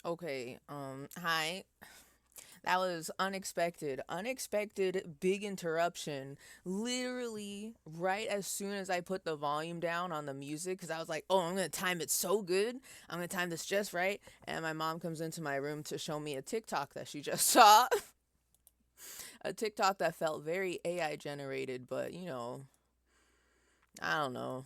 Okay, hi. That was unexpected. Unexpected big interruption. Literally, right as soon as I put the volume down on the music, because I was like, oh, I'm going to time it so good. I'm going to time this just right. And my mom comes into my room to show me a TikTok that she just saw. A TikTok that felt very AI generated, but I don't know.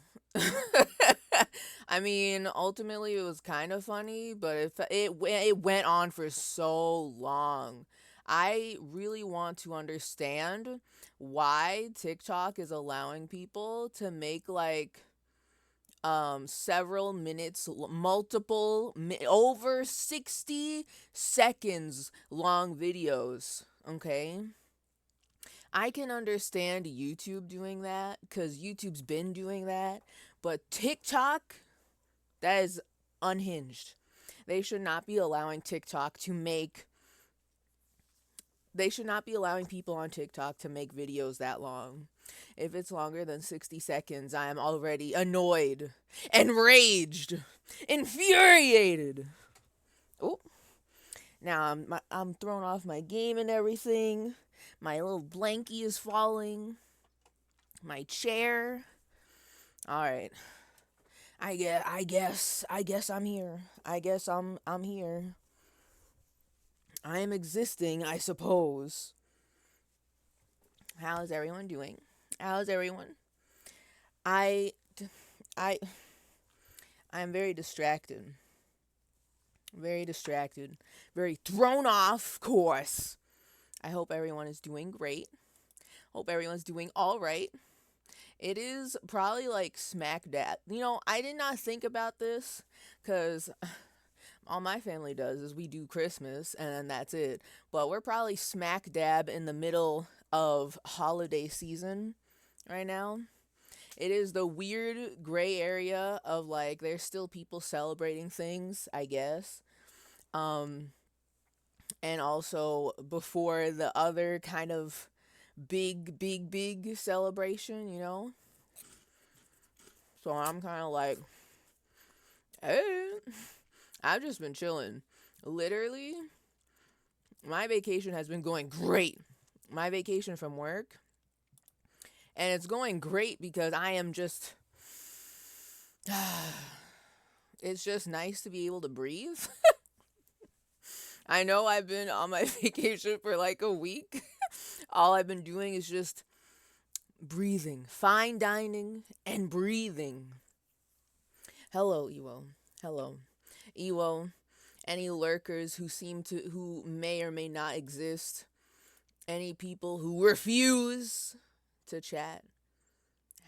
I mean, ultimately, it was kind of funny, but it went on for so long. I really want to understand why TikTok is allowing people to make like several minutes over 60 seconds long videos, okay? I can understand YouTube doing that cuz YouTube's been doing that, but TikTok, that is unhinged. They should not be allowing TikTok to make they should not be allowing people on TikTok to make videos that long. If it's longer than 60 seconds, I am already annoyed, enraged, infuriated. Oh, now I'm thrown off my game and everything. My little blankie is falling. My chair. All right. I guess I'm here. I guess I'm here. I am existing, I suppose. How is everyone doing? How's everyone? I I I'm very distracted. Very distracted. Very thrown off course. I hope everyone is doing great. Hope everyone's doing all right. It is probably like smack dab. I did not think about this cuz all my family does is we do Christmas and then that's it. But we're probably smack dab in the middle of holiday season right now. It is the weird gray area of like there's still people celebrating things, I guess. Um and also before the other kind of big celebration. So I'm kind of like, hey, I've just been chilling. Literally, my vacation has been going great. My vacation from work, and it's going great because I am just it's just nice to be able to breathe. I know I've been on my vacation for like a week. All I've been doing is just breathing, fine dining and breathing. Hello, Ewo. Hello. Ewo, any lurkers who may or may not exist, any people who refuse to chat.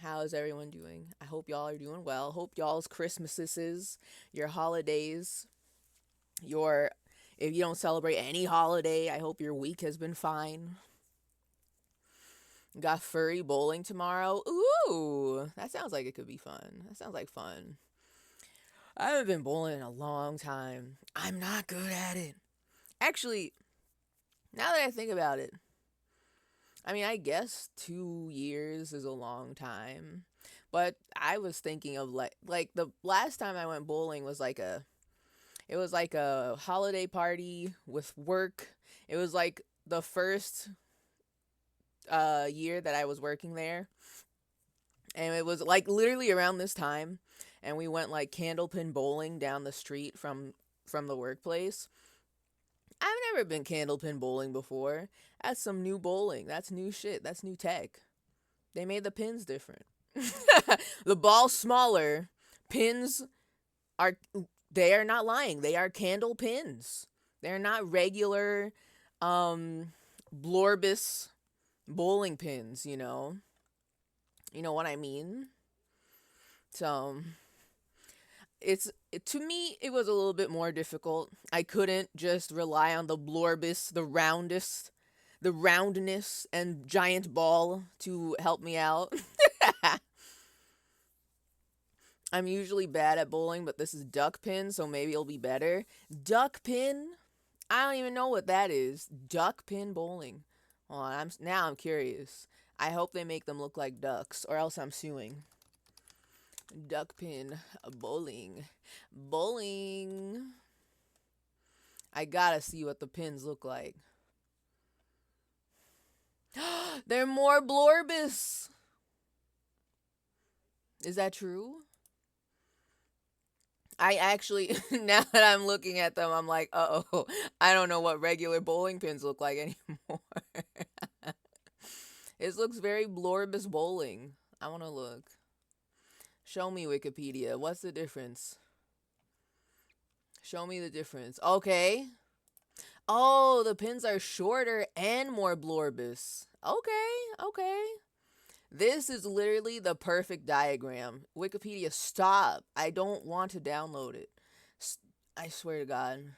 How is everyone doing? I hope y'all are doing well. Hope y'all's Christmases, your holidays, your if you don't celebrate any holiday, I hope your week has been fine. Got furry bowling tomorrow. Ooh, that sounds like it could be fun. That sounds like fun. I haven't been bowling in a long time. I'm not good at it. Actually, now that I think about it, I mean, I guess 2 years is a long time. But I was thinking of like the last time I went bowling was like a holiday party with work. It was like the first year that I was working there. And it was like literally around this time, and we went like candlepin bowling down the street from the workplace. I've never been candlepin bowling before. That's some new bowling. That's new shit. That's new tech. They made the pins different. The ball's smaller. Pins are they are not lying. They are candle pins. They're not regular blorbus bowling pins, you know. You know what I mean? So, to me it was a little bit more difficult. I couldn't just rely on the blorbus, the roundness and giant ball to help me out. I'm usually bad at bowling, but this is duck pin, so maybe it'll be better. Duck pin? I don't even know what that is. Duck pin bowling. Hold on, I'm curious. I hope they make them look like ducks, or else I'm suing. Duck pin bowling. Bowling. I gotta see what the pins look like. They're more blorbus. Is that true? I actually, now that I'm looking at them, I'm like, oh, I don't know what regular bowling pins look like anymore. It looks very blorbus bowling. I want to look. Show me Wikipedia. What's the difference? Show me the difference. Okay. Oh, the pins are shorter and more blorbus. Okay, okay. This is literally the perfect diagram. Wikipedia, stop. I don't want to download it. I swear to God.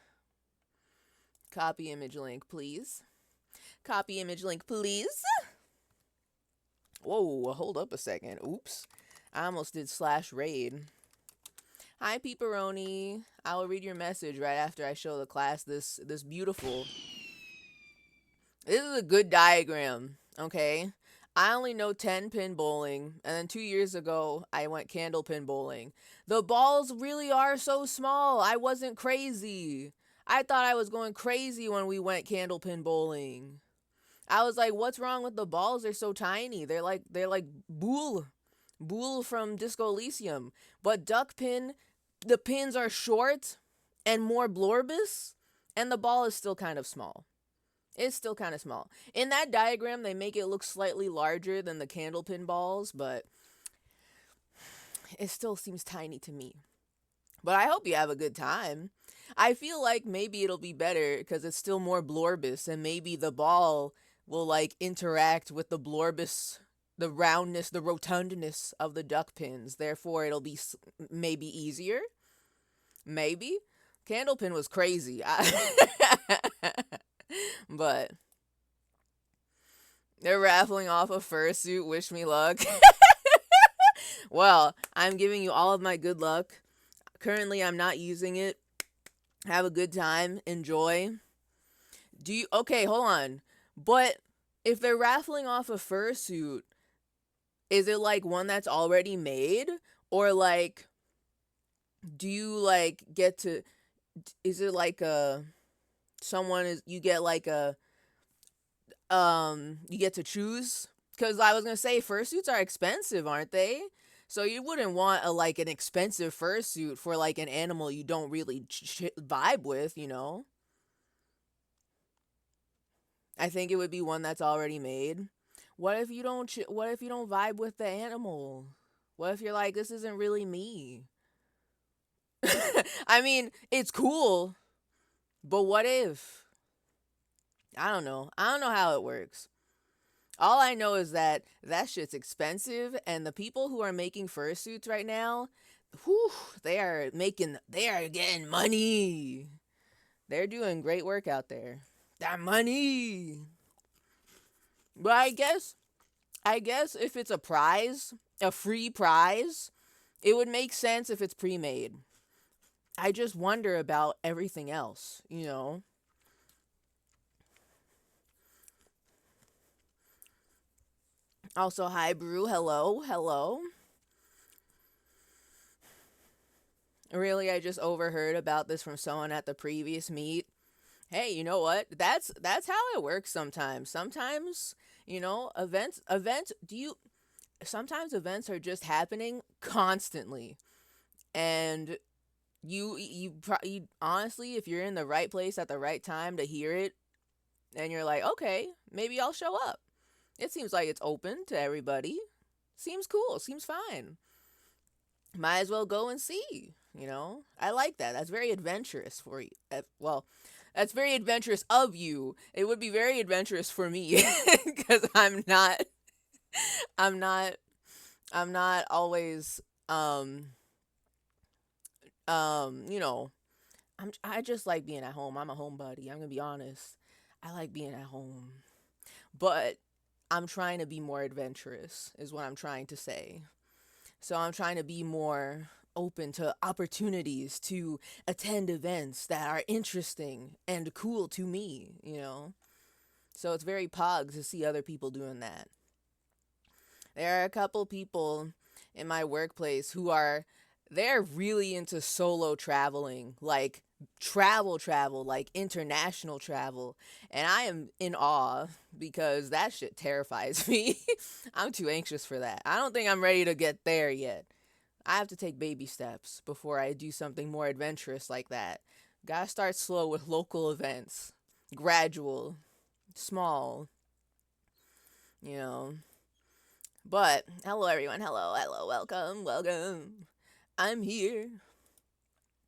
Copy image link, please. Copy image link, please. Whoa, hold up a second. Oops. I almost did /raid. Hi, Peeperoni. I will read your message right after I show the class this beautiful. This is a good diagram, okay? I only know 10 pin bowling, and then 2 years ago, I went candle pin bowling. The balls really are so small. I wasn't crazy. I thought I was going crazy when we went candle pin bowling. I was like, what's wrong with the balls? They're so tiny. They're like Bool from Disco Elysium. But duck pin, the pins are short and more blorbus, and the ball is still kind of small. It's still kind of small. In that diagram, they make it look slightly larger than the candlepin balls, but it still seems tiny to me. But I hope you have a good time. I feel like maybe it'll be better because it's still more blorbus, and maybe the ball will like interact with the blorbus, the roundness, the rotundness of the duck pins. Therefore, it'll be maybe easier. Maybe. Candlepin was crazy. But they're raffling off a fursuit. Wish me luck. Well, I'm giving you all of my good luck. Currently, I'm not using it. Have a good time. Enjoy. Okay, hold on. But if they're raffling off a fursuit, is it like one that's already made? Or like, do you like get to, is it like you get like you get to choose? Because I was gonna say fursuits are expensive, aren't they? So you wouldn't want an expensive fursuit for like an animal you don't really vibe with, you know? I think it would be one that's already made. What if you don't what if you don't vibe with the animal? What if you're like, this isn't really me? I mean, it's cool, but what if? I don't know. I don't know how it works. All I know is that shit's expensive, and the people who are making fursuits right now, whew, they are getting money. They're doing great work out there. That money. But I guess if it's a prize, a free prize, it would make sense if it's pre-made. I just wonder about everything else, you know? Also, hi, Brew. Hello. Hello. Really, I just overheard about this from someone at the previous meet. Hey, you know what? That's how it works sometimes. Sometimes, you know, sometimes events are just happening constantly. And you honestly, if you're in the right place at the right time to hear it, and you're like, okay, maybe I'll show up. It seems like it's open to everybody. Seems cool. Seems fine. Might as well go and see. You know, I like that. That's very adventurous for you. Well, that's very adventurous of you. It would be very adventurous for me because I'm not, I'm not always, you know, I just like being at home. I'm a homebody. I'm gonna be honest. I like being at home, but I'm trying to be more adventurous. Is what I'm trying to say. So I'm trying to be more open to opportunities to attend events that are interesting and cool to me, you know? So it's very pog to see other people doing that. There are a couple people in my workplace they're really into solo traveling. Like travel, like international travel. And I am in awe because that shit terrifies me. I'm too anxious for that. I don't think I'm ready to get there yet. I have to take baby steps before I do something more adventurous like that. Gotta start slow with local events, gradual, small, you know. But hello, everyone. Hello. Welcome. I'm here.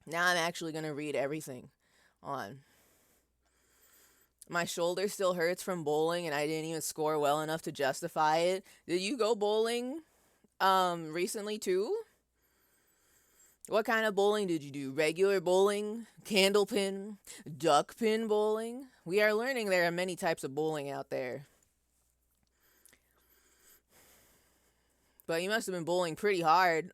Now I'm actually gonna read everything on. My shoulder still hurts from bowling, and I didn't even score well enough to justify it. Did you go bowling recently too? What kind of bowling did you do? Regular bowling, candlepin, duck pin bowling? We are learning there are many types of bowling out there. But you must have been bowling pretty hard.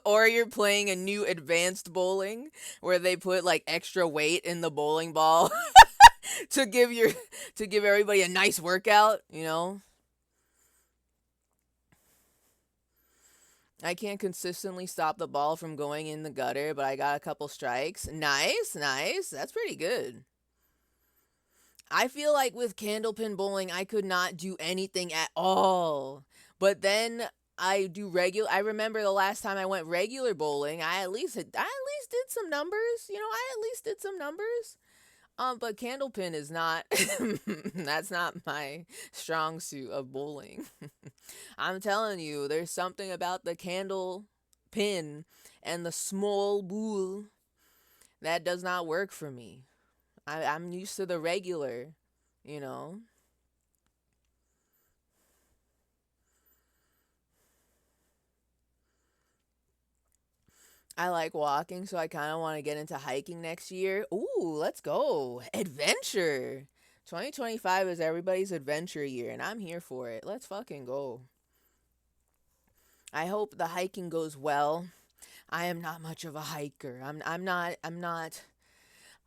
Or you're playing a new advanced bowling where they put like extra weight in the bowling ball to give your to give everybody a nice workout, you know? I can't consistently stop the ball from going in the gutter, but I got a couple strikes. Nice. That's pretty good. I feel like with candlepin bowling, I could not do anything at all. But then I do regular. I remember the last time I went regular bowling, I at least did some numbers. I at least did some numbers. But candlepin is not. That's not my strong suit of bowling. I'm telling you, there's something about the candle pin and the small boule that does not work for me. I'm used to the regular, you know. I like walking, so I kind of want to get into hiking next year. Ooh, let's go. Adventure. 2025 is everybody's adventure year, and I'm here for it. Let's fucking go. I hope the hiking goes well. I am not much of a hiker. I'm not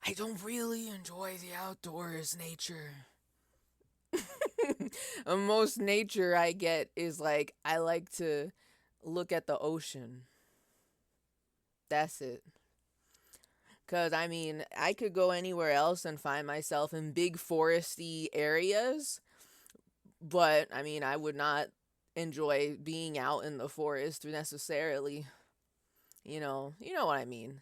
I don't really enjoy the outdoors, nature. Most nature I get is like I like to look at the ocean. That's it. Cause I mean, I could go anywhere else and find myself in big foresty areas, but I mean, I would not enjoy being out in the forest necessarily. You know what I mean.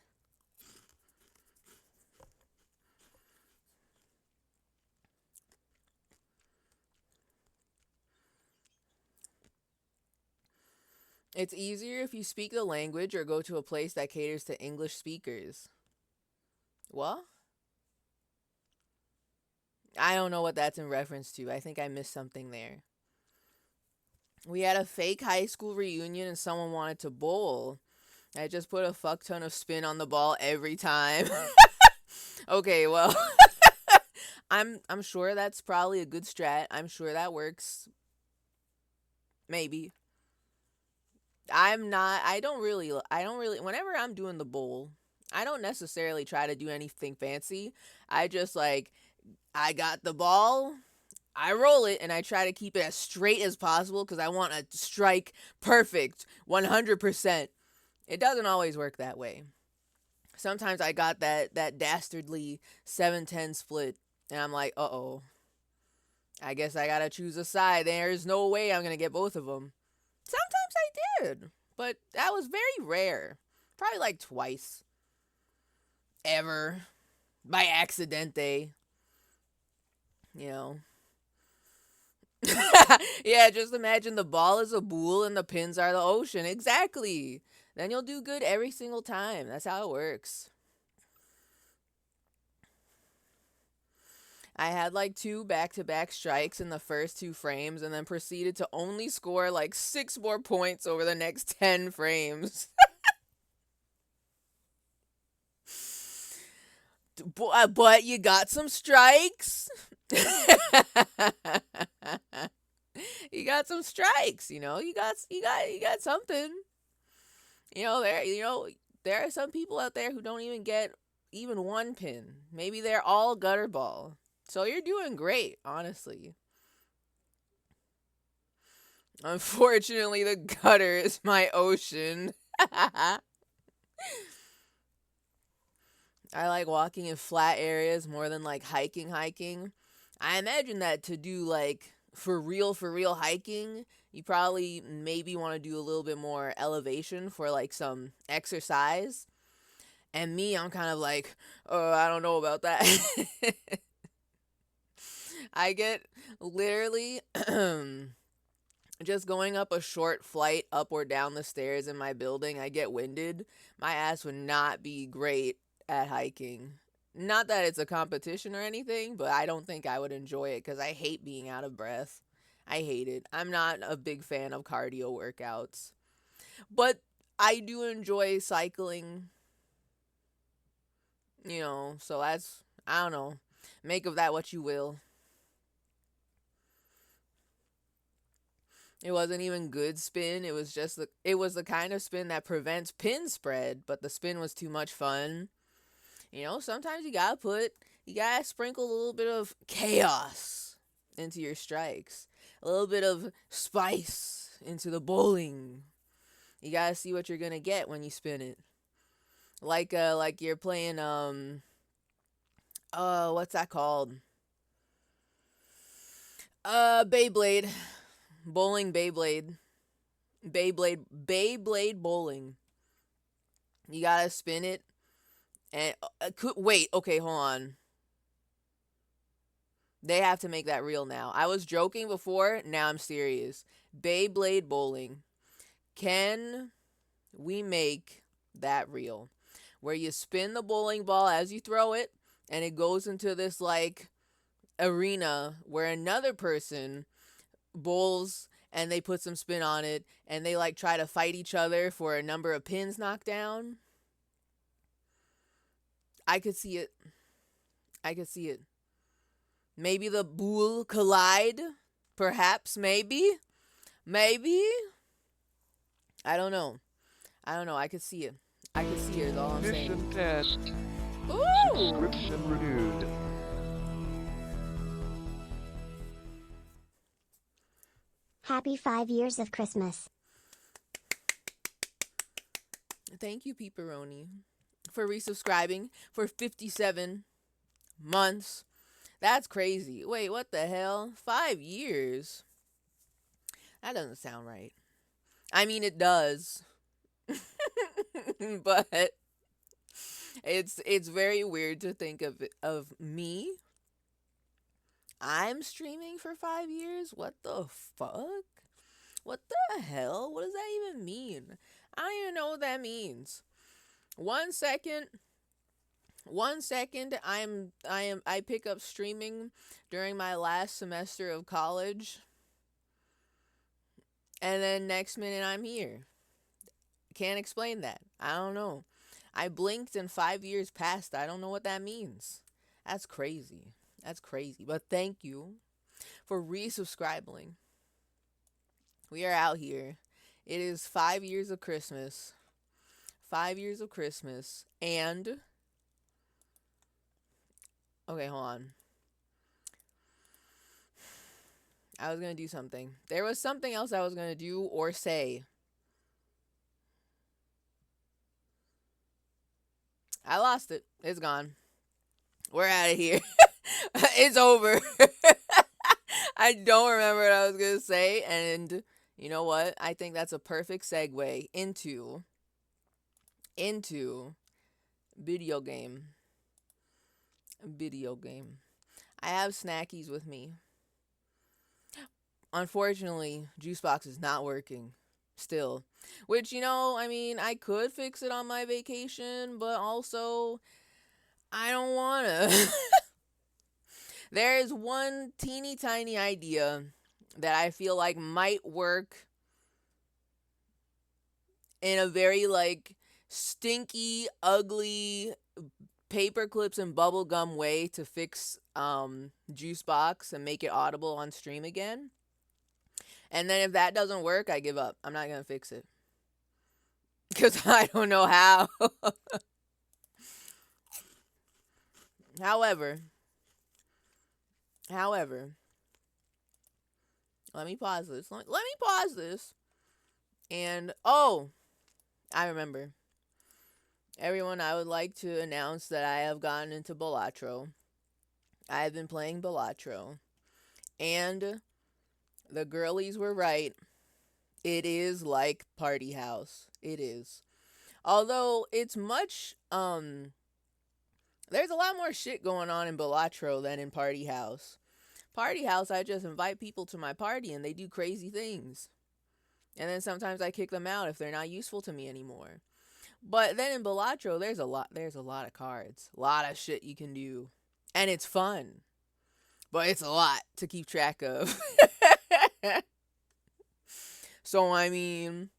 It's easier if you speak the language or go to a place that caters to English speakers. What? I don't know what that's in reference to. I think I missed something there. We had a fake high school reunion and someone wanted to bowl. I just put a fuck ton of spin on the ball every time. Okay, well, I'm sure that's probably a good strat. I'm sure that works. Maybe. I don't really whenever I'm doing the bowl, I don't necessarily try to do anything fancy. I just like I got the ball, I roll it and I try to keep it as straight as possible cuz I want to strike perfect 100%. It doesn't always work that way. Sometimes I got that dastardly 7-10 split and I'm like, "Uh-oh. I guess I got to choose a side. There's no way I'm going to get both of them." Sometimes I did, but that was very rare. Probably like twice ever by accidente, you know. Yeah, just imagine the ball is a boule and the pins are the ocean. Exactly. Then you'll do good every single time. That's how it works. I had like two back to back strikes in the first two frames and then proceeded to only score like six more points over the next 10 frames. But you got some strikes. You got some strikes, you got something. There are some people out there who don't even get even one pin. Maybe they're all gutter ball. So you're doing great, honestly. Unfortunately, the gutter is my ocean. I like walking in flat areas more than like hiking. I imagine that to do like for real hiking, you probably maybe want to do a little bit more elevation for like some exercise. And me, I'm kind of like, oh, I don't know about that. I get literally just going up a short flight up or down the stairs in my building, I get winded. My ass would not be great at hiking. Not that it's a competition or anything, but I don't think I would enjoy it because I hate being out of breath. I hate it. I'm not a big fan of cardio workouts. But I do enjoy cycling, so that's, I don't know. Make of that what you will. It wasn't even good spin. It was the kind of spin that prevents pin spread, but the spin was too much fun. Sometimes you gotta sprinkle a little bit of chaos into your strikes. A little bit of spice into the bowling. You gotta see what you're gonna get when you spin it. Like you're playing what's that called? Beyblade. Bowling Beyblade. Beyblade bowling. You gotta spin it and wait, okay, hold on. They have to make that real now. I was joking before, now I'm serious. Beyblade bowling. Can we make that real? Where you spin the bowling ball as you throw it, and it goes into this like arena where another person bowls and they put some spin on it and they like try to fight each other for a number of pins knocked down. I could see it. I could see it. Maybe the boule collide. Perhaps, maybe. Maybe. I don't know. I don't know. I could see it. I could see it is all I'm saying. Mission test. Ooh! Subscription renewed. Happy 5 years of Christmas. Thank you, Pepperoni, for resubscribing for 57 months. That's crazy. Wait, what the hell? 5 years? That doesn't sound right. I mean, it does. But it's very weird to think of me. I'm streaming for 5 years? What the fuck? What the hell? What does that even mean? I don't even know what that means. 1 second I pick up streaming during my last semester of college. And then next minute I'm here. Can't explain that. I don't know. I blinked and 5 years passed. I don't know what that means. That's crazy. That's crazy. But thank you for resubscribing. We are out here. It is 5 years of Christmas. 5 years of Christmas. And okay, hold on. I was going to do something. There was something else I was going to do or say. I lost it. It's gone. We're out of here. It's over. I don't remember what I was going to say. And you know what? I think that's a perfect segue into video game. Video game. I have snackies with me. Unfortunately, Juicebox is not working still. Which, I mean, I could fix it on my vacation, but also I don't want to. There is one teeny tiny idea that I feel like might work in a very like stinky, ugly paper clips and bubble gum way to fix Juicebox and make it audible on stream again. And then if that doesn't work, I give up. I'm not going to fix it. Because I don't know how. However, let me pause this. Let me pause this. And, I remember. Everyone, I would like to announce that I have gotten into Balatro. I have been playing Balatro. And the girlies were right. It is like Party House. It is. Although it's much there's a lot more shit going on in Balatro than in Party House. Party House, I just invite people to my party and they do crazy things. And then sometimes I kick them out if they're not useful to me anymore. But then in Balatro, there's a lot of cards. A lot of shit you can do. And it's fun. But it's a lot to keep track of. So I mean,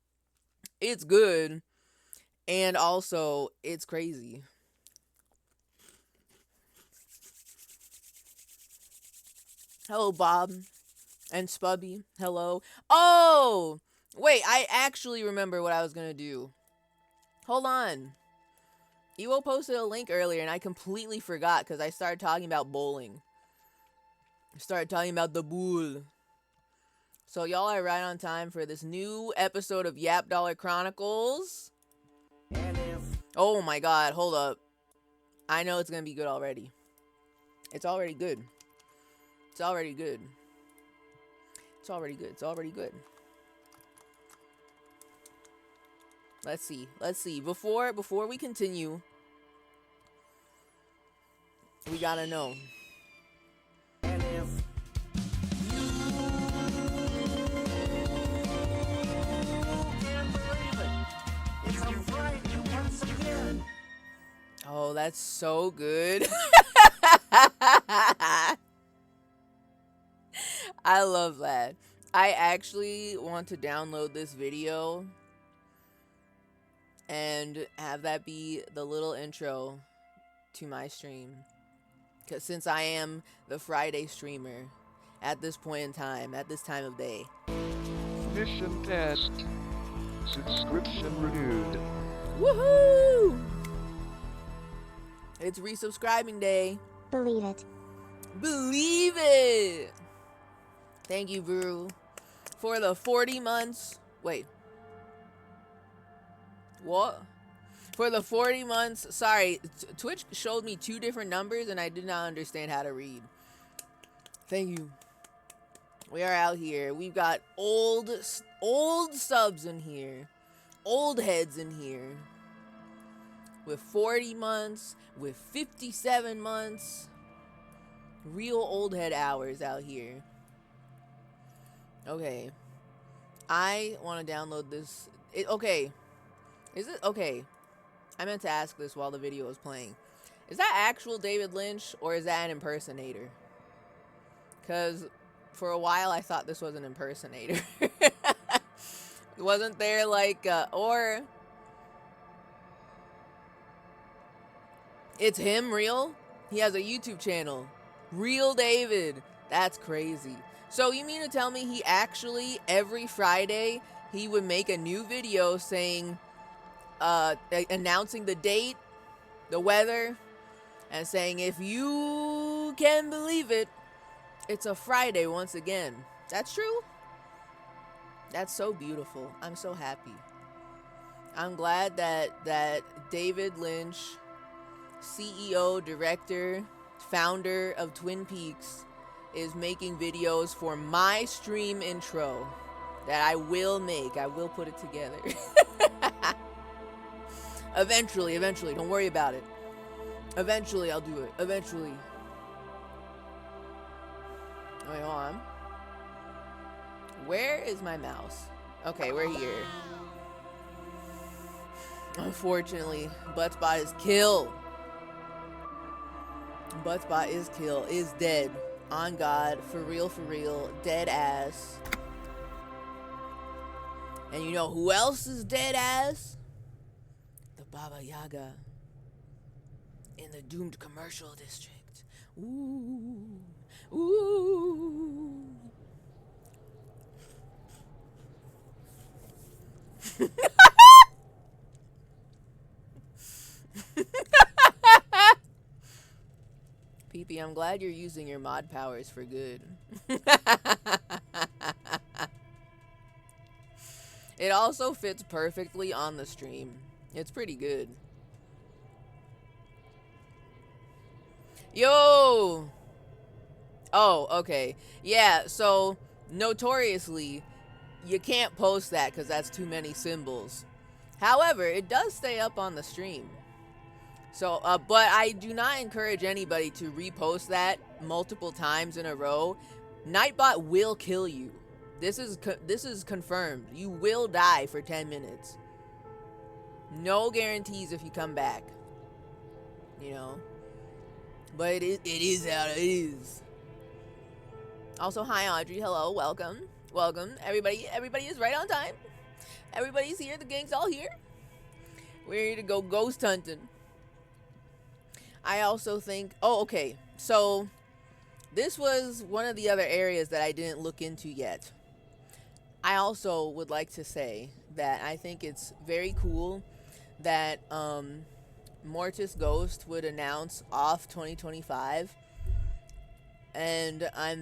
it's good. And also, it's crazy. Hello, Bob and Spubby. Hello. Oh! Wait, I actually remember what I was gonna do. Hold on. Ewo posted a link earlier and I completely forgot because I started talking about bowling. I started talking about the bull. So y'all are right on time for this new episode of Yap Dollar Chronicles. Oh my god, hold up. I know it's gonna be good already. It's already good. It's already good. It's already good. It's already good. Let's see. Let's see. Before we continue, we gotta know. Oh, that's so good. I love that. I actually want to download this video and have that be the little intro to my stream. Because since I am the Friday streamer at this point in time, at this time of day. Mission test. Subscription renewed. Woohoo! It's resubscribing day. Believe it. Believe it! Thank you, Brew. For the 40 months. Wait. What? For the 40 months. Sorry, Twitch showed me two different numbers and I did not understand how to read. Thank you. We are out here. We've got old subs in here. Old heads in here. With 40 months. With 57 months. Real old head hours out here. Okay. I want to download this. Okay. Is it? Okay. I meant to ask this while the video was playing. Is that actual David Lynch or is that an impersonator? Because for a while I thought this was an impersonator. Wasn't there like, or it's him real? He has a YouTube channel. Real David. That's crazy. So you mean to tell me he actually, every Friday, he would make a new video saying, announcing the date, the weather, and saying, if you can believe it, it's a Friday once again. That's true? That's so beautiful. I'm so happy. I'm glad that David Lynch, CEO, director, founder of Twin Peaks, is making videos for my stream intro that I will make. I will put it together. Eventually. Don't worry about it. Eventually, I'll do it. Eventually. Wait, hold on. Where is my mouse? Okay, we're here. Unfortunately, Buttspot is killed. Buttspot is killed. Is dead. On God. For real. Dead ass. And you know who else is dead ass? The Baba Yaga. In the doomed commercial district. Ooh. Ooh. PP, I'm glad you're using your mod powers for good. It also fits perfectly on the stream. It's pretty good. Yo! Oh, okay. Yeah, so notoriously, you can't post that because that's too many symbols. However, it does stay up on the stream. So, but I do not encourage anybody to repost that multiple times in a row. Nightbot will kill you. This is confirmed. You will die for 10 minutes. No guarantees if you come back. You know, but it is how it is. Also, hi Audrey. Hello, welcome, welcome. Everybody is right on time. Everybody's here. The gang's all here. We're here to go ghost hunting. I also think. Oh, okay. So this was one of the other areas that I didn't look into yet. I also would like to say that I think it's very cool that Mortis Ghost would announce off 2025, and I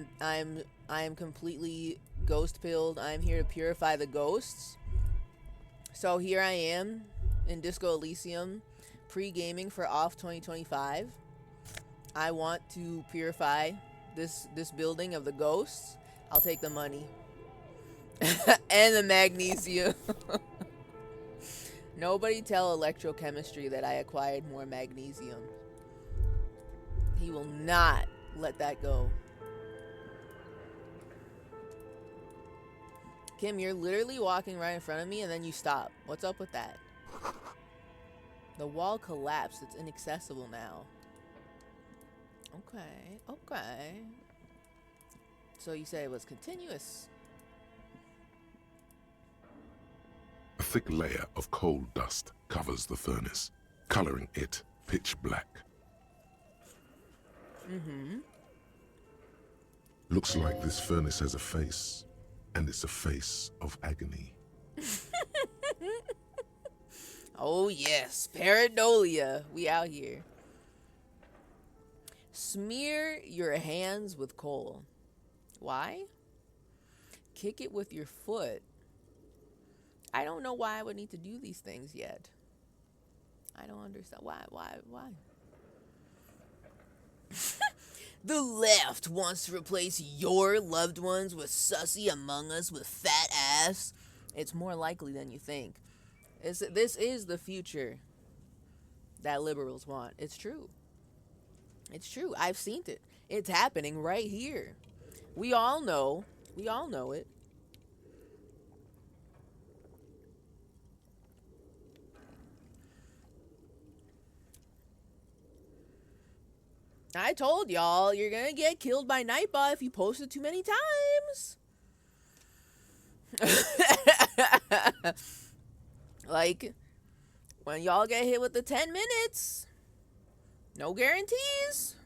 am completely ghost pilled. I'm here to purify the ghosts. So here I am in Disco Elysium, pre-gaming for off 2025. I want to purify this building of the ghosts. I'll take the money and the magnesium. Nobody tell electrochemistry that I acquired more magnesium. He will not let that go. Kim, you're literally walking right in front of me and then you stop. What's up with that? The wall collapsed. It's inaccessible now. Okay, okay. So you say it was continuous. A thick layer of coal dust covers the furnace, coloring it pitch black. Looks like this furnace has a face, and it's a face of agony. Oh yes, pareidolia. We out here. Smear your hands with coal. Why? Kick it with your foot. I don't know why I would need to do these things yet. I don't understand. Why? The left wants to replace your loved ones with sussy Among Us with fat ass. It's more likely than you think. This is the future that liberals want. It's true. It's true. I've seen it. It's happening right here. We all know. We all know it. I told y'all, you're gonna get killed by Nightbot if you post it too many times. Like, when y'all get hit with the 10 minutes, no guarantees.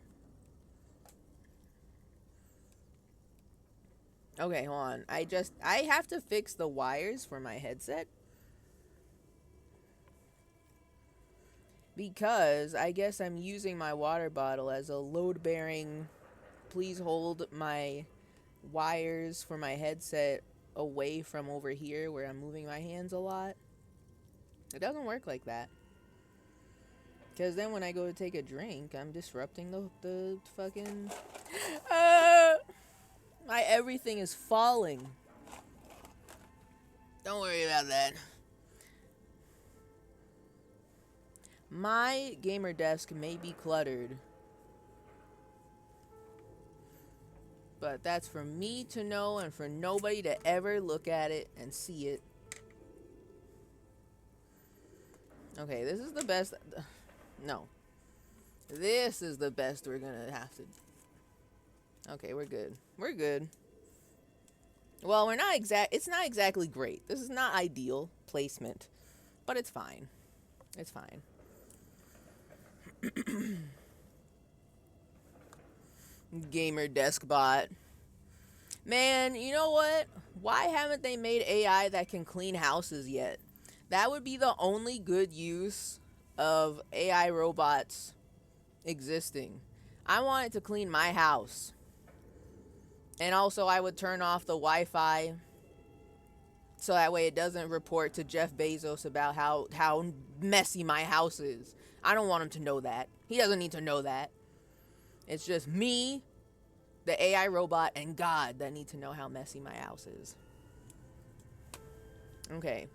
Okay, hold on. I have to fix the wires for my headset. Because I guess I'm using my water bottle as a load-bearing. Please hold my wires for my headset away from over here where I'm moving my hands a lot. It doesn't work like that. Because then when I go to take a drink, I'm disrupting the fucking... my everything is falling. Don't worry about that. My gamer desk may be cluttered, but that's for me to know and for nobody to ever look at it and see it. Okay, this is the best. No. This is the best we're gonna have to. Okay, we're good. We're good. Well, we're not it's not exactly great. This is not ideal placement, but it's fine. It's fine. Gamer desk bot. Man, you know what? Why haven't they made AI that can clean houses yet? That would be the only good use of AI robots existing. I want it to clean my house. And also I would turn off the Wi-Fi so that way it doesn't report to Jeff Bezos about how messy my house is. I don't want him to know that. He doesn't need to know that. It's just me, the AI robot, and God that need to know how messy my house is. Okay.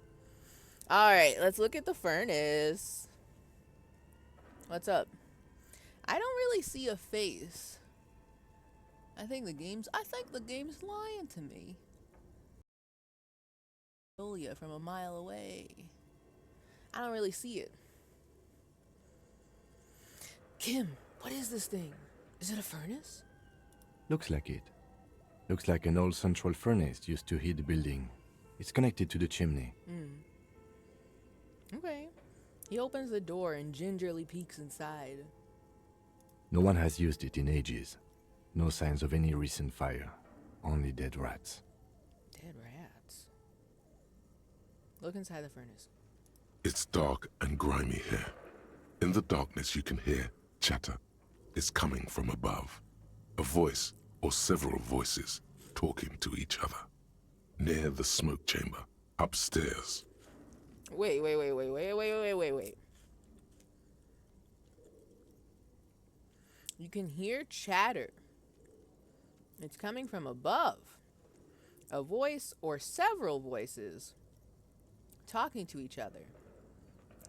Alright, let's look at the furnace. What's up? I don't really see a face. I think the game's lying to me. Julia from a mile away. I don't really see it. Kim, what is this thing? Is it a furnace? Looks like it. Looks like an old central furnace used to heat the building. It's connected to the chimney. Okay. He opens the door and gingerly peeks inside. No one has used it in ages. No signs of any recent fire. Only dead rats. Dead rats. Look inside the furnace. It's dark and grimy here. In the darkness you can hear chatter. It's coming from above. A voice or several voices talking to each other. Near the smoke chamber, upstairs. Wait. You can hear chatter. It's coming from above. A voice or several voices talking to each other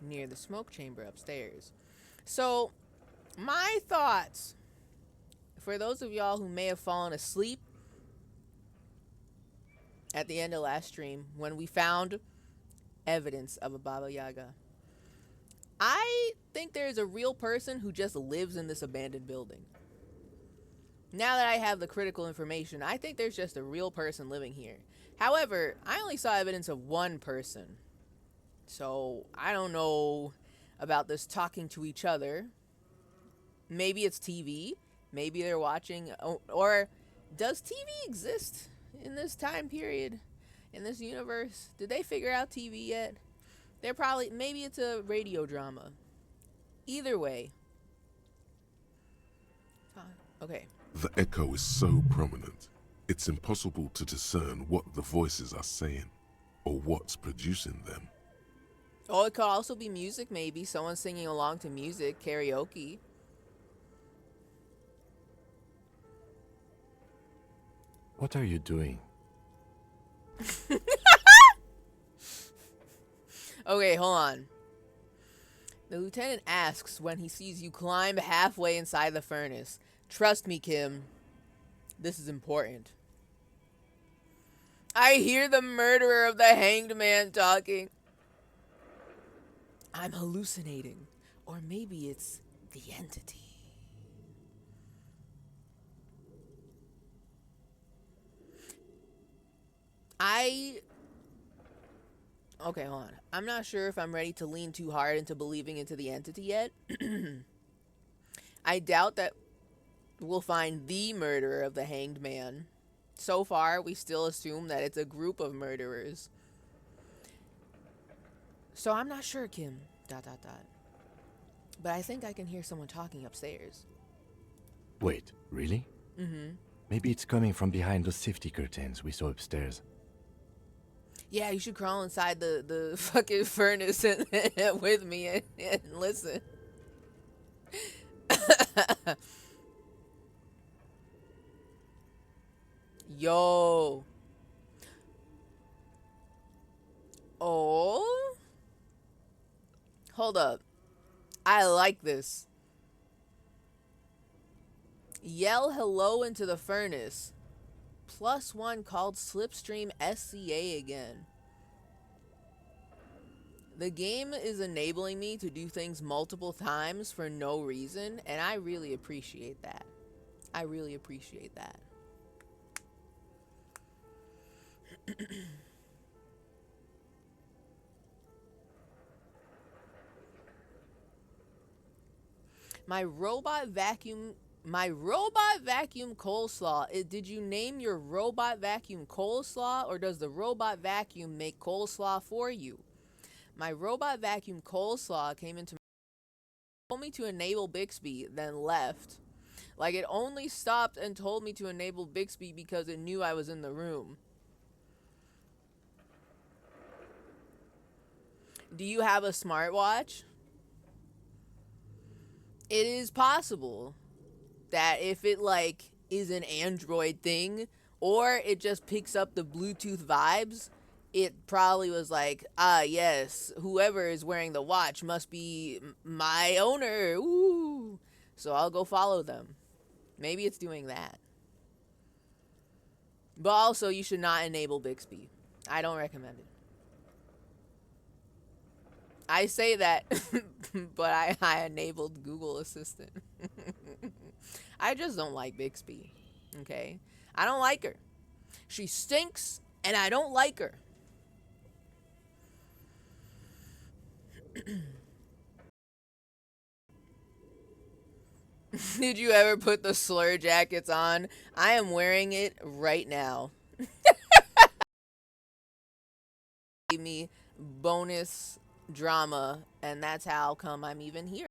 near the smoke chamber upstairs. So, my thoughts, for those of y'all who may have fallen asleep at the end of last stream when we found evidence of a Baba Yaga, I think there's a real person who just lives in this abandoned building. Now that I have the critical information, I think there's just a real person living here. However, I only saw evidence of one person. So, I don't know about this talking to each other. Maybe it's TV. Maybe they're watching. Or does TV exist in this time period? In this universe? Did they figure out TV yet? They're probably, maybe it's a radio drama. Either way. Okay. The echo is so prominent, it's impossible to discern what the voices are saying or what's producing them. Oh, it could also be music, maybe. Someone singing along to music, karaoke. What are you doing? Okay, hold on. The lieutenant asks when he sees you climb halfway inside the furnace. Trust me, Kim. This is important. I hear the murderer of the hanged man talking. I'm hallucinating. Or maybe it's the entity. Okay, hold on. I'm not sure if I'm ready to lean too hard into believing into the entity yet. I doubt that we'll find the murderer of the hanged man. So far, we still assume that it's a group of murderers. So I'm not sure, Kim. ... But I think I can hear someone talking upstairs. Wait, really? Mm-hmm. Maybe it's coming from behind those safety curtains we saw upstairs. Yeah, you should crawl inside the fucking furnace and with me and listen. Yo. Oh. Hold up. I like this. Yell hello into the furnace. +1 called Slipstream SCA again. The game is enabling me to do things multiple times for no reason, and I really appreciate that. I really appreciate that. My robot vacuum coleslaw. Did you name your robot vacuum coleslaw, or does the robot vacuum make coleslaw for you? My robot vacuum coleslaw came into told me to enable Bixby, then left. Like, it only stopped and told me to enable Bixby because it knew I was in the room. Do you have a smartwatch? It is possible. that if it like is an Android thing or it just picks up the Bluetooth vibes, it probably was like, ah, yes, whoever is wearing the watch must be my owner. Ooh. So I'll go follow them. Maybe it's doing that. But also, you should not enable Bixby. I don't recommend it. I say that, but I enabled Google Assistant. I just don't like Bixby. Okay? I don't like her. She stinks, and I don't like her. Did you ever put the slur jackets on? I am wearing it right now. Give me bonus drama, and that's how come I'm even here.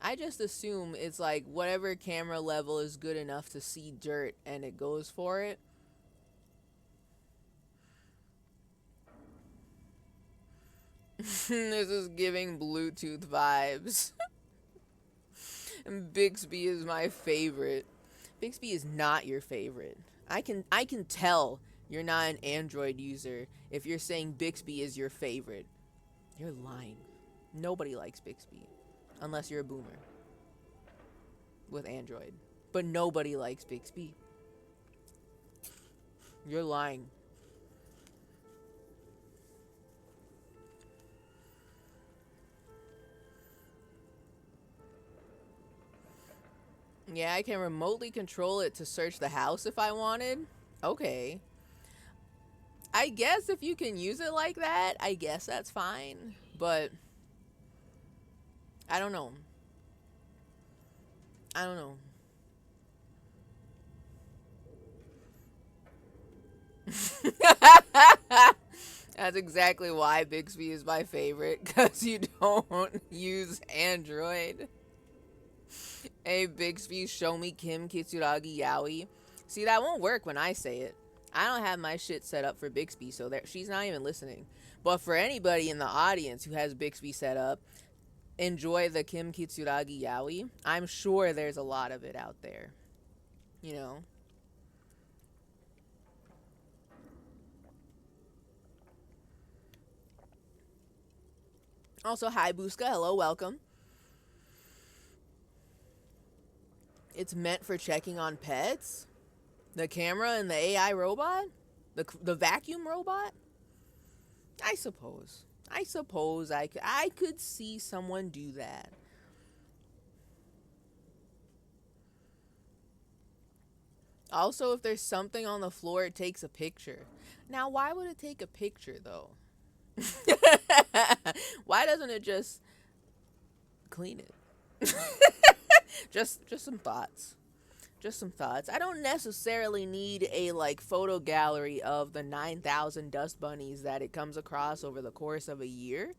I just assume it's like whatever camera level is good enough to see dirt and it goes for it. This is giving Bluetooth vibes. And Bixby is my favorite. Bixby is not your favorite. I can tell you're not an Android user if you're saying Bixby is your favorite. You're lying. Nobody likes Bixby unless you're a boomer with Android. But nobody likes Bixby. You're lying. Yeah, I can remotely control it to search the house if I wanted. Okay. I guess if you can use it like that, I guess that's fine. But I don't know. I don't know. That's exactly why Bixby is my favorite, because you don't use Android. Hey, Bixby, show me Kim Kitsuragi Yaoi. See, that won't work when I say it. I don't have my shit set up for Bixby, so she's not even listening. But for anybody in the audience who has Bixby set up, enjoy the Kim Kitsuragi Yaoi. I'm sure there's a lot of it out there. You know? Also, hi, Buska. Hello, welcome. It's meant for checking on pets? The camera and the AI robot? The vacuum robot? I suppose. I could see someone do that. Also, if there's something on the floor, it takes a picture. Now, why would it take a picture, though? Why doesn't it just clean it? just some thoughts. Just some thoughts. I don't necessarily need a like photo gallery of the 9,000 dust bunnies that it comes across over the course of a year.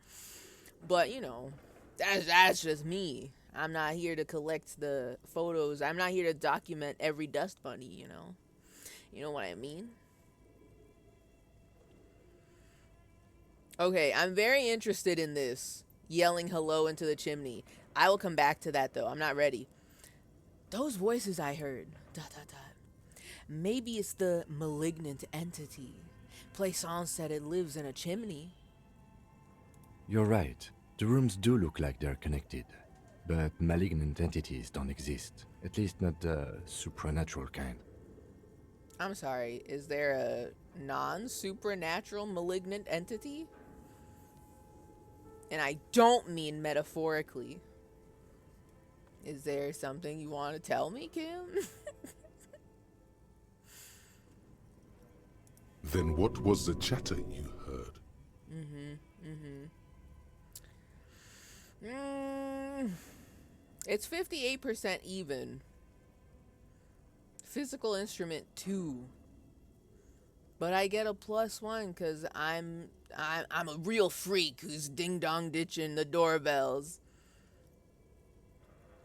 But, you know, that's just me. I'm not here to collect the photos. I'm not here to document every dust bunny, you know. You know what I mean? Okay, I'm very interested in this. Yelling hello into the chimney. I will come back to that though. I'm not ready. Those voices I heard. Dot dot dot. Maybe it's the malignant entity. Plaisance said it lives in a chimney. You're right. The rooms do look like they're connected. But malignant entities don't exist. At least not the supernatural kind. I'm sorry, is there a non-supernatural malignant entity? And I don't mean metaphorically. Is there something you want to tell me, Kim? Then what was the chatter you heard? It's 58% even. Physical instrument 2. But I get a +1 because I'm a real freak who's ding dong ditching the doorbells.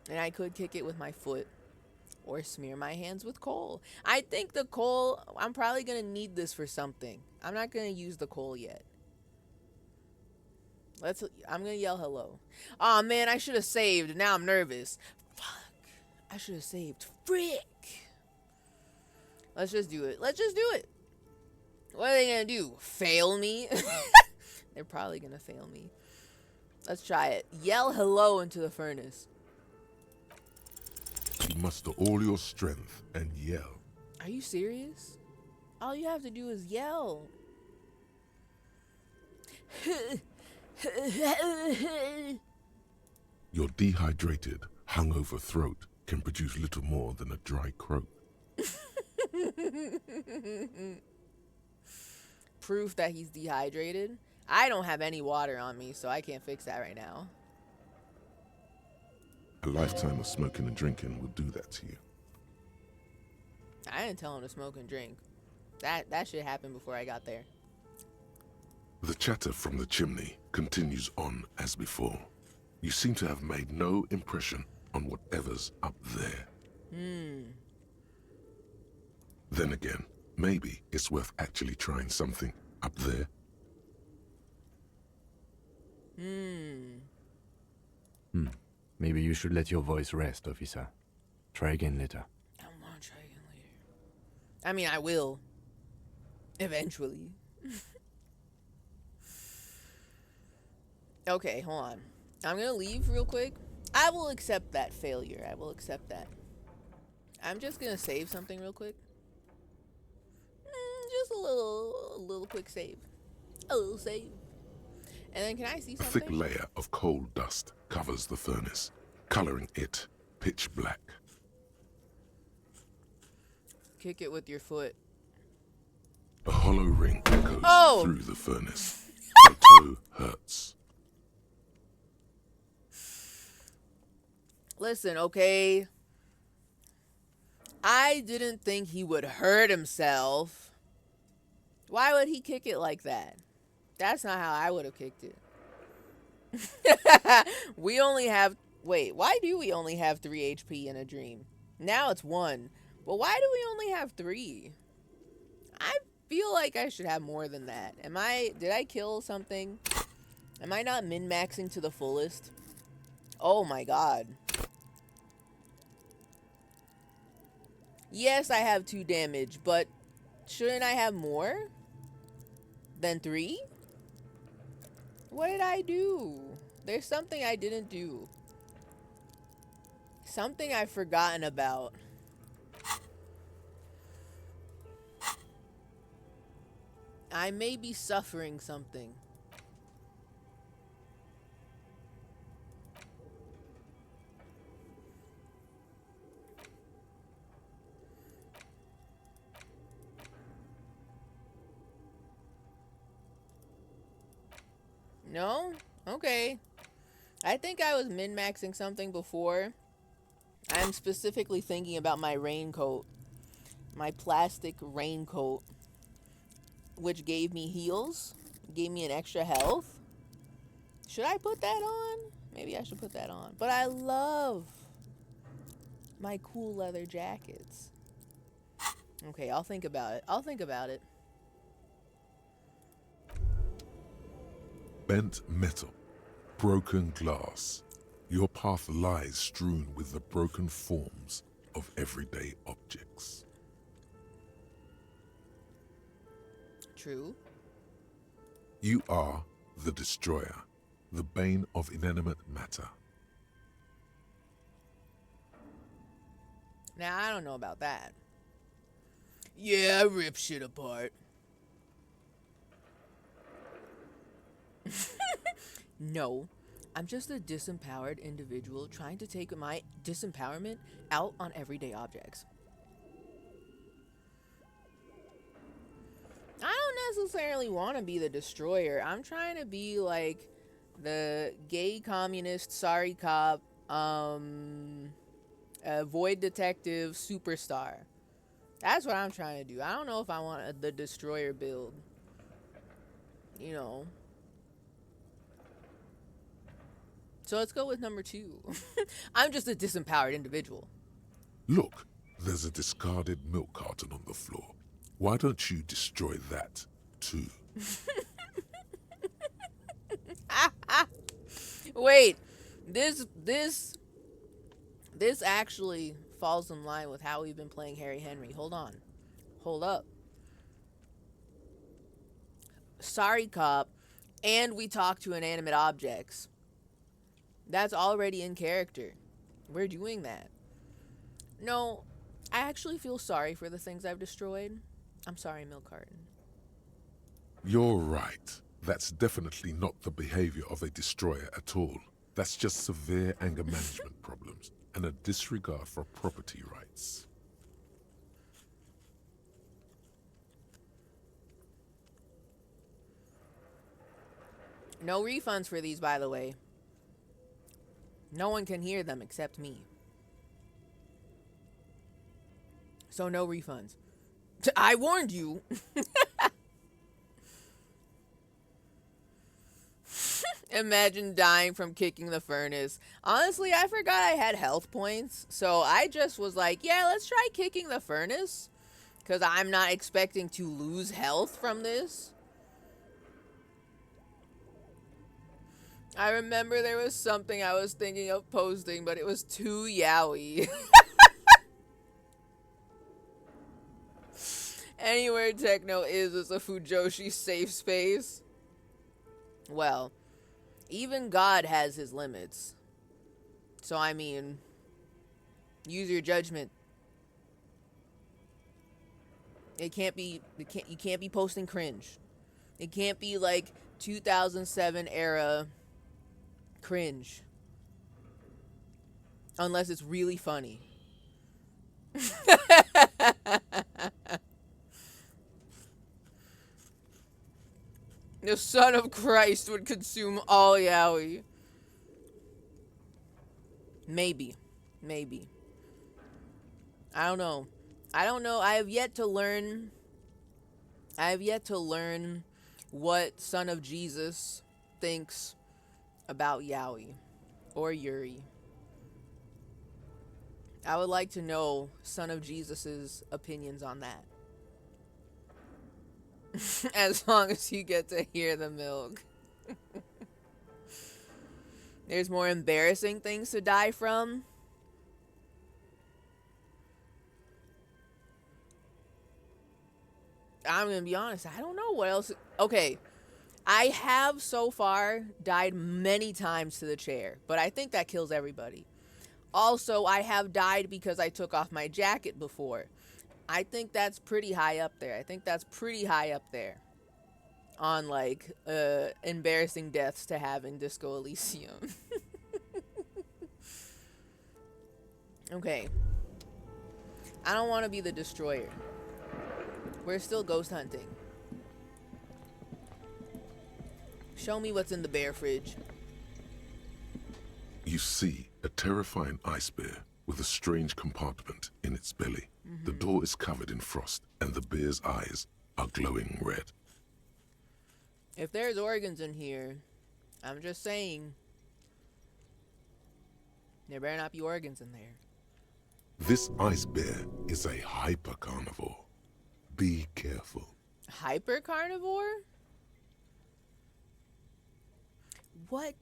And I could kick it with my foot or smear my hands with coal. I think the coal, I'm probably gonna need this for something. I'm not gonna use the coal yet. I'm gonna yell hello. Oh man, I should have saved. Now I'm nervous. Fuck. I should have saved. Frick. Let's just do it. Let's just do it. What are they gonna do? Fail me? They're probably gonna fail me. Let's try it. Yell hello into the furnace. You muster all your strength and yell. Are you serious? All you have to do is yell. Your dehydrated, hungover throat can produce little more than a dry croak. Proof that he's dehydrated. I don't have any water on me, so I can't fix that right now. A lifetime of smoking and drinking will do that to you. I didn't tell him to smoke and drink. That shit happened before I got there. The chatter from the chimney continues on as before. You seem to have made no impression on whatever's up there. Then again, maybe it's worth actually trying something up there. Maybe you should let your voice rest, officer. Try again later. I don't want to try again later. I mean, I will. Eventually. Okay, hold on. I'm gonna leave real quick. I will accept that failure. I will accept that. I'm just gonna save something real quick. Just a little quick save. A little save. And then can I see A something? thick layer of coal dust covers the furnace, coloring it pitch black. Kick it with your foot. A hollow ring echoes Oh! through the furnace. The toe hurts. Listen, okay? I didn't think he would hurt himself. Why would he kick it like that? That's not how I would have kicked it. We only have... Wait, why do we only have 3 HP in a dream? Now it's 1. But why do we only have 3? I feel like I should have more than that. Did I kill something? Am I not min-maxing to the fullest? Oh my god. Yes, I have 2 damage, but shouldn't I have more than 3? What did I do? There's something I didn't do. Something I've forgotten about. I may be suffering something. No? Okay. I think I was min-maxing something before. I'm specifically thinking about my raincoat. My plastic raincoat. Which gave me heals. Gave me an extra health. Should I put that on? Maybe I should put that on. But I love my cool leather jackets. Okay, I'll think about it. I'll think about it. Bent metal, broken glass. Your path lies strewn with the broken forms of everyday objects. True. You are the destroyer, the bane of inanimate matter. Now, I don't know about that. Yeah, I rip shit apart. No, I'm just a disempowered individual trying to take my disempowerment out on everyday objects. I don't necessarily want to be the destroyer. I'm trying to be like The gay communist, sorry cop, void detective superstar. That's what I'm trying to do. I don't know if I want the destroyer build. You know. So let's go with number 2. I'm just a disempowered individual. Look, there's a discarded milk carton on the floor. Why don't you destroy that, too? Wait, this actually falls in line with how we've been playing Harry Henry. Hold on. Hold up. Sorry, cop. And we talk to inanimate objects. That's already in character. We're doing that. No, I actually feel sorry for the things I've destroyed. I'm sorry, milk carton. You're right. That's definitely not the behavior of a destroyer at all. That's just severe anger management problems and a disregard for property rights. No refunds for these, by the way. No one can hear them except me. So no refunds. I warned you. Imagine dying from kicking the furnace. Honestly, I forgot I had health points. So I just was like, yeah, let's try kicking the furnace. Because I'm not expecting to lose health from this. I remember there was something I was thinking of posting, but it was too yaoi. Anywhere Techno is a Fujoshi safe space. Well, even God has his limits. So I mean, use your judgment. You can't be posting cringe. It can't be like 2007 era cringe. Unless it's really funny. The Son of Christ would consume all yaoi. Maybe. I don't know. I have yet to learn what Son of Jesus thinks about yaoi or yuri. I would like to know Son of Jesus's opinions on that. As long as you get to hear the milk. There's more embarrassing things to die from. I'm gonna be honest, I don't know what else. Okay, I have so far died many times to the chair, but I think that kills everybody. Also, I have died because I took off my jacket before. I think that's pretty high up there. On like embarrassing deaths to have in Disco Elysium. Okay. I don't want to be the destroyer. We're still ghost hunting. Show me what's in the bear fridge. You see a terrifying ice bear with a strange compartment in its belly. The door is covered in frost, and the bear's eyes are glowing red. If there's organs in here, I'm just saying, there better not be organs in there. This ice bear is a hyper carnivore. Be careful. Hyper carnivore? What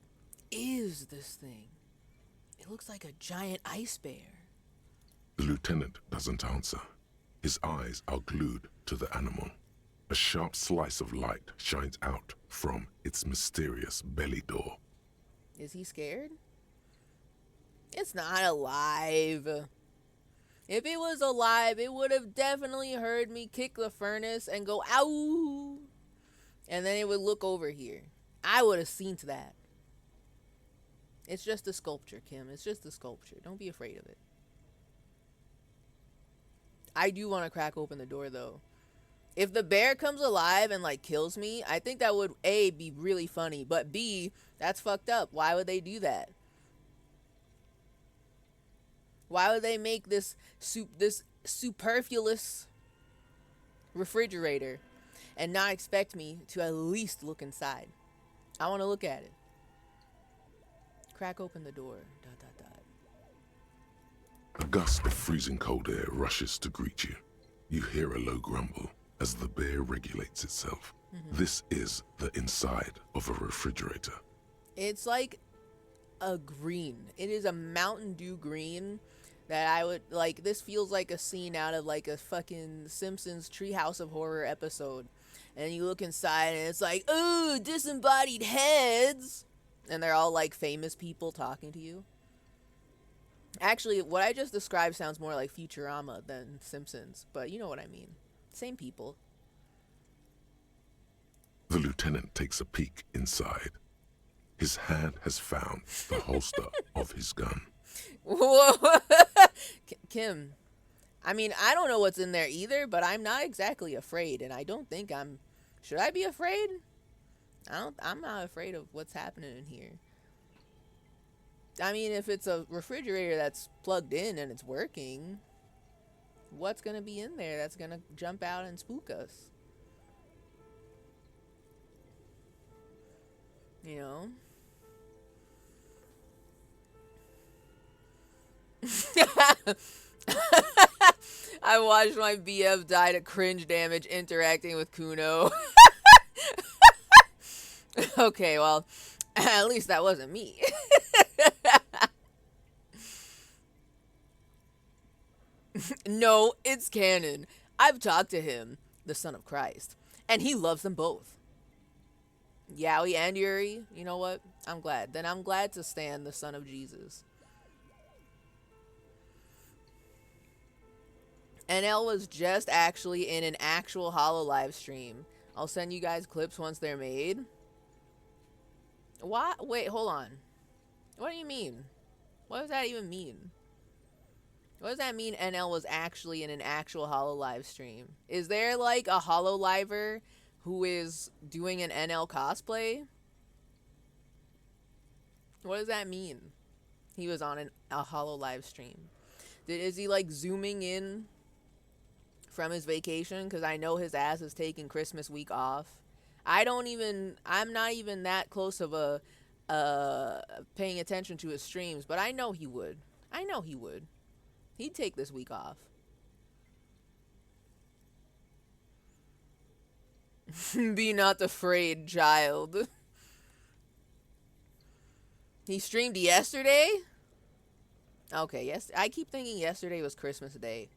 is this thing? It looks like a giant ice bear. The lieutenant doesn't answer. His eyes are glued to the animal. A sharp slice of light shines out from its mysterious belly door. Is he scared? It's not alive. If it was alive, it would have definitely heard me kick the furnace and go, ow! And then it would look over here. I would have seen to that. It's just a sculpture, Kim. It's just a sculpture. Don't be afraid of it. I do want to crack open the door, though. If the bear comes alive and like kills me, I think that would A, be really funny, but B, that's fucked up. Why would they do that? Why would they make this superfluous refrigerator and not expect me to at least look inside? I want to look at it. Crack open the door. Dot, dot, dot. A gust of freezing cold air rushes to greet you. You hear a low grumble as the bear regulates itself. This is the inside of a refrigerator. It's like a green. It is a Mountain Dew green that I would like. This feels like a scene out of like a fucking Simpsons Treehouse of Horror episode. And you look inside and it's like, ooh, disembodied heads. And they're all like famous people talking to you. Actually, what I just described sounds more like Futurama than Simpsons, but you know what I mean. Same people. The lieutenant takes a peek inside. His hand has found the holster of his gun. Whoa. Kim, I mean, I don't know what's in there either, but I'm not exactly afraid, and I don't think I'm... Should I be afraid? I'm not afraid of what's happening in here. I mean, if it's a refrigerator that's plugged in and it's working, what's gonna be in there that's gonna jump out and spook us? You know? I watched my BF die to cringe damage interacting with Kuno. Okay, well, at least that wasn't me. No, it's canon. I've talked to him, the Son of Christ, and he loves them both. Yowie and Yuri, you know what? I'm glad. Then I'm glad to stand the Son of Jesus. NL was just actually in an actual Hollow live stream. I'll send you guys clips once they're made. What? Wait, hold on. What do you mean? What does that even mean? What does that mean NL was actually in an actual Hollow live stream? Is there like a Hollow liver who is doing an NL cosplay? What does that mean? He was on a Hollow live stream. Is he like zooming in from his vacation? Because I know his ass is taking Christmas week off. I'm not even that close of a paying attention to his streams, but I know he would. He'd take this week off. Be not afraid, child. He streamed yesterday? Okay, yes. I keep thinking yesterday was Christmas Day.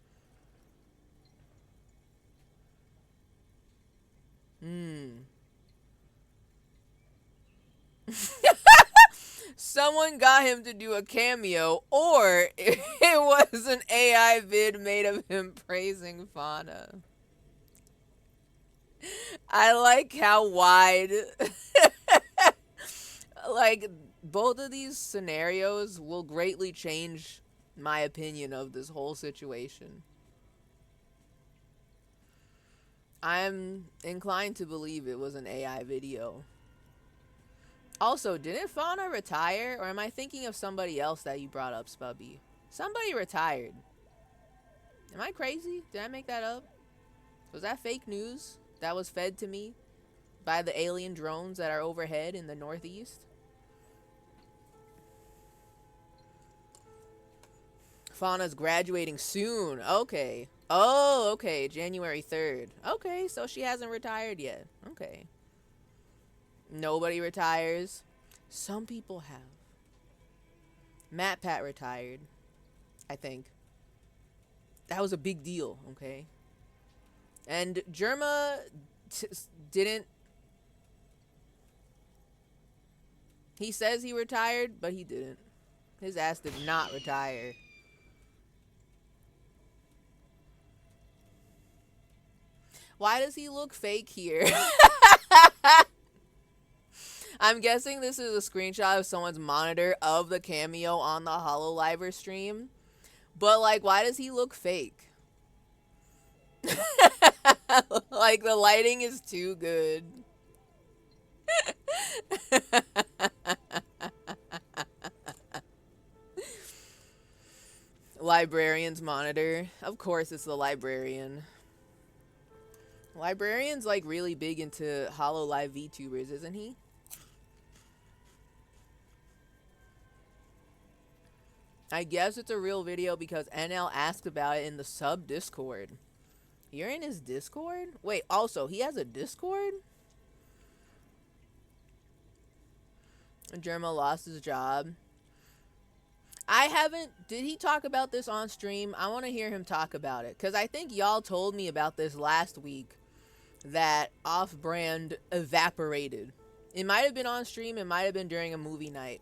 Someone got him to do a cameo, or it was an AI vid made of him praising Fauna. I like how wide... like, both of these scenarios will greatly change my opinion of this whole situation. I'm inclined to believe it was an AI video. Also, didn't Fauna retire? Or am I thinking of somebody else that you brought up, Spubby? Somebody retired. Am I crazy? Did I make that up? Was that fake news that was fed to me by the alien drones that are overhead in the Northeast? Fauna's graduating soon. Okay. Oh, okay. January 3rd. Okay, so she hasn't retired yet. Okay. Nobody retires. Some people have. Matt Pat retired, I think. That was a big deal, okay? And Germa didn't... He says he retired, but he didn't. His ass did not retire. Why does he look fake here? I'm guessing this is a screenshot of someone's monitor of the cameo on the HoloLiver stream. But, like, why does he look fake? Like the lighting is too good. Librarian's monitor. Of course it's the librarian. Librarian's like really big into HoloLive VTubers, isn't he? I guess it's a real video because NL asked about it in the sub Discord. You're in his Discord? Wait, also, he has a Discord? Germa lost his job. I haven't... Did he talk about this on stream? I want to hear him talk about it. Because I think y'all told me about this last week. That Off-Brand evaporated. It might have been on stream. It might have been during a movie night.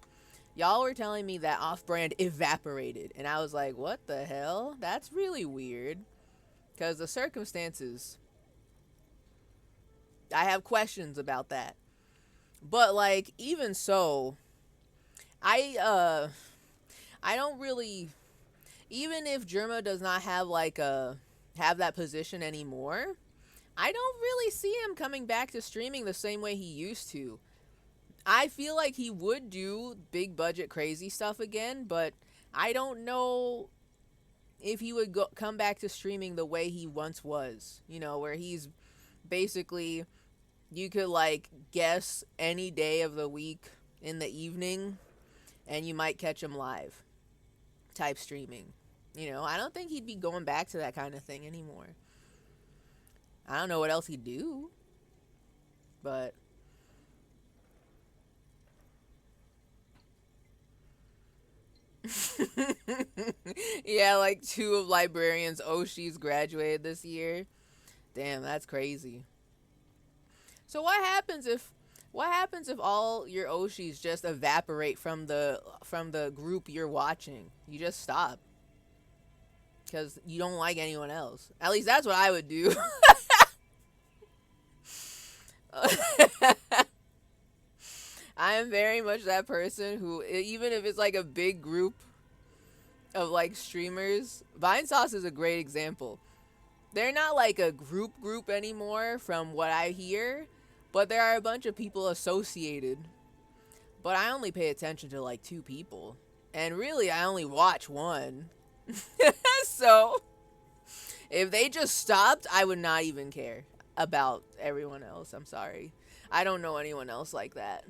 Y'all were telling me that Off-Brand evaporated. And I was like, what the hell? That's really weird. Because the circumstances... I have questions about that. But, like, even so... I don't really... Even if Germa does not have, like, have that position anymore... I don't really see him coming back to streaming the same way he used to. I feel like he would do big budget crazy stuff again, but I don't know if he would come back to streaming the way he once was. You know, where he's basically, you could like guess any day of the week in the evening and you might catch him live type streaming. You know, I don't think he'd be going back to that kind of thing anymore. I don't know what else he'd do, but yeah, like 2 of Librarian's Oshis graduated this year. Damn, that's crazy. So what happens if all your Oshis just evaporate from the group you're watching? You just stop because you don't like anyone else. At least that's what I would do. I am very much that person who, even if it's like a big group of like streamers, Vinesauce is a great example. They're not like a group anymore from what I hear, but there are a bunch of people associated. But I only pay attention to like 2 people. And really, I only watch one. So, if they just stopped, I would not even care about everyone else. I'm sorry. I don't know anyone else like that.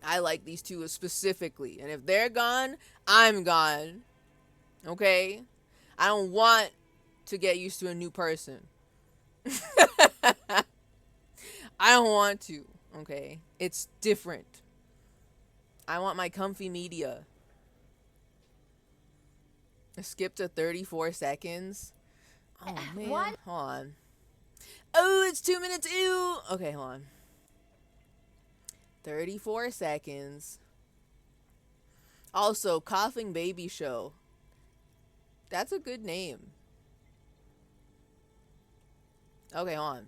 I like these 2 specifically. And if they're gone, I'm gone. Okay? I don't want to get used to a new person. I don't want to. Okay? It's different. I want my comfy media. Skip to 34 seconds. Oh, man. What? Hold on. Oh, it's 2 minutes. Ew. Okay, hold on. 34 seconds. Also, Coughing Baby Show. That's a good name. Okay, hold on.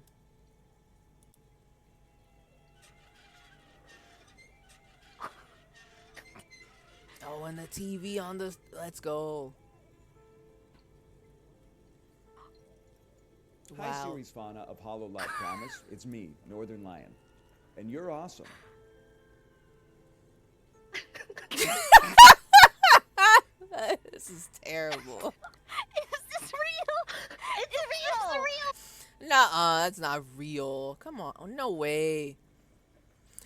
Oh, and the TV on the... Let's go. Hi, Wow. series fauna of Hollow Light Promise. It's me, Northern Lion. And you're awesome. This is terrible. Is this real? It's real. Nuh-uh, that's not real. Come on, no way.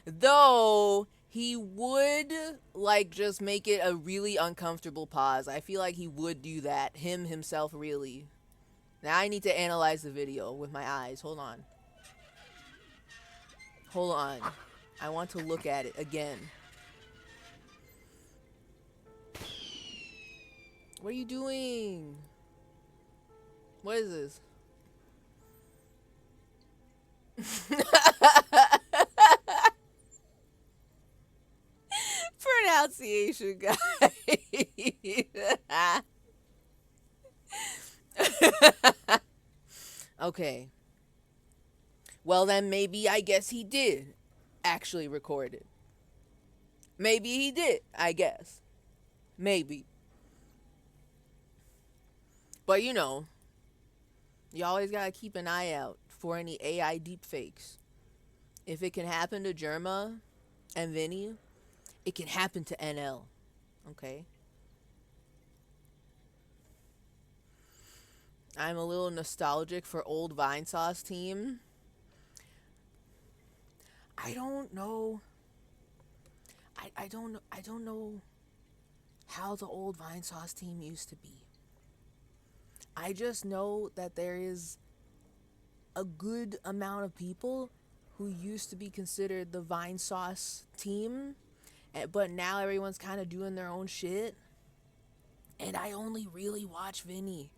Though, he would, like, just make it a really uncomfortable pause. I feel like he would do that. Himself, really. Now I need to analyze the video with my eyes. Hold on. Hold on. I want to look at it again. What are you doing? What is this? Pronunciation, guys. Okay. Well, then maybe I guess he did actually record it. Maybe he did, I guess. Maybe. But you know, You always gotta keep an eye out for any AI deepfakes. If it can happen to Germa and Vinny, it can happen to NL. Okay? I'm a little nostalgic for old Vinesauce team. I don't know. I don't know how the old Vinesauce team used to be. I just know that there is a good amount of people who used to be considered the Vinesauce team, but now everyone's kind of doing their own shit. And I only really watch Vinny.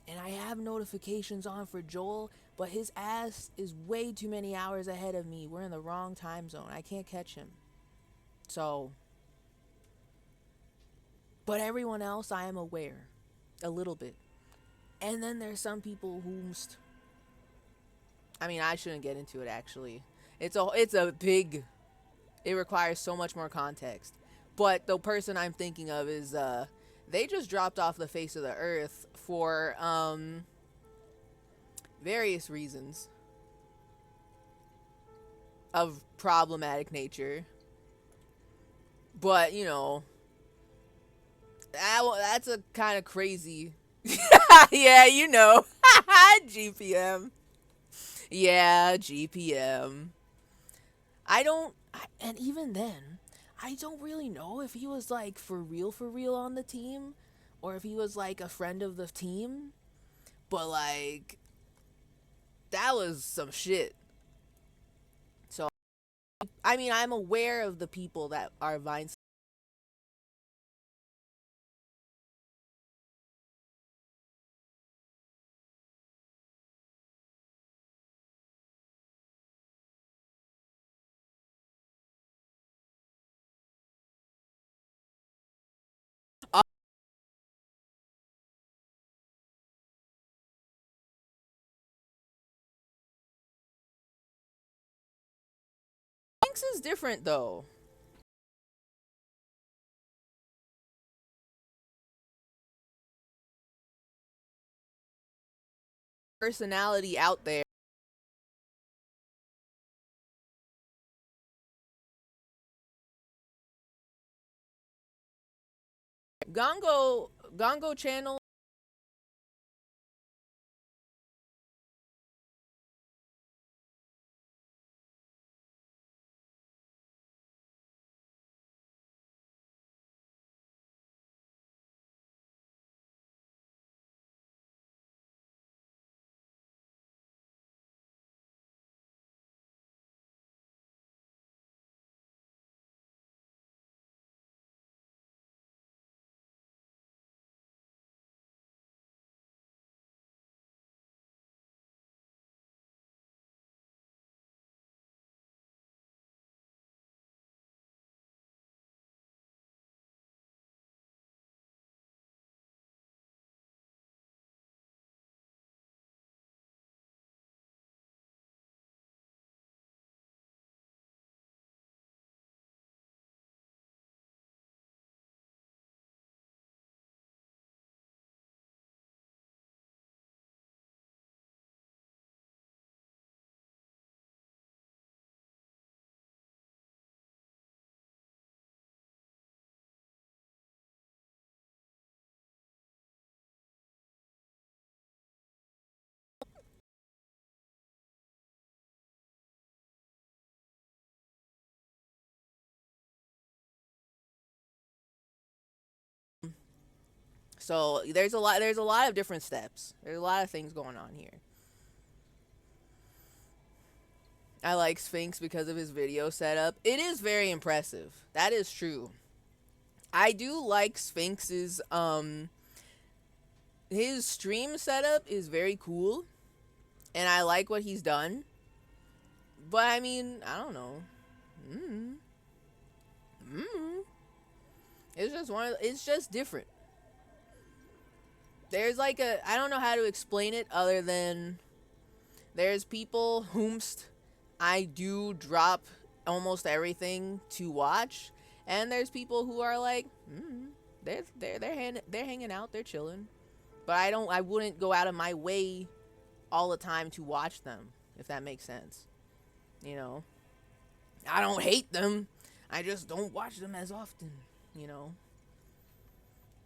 And I have notifications on for Joel, but his ass is way too many hours ahead of me. We're in the wrong time zone. I can't catch him. So, but everyone else I am aware a little bit. And then there's some people whomst, I mean, I shouldn't get into it actually. It's a big, it requires so much more context. But the person I'm thinking of is they just dropped off the face of the earth for various reasons of problematic nature. But, you know, that's a kind of crazy. Yeah, you know. GPM. Yeah, GPM. And even then, I don't really know if he was like for real on the team or if he was like a friend of the team. But like, that was some shit. So, I mean, I'm aware of the people that are Vines. Sphinx is different though. Personality out there. Gongo channel. So there's a lot of different steps. There's a lot of things going on here. I like Sphinx because of his video setup. It is very impressive. That is true. I do like Sphinx's his stream setup is very cool and I like what he's done. But I mean, I don't know. It's just different. There's like I don't know how to explain it other than there's people whomst I do drop almost everything to watch, and there's people who are like, they're hanging out, they're chilling, But I wouldn't go out of my way all the time to watch them, if that makes sense. You know, I don't hate them. I just don't watch them as often, you know.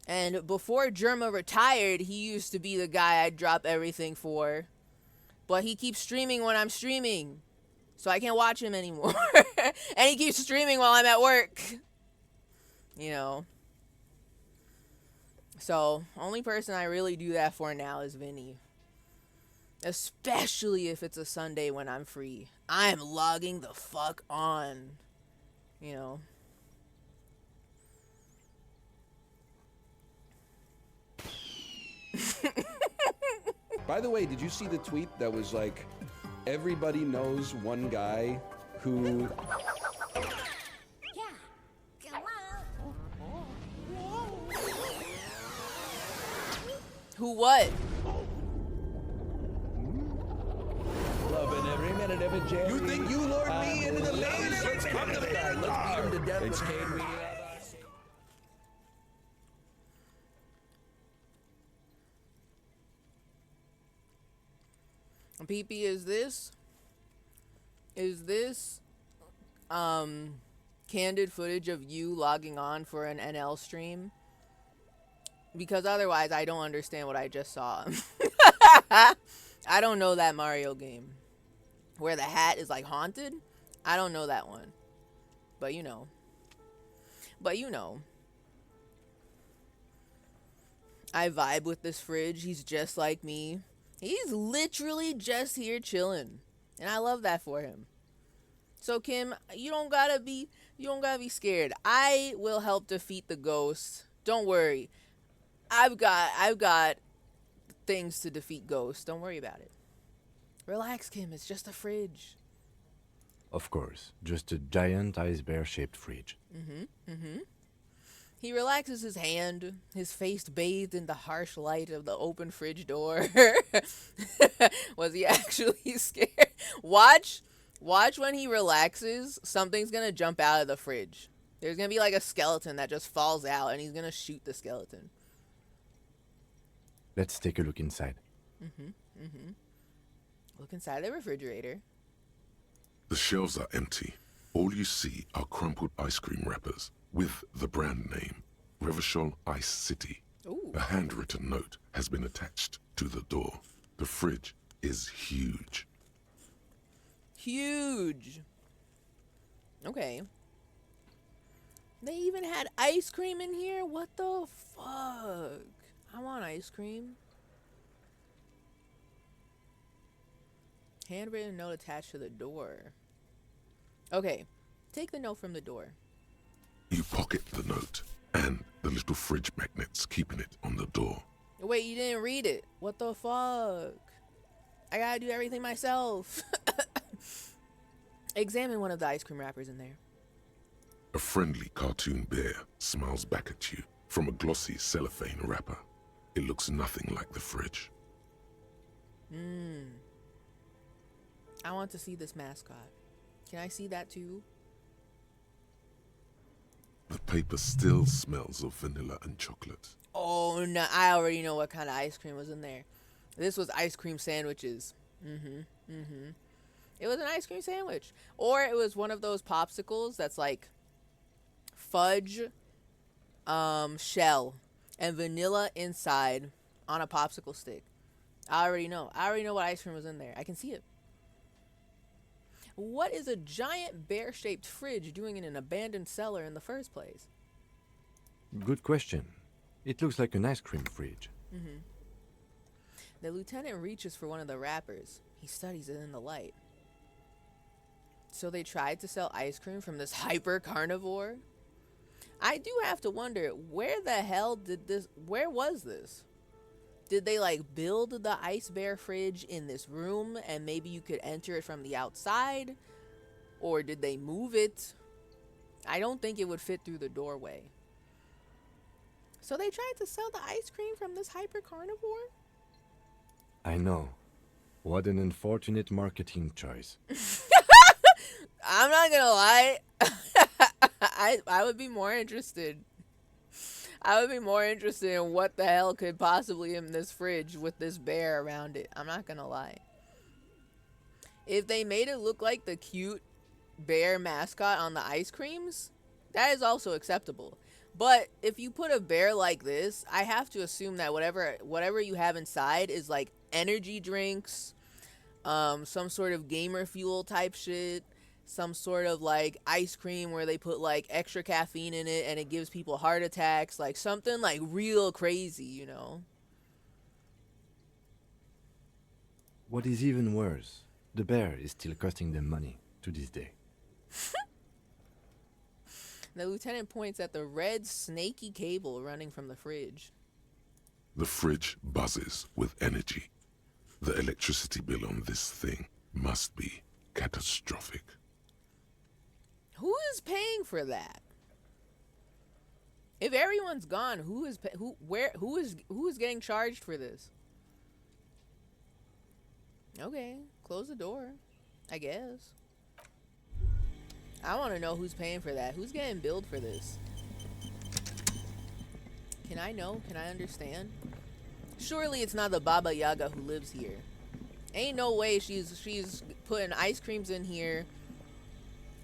And before Germa retired, he used to be the guy I'd drop everything for. But he keeps streaming when I'm streaming, so I can't watch him anymore. And he keeps streaming while I'm at work. You know. So, only person I really do that for now is Vinny. Especially if it's a Sunday when I'm free. I am logging the fuck on. You know. By the way, did you see the tweet that was like, everybody knows one guy who... Who what? Loving every minute of it, Jerry. You think you lured me into the maze? Let's come to the guy. Let's beat him to death. It's with Cade. PP, is this candid footage of you logging on for an NL stream? Because otherwise I don't understand what I just saw. I don't know that Mario game where the hat is like haunted. I don't know that one. But you know. I vibe with this fridge. He's just like me. He's literally just here chilling. And I love that for him. So Kim, you don't gotta be scared. I will help defeat the ghosts. Don't worry. I've got things to defeat ghosts. Don't worry about it. Relax, Kim. It's just a fridge. Of course, just a giant ice bear-shaped fridge. He relaxes his hand, his face bathed in the harsh light of the open fridge door. Was he actually scared? Watch when he relaxes, something's gonna jump out of the fridge. There's gonna be like a skeleton that just falls out and he's gonna shoot the skeleton. Let's take a look inside. Look inside the refrigerator. The shelves are empty. All you see are crumpled ice cream wrappers with the brand name, Revachol Ice City. Ooh. A handwritten note has been attached to the door. The fridge is huge. Huge. Okay. They even had ice cream in here? What the fuck? I want ice cream. Handwritten note attached to the door. Okay. Take the note from the door. You pocket the note and the little fridge magnets keeping it on the door. Wait, you didn't read it. What the fuck? I gotta do everything myself. Examine one of the ice cream wrappers in there. A friendly cartoon bear smiles back at you from a glossy cellophane wrapper. It looks nothing like the fridge. I want to see this mascot. Can I see that too? The paper still smells of vanilla and chocolate. Oh, no. I already know what kind of ice cream was in there. This was ice cream sandwiches. It was an ice cream sandwich. Or it was one of those popsicles that's like fudge, shell, and vanilla inside on a popsicle stick. I already know. I already know what ice cream was in there. I can see it. What is a giant bear-shaped fridge doing in an abandoned cellar in the first place? Good question. It looks like an ice cream fridge. The lieutenant reaches for one of the wrappers. He studies it in the light. So they tried to sell ice cream from this hyper carnivore? I do have to wonder, where the hell where was this? Did they like build the ice bear fridge in this room and maybe you could enter it from the outside? Or did they move it? I don't think it would fit through the doorway. So they tried to sell the ice cream from this hyper carnivore? I know. What an unfortunate marketing choice. I'm not gonna lie. I would be more interested. I would be more interested in what the hell could possibly in this fridge with this bear around it. I'm not gonna lie. If they made it look like the cute bear mascot on the ice creams, that is also acceptable. But if you put a bear like this, I have to assume that whatever you have inside is like energy drinks, some sort of gamer fuel type shit, some sort of like ice cream where they put like extra caffeine in it and it gives people heart attacks, like something like real crazy, you know? What is even worse, the bear is still costing them money to this day. The lieutenant points at the red snaky cable running from the fridge. The fridge buzzes with energy. The electricity bill on this thing must be catastrophic. Who is paying for that? If everyone's gone, who is getting charged for this? Okay, close the door, I guess. I want to know who's paying for that. Who's getting billed for this? Can I know? Can I understand? Surely it's not the Baba Yaga who lives here. Ain't no way she's putting ice creams in here.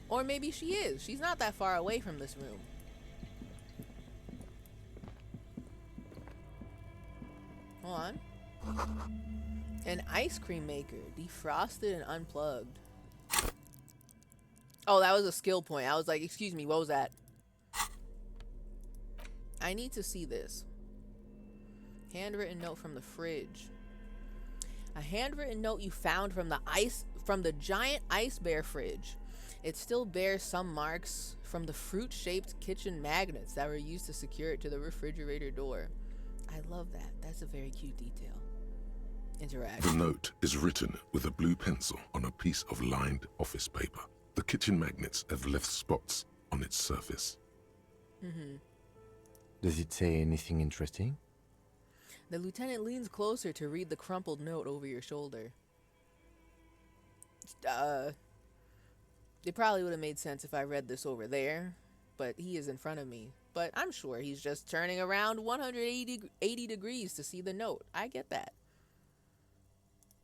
Or maybe she is. She's not that far away from this room. Hold on. An ice cream maker, defrosted and unplugged. Oh, that was a skill point. I was like, excuse me, what was that? I need to see this. Handwritten note from the fridge. A handwritten note you found from the giant ice bear fridge. It still bears some marks from the fruit-shaped kitchen magnets that were used to secure it to the refrigerator door. I love that. That's a very cute detail. Interact. The note is written with a blue pencil on a piece of lined office paper. The kitchen magnets have left spots on its surface. Does it say anything interesting? The lieutenant leans closer to read the crumpled note over your shoulder. It probably would have made sense if I read this over there, but he is in front of me. But I'm sure he's just turning around 180 degrees to see the note. I get that.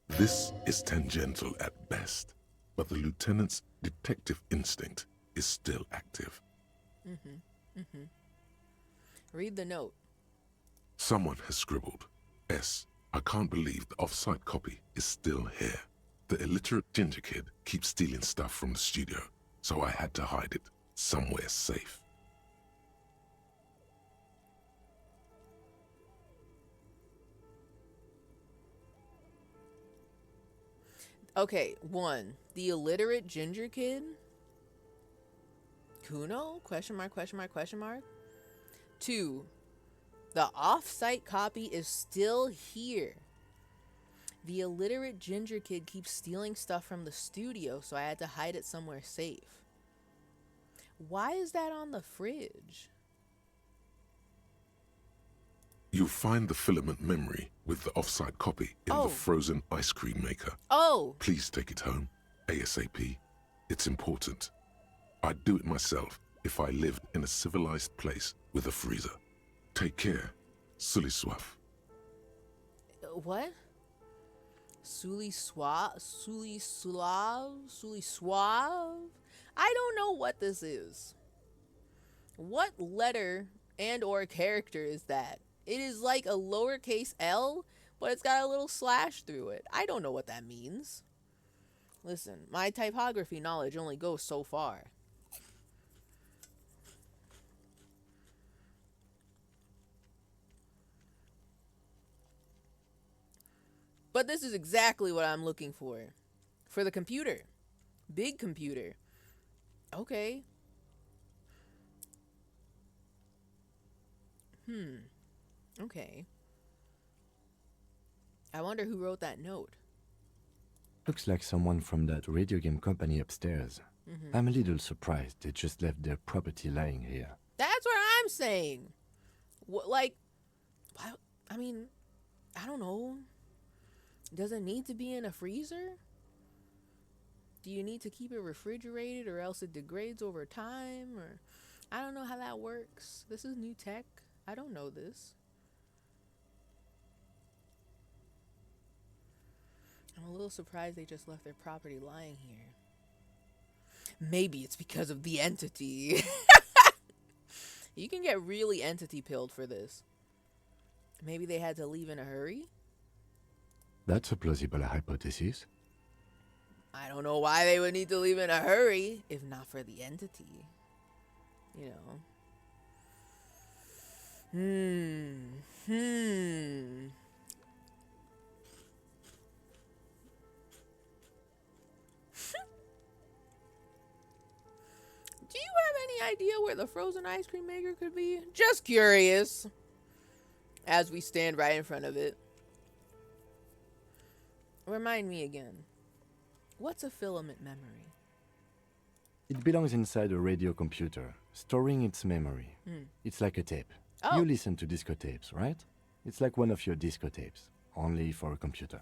This is tangential at best, but the lieutenant's detective instinct is still active. Read the note. Someone has scribbled, S. I can't believe the off-site copy is still here. The illiterate ginger kid keeps stealing stuff from the studio, so I had to hide it somewhere safe. Okay, 1. The illiterate ginger kid? Kuno? Question mark, question mark, question mark. 2. The off-site copy is still here. The illiterate ginger kid keeps stealing stuff from the studio, so I had to hide it somewhere safe. Why is that on the fridge? You'll find the filament memory with the off-site copy in Oh. the frozen ice cream maker. Oh! Please take it home, ASAP. It's important. I'd do it myself if I lived in a civilized place with a freezer. Take care, Sully Swaff. What? Suli Suave? I don't know what this is. What letter and or character is that? It is like a lowercase L, but it's got a little slash through it. I don't know what that means. Listen, my typography knowledge only goes so far. But this is exactly what I'm looking for. For the computer. Big computer. Okay. Okay. I wonder who wrote that note. Looks like someone from that radio game company upstairs. I'm a little surprised they just left their property lying here. That's what I'm saying. I mean, I don't know. Does it need to be in a freezer? Do you need to keep it refrigerated or else it degrades over time? Or I don't know how that works. This is new tech. I don't know this. I'm a little surprised they just left their property lying here. Maybe it's because of the entity. You can get really entity pilled for this. Maybe they had to leave in a hurry? That's a plausible hypothesis. I don't know why they would need to leave in a hurry if not for the entity. You know. Do you have any idea where the frozen ice cream maker could be? Just curious. As we stand right in front of it. Remind me again. What's a filament memory? It belongs inside a radio computer, storing its memory. It's like a tape. Oh. You listen to disco tapes, right? It's like one of your disco tapes, only for a computer.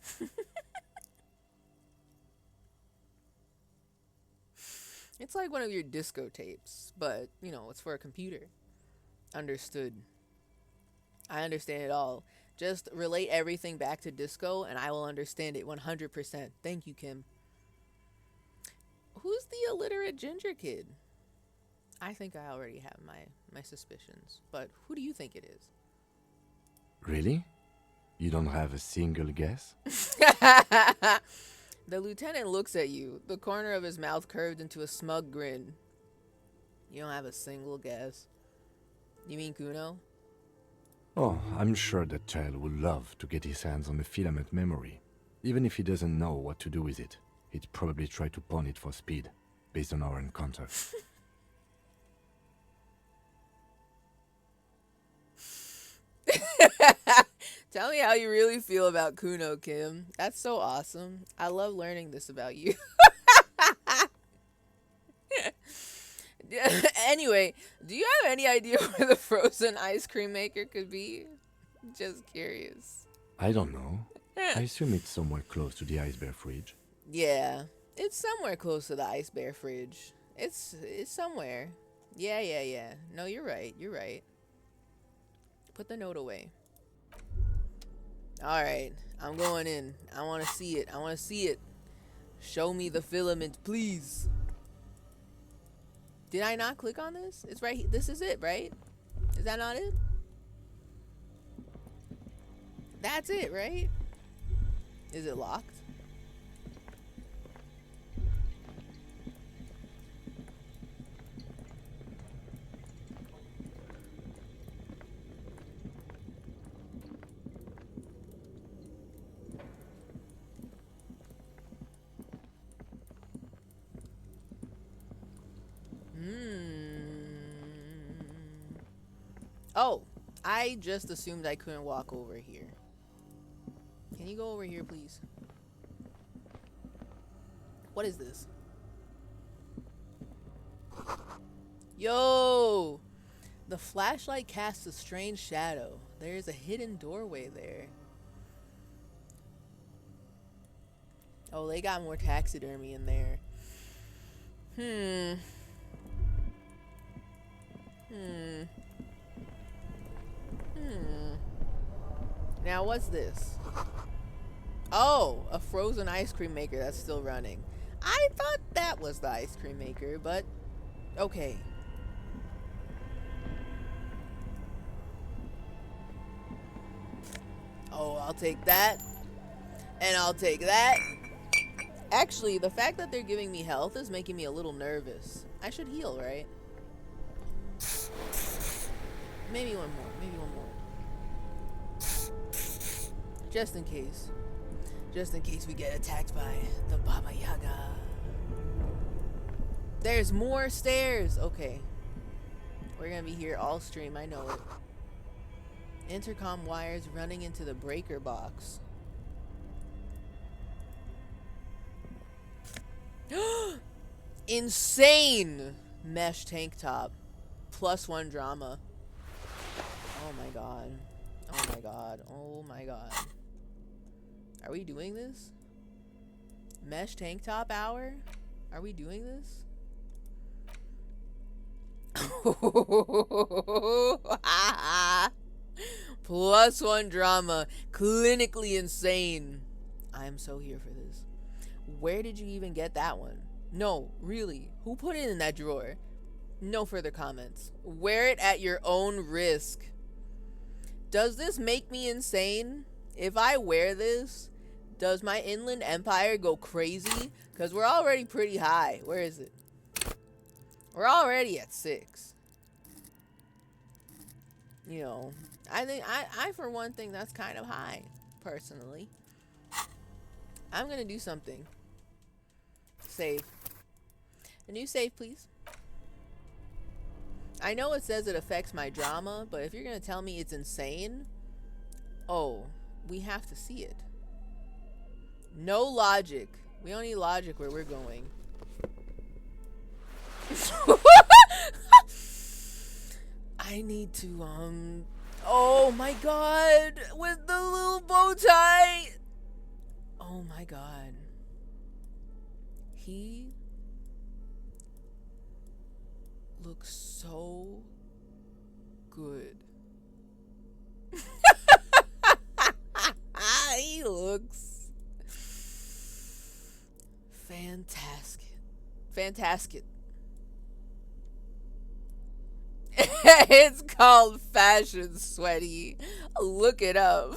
It's like one of your disco tapes, but, you know, it's for a computer. Understood. I understand it all. Just relate everything back to disco, and I will understand it 100%. Thank you, Kim. Who's the illiterate ginger kid? I think I already have my suspicions, but who do you think it is? Really? You don't have a single guess? The lieutenant looks at you, the corner of his mouth curved into a smug grin. You don't have a single guess. You mean Kuno? Oh, I'm sure that child would love to get his hands on a filament memory. Even if he doesn't know what to do with it, he'd probably try to pawn it for speed, based on our encounter. Tell me how you really feel about Kuno, Kim. That's so awesome. I love learning this about you. Anyway, do you have any idea where the frozen ice cream maker could be? Just curious. I don't know. I assume it's somewhere close to the ice bear fridge. Yeah, it's somewhere close to the ice bear fridge. It's somewhere. Yeah. No, you're right. You're right. Put the note away. Alright, I'm going in. I want to see it. I want to see it. Show me the filament, please. Did I not click on this? It's right here. This is it, right? Is that not it? That's it, right? Is it locked? Oh, I just assumed I couldn't walk over here. Can you go over here, please? What is this? Yo! The flashlight casts a strange shadow. There is a hidden doorway there. Oh, they got more taxidermy in there. Now what's this? Oh, a frozen ice cream maker that's still running. I thought that was the ice cream maker, but okay. Oh, I'll take that. And I'll take that. Actually, the fact that they're giving me health is making me a little nervous. I should heal, right? Maybe one more. Maybe one more. Just in case. Just in case we get attacked by the Baba Yaga. There's more stairs. Okay. We're gonna be here all stream. I know it. Intercom wires running into the breaker box. Insane mesh tank top. +1 drama. Oh my god. Oh my god. Oh my god. Are we doing this? Mesh tank top hour? Are we doing this? +1 drama. Clinically insane. I'm so here for this. Where did you even get that one? No, really. Who put it in that drawer? No further comments. Wear it at your own risk. Does this make me insane? If I wear this, does my inland empire go crazy? Because we're already pretty high. Where is it? We're already at 6. You know, I think I for one think that's kind of high, personally. I'm gonna do something. Save. A new save, please. I know it says it affects my drama, but if you're gonna tell me it's insane, oh, we have to see it. No logic. We don't need logic where we're going. I need to, oh my god, with the little bow tie. Oh my god. He looks so good. He looks fantastic. Fantastic. It's called Fashion Sweaty. Look it up.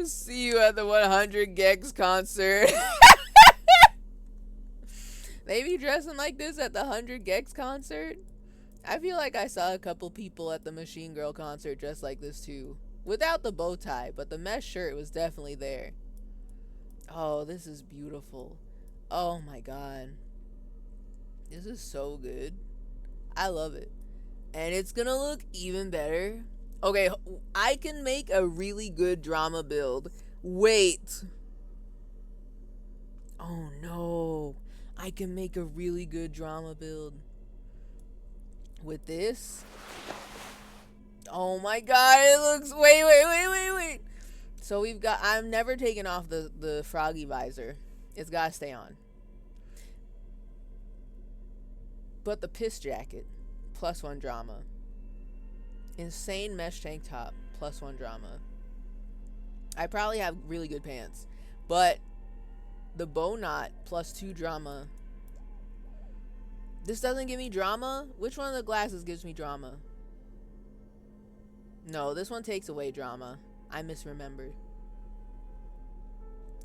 See you at the 100 Gex concert. They be dressing like this at the 100 Gex concert. I feel like I saw a couple people at the Machine Girl concert dressed like this too. Without the bow tie, but the mesh shirt was definitely there. Oh, this is beautiful. Oh my god. This is so good. I love it. And it's gonna look even better. Okay, I can make a really good drama build. Wait. Oh no. I can make a really good drama build. With this. Oh my god, it looks... Wait. So we've got... I'm never taking off the froggy visor. It's gotta stay on. But the piss jacket, +1 drama. Insane mesh tank top, +1 drama. I probably have really good pants. But the bow knot, +2 drama. This doesn't give me drama? Which one of the glasses gives me drama? No, this one takes away drama. I misremembered.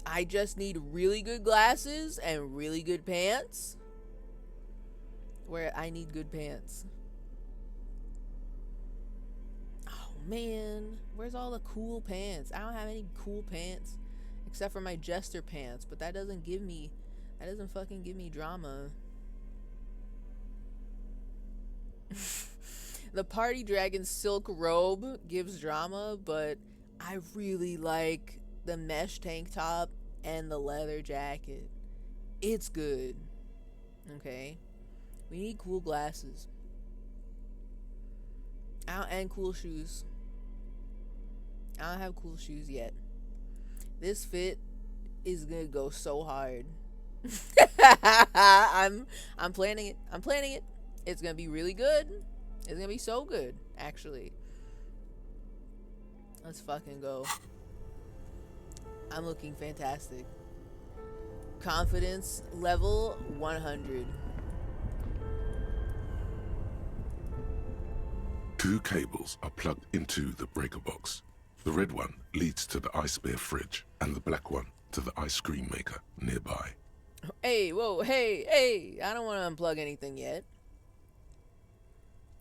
I just need really good glasses and really good pants. Where I need good pants. Oh man, where's all the cool pants? I don't have any cool pants except for my jester pants, but that doesn't fucking give me drama. The party dragon silk robe gives drama, but I really like the mesh tank top and the leather jacket. It's good. Okay. We need cool glasses. And cool shoes. I don't have cool shoes yet. This fit is gonna go so hard. I'm planning it. I'm planning it. It's gonna be really good. It's gonna be so good, actually. Let's fucking go. I'm looking fantastic. Confidence level 100. 2 cables are plugged into the breaker box. The red one leads to the ice bear fridge, and the black one to the ice cream maker nearby. Hey, whoa, hey, I don't want to unplug anything yet.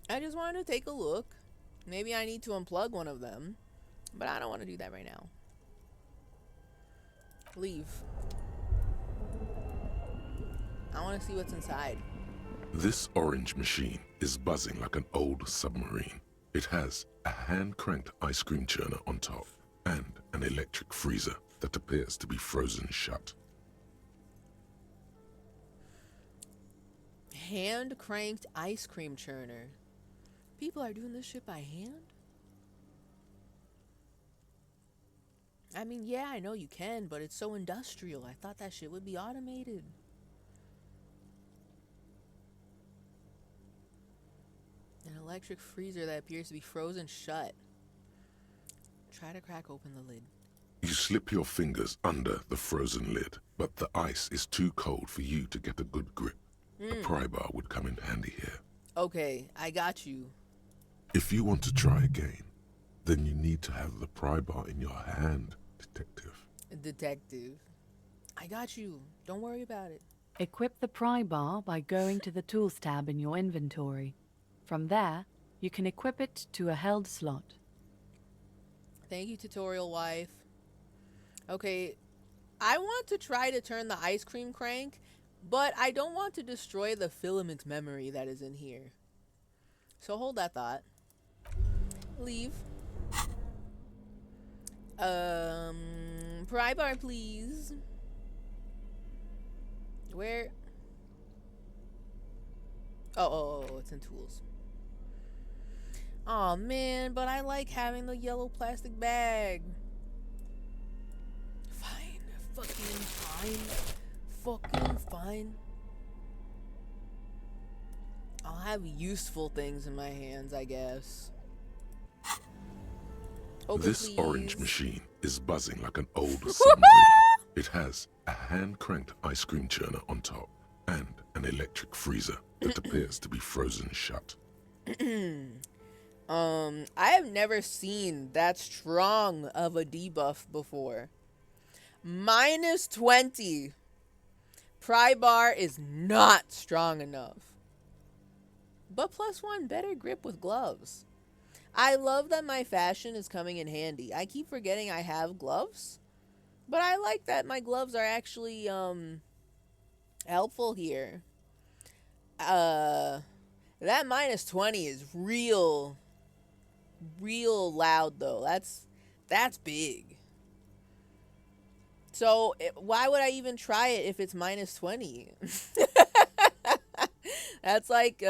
I just wanted to take a look. Maybe I need to unplug one of them, but I don't want to do that right now. Leave. I want to see what's inside. This orange machine is buzzing like an old submarine. It has a hand-cranked ice cream churner on top and an electric freezer that appears to be frozen shut. Hand-cranked ice cream churner. People are doing this shit by hand? I mean, yeah, I know you can, but it's so industrial. I thought that shit would be automated. An Electric freezer that appears to be frozen shut. Try to crack open the lid. You slip your fingers under the frozen lid, but the ice is too cold for you to get a good grip. A pry bar would come in handy here. Okay, I got you. If you want to try again, then you need to have the pry bar in your hand, detective. Detective. I got you. Don't worry about it. Equip the pry bar by going to the Tools tab in your inventory. From there, you can equip it to a held slot. Thank you, tutorial wife. Okay, I want to try to turn the ice cream crank, but I don't want to destroy the filament memory that is in here. So hold that thought. Leave. Pry bar, please. Where? Oh, it's in tools. Oh man, but I like having the yellow plastic bag. Fine, fucking fine. I'll have useful things in my hands, I guess. Open, This please. orange machine is buzzing like an old submarine. It has a hand-cranked ice cream churner on top and an electric freezer that appears to be frozen shut. I have never seen that strong of a debuff before. -20. Pry bar is not strong enough. But +1 better grip with gloves. I love that my fashion is coming in handy. I keep forgetting I have gloves. But I like that my gloves are actually helpful here. That -20 is real loud though. That's big. So why would I even try it if it's -20? That's like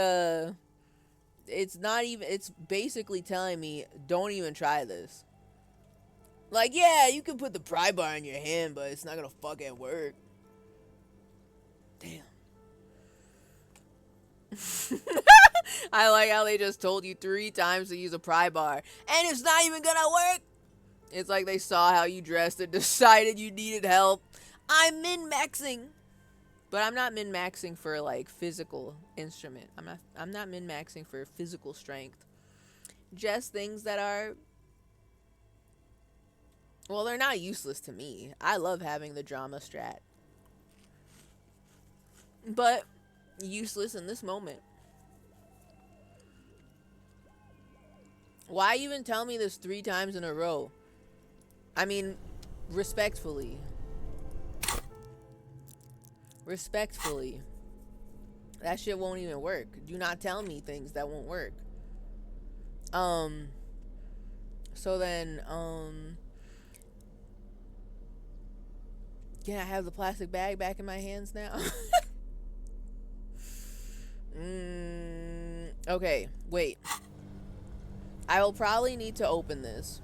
it's not even, it's basically telling me don't even try this. Like, yeah, you can put the pry bar in your hand, but it's not gonna fucking work. Damn. I like how they just told you 3 times to use a pry bar, and it's not even gonna work. It's like they saw how you dressed and decided you needed help. I'm min-maxing. But I'm not min-maxing for, like, physical instrument. I'm not min-maxing for physical strength. Just things that are... Well, they're not useless to me. I love having the drama strat. But useless in this moment. Why even tell me this 3 times in a row? I mean, respectfully. Respectfully. That shit won't even work. Do not tell me things that won't work. So then, can I have the plastic bag back in my hands now? Okay, wait. I will probably need to open this.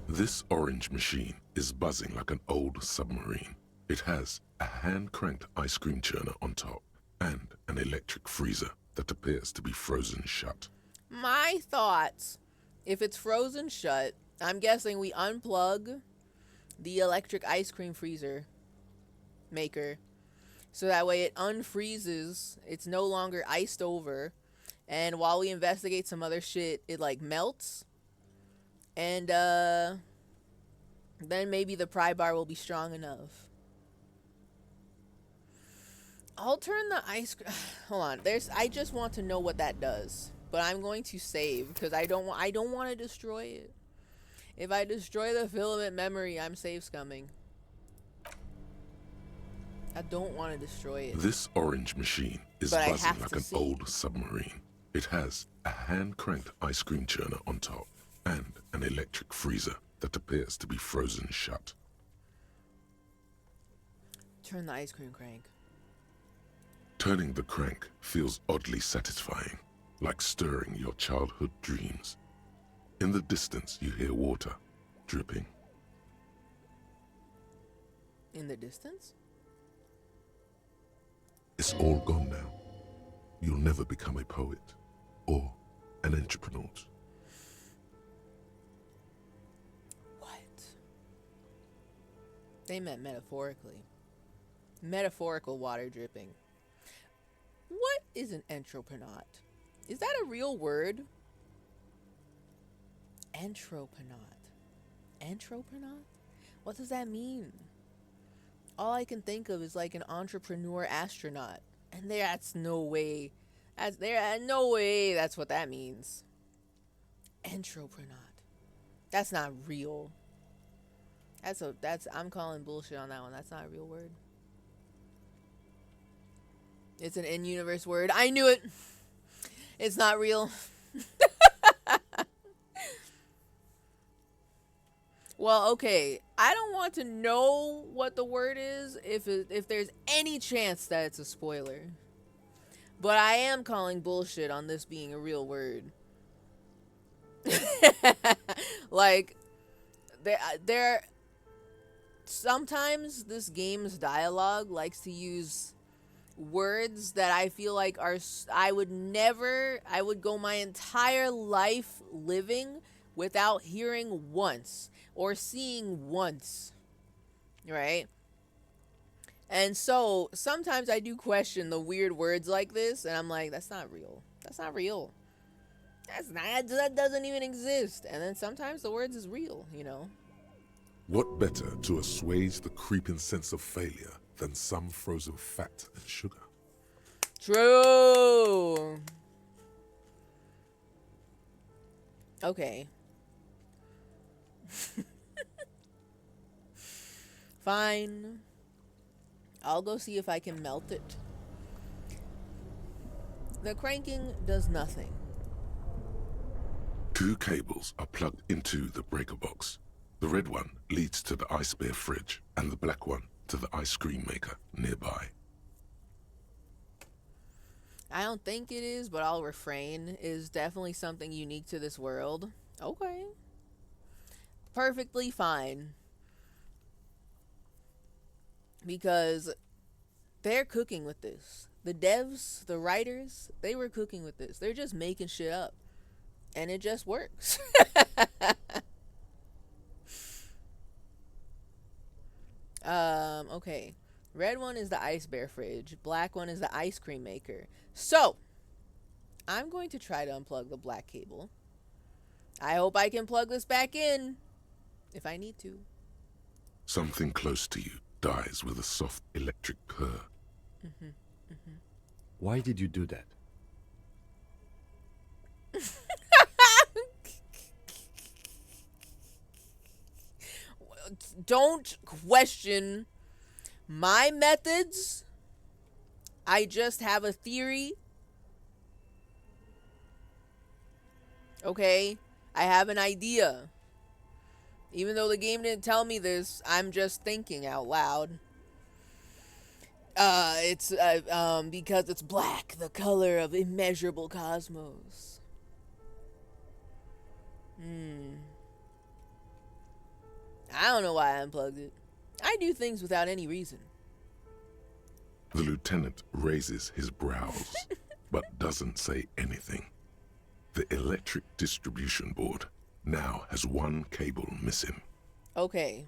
This orange machine is buzzing like an old submarine. It has a hand-cranked ice cream churner on top and an electric freezer that appears to be frozen shut. My thoughts. If it's frozen shut, I'm guessing we unplug the electric ice cream freezer maker. So that way it unfreezes. It's no longer iced over. And while we investigate some other shit, it like melts. And then maybe the pry bar will be strong enough. I'll turn the ice cream. Hold on. I just want to know what that does. But I'm going to save because I don't want to destroy it. If I destroy the filament memory, I'm save scumming. I don't want to destroy it. This orange machine is But I buzzing have like to an see. old submarine. It has a hand-cranked ice cream churner on top and an electric freezer that appears to be frozen shut. Turn the ice cream crank. Turning the crank feels oddly satisfying, like stirring your childhood dreams. In the distance, you hear water dripping. In the distance? It's all gone now. You'll never become a poet. or an entrepreneur. What? They meant metaphorically. Metaphorical water dripping. What is an entrepreneur? Is that a real word? Entrepreneur. Entrepreneur? What does that mean? All I can think of is like an entrepreneur astronaut. And that's no way. No way that's what that means. Entrepreneur. That's not real. I'm calling bullshit on that one. That's not a real word. It's an in-universe word. I knew it. It's not real. Well, okay. I don't want to know what the word is if there's any chance that it's a spoiler. But I am calling bullshit on this being a real word. Like, there sometimes this game's dialogue likes to use words that I feel like I would go my entire life living without hearing once or seeing once, right? And so sometimes I do question the weird words like this, and I'm like, that's not real. That's not real. That doesn't even exist. And then sometimes the words is real, you know? What better to assuage the creeping sense of failure than some frozen fat and sugar? True. Okay. Fine. I'll go see if I can melt it. The cranking does nothing. 2 cables are plugged into the breaker box. The red one leads to the ice bear fridge, and the black one to the ice cream maker nearby. I don't think it is, but I'll refrain. It is definitely something unique to this world. Okay. Perfectly fine. Because they're cooking with this. The devs, the writers, they were cooking with this. They're just making shit up. And it just works. Okay. Red one is the ice bear fridge. Black one is the ice cream maker. So, I'm going to try to unplug the black cable. I hope I can plug this back in. If I need to. Something close to you dies with a soft electric purr. Why did you do that? Don't question my methods. I just have a theory. Okay? I have an idea. Even though the game didn't tell me this, I'm just thinking out loud. It's because it's black, the color of immeasurable cosmos. I don't know why I unplugged it. I do things without any reason. The lieutenant raises his brows, but doesn't say anything. The electric distribution board now has 1 cable missing. Okay.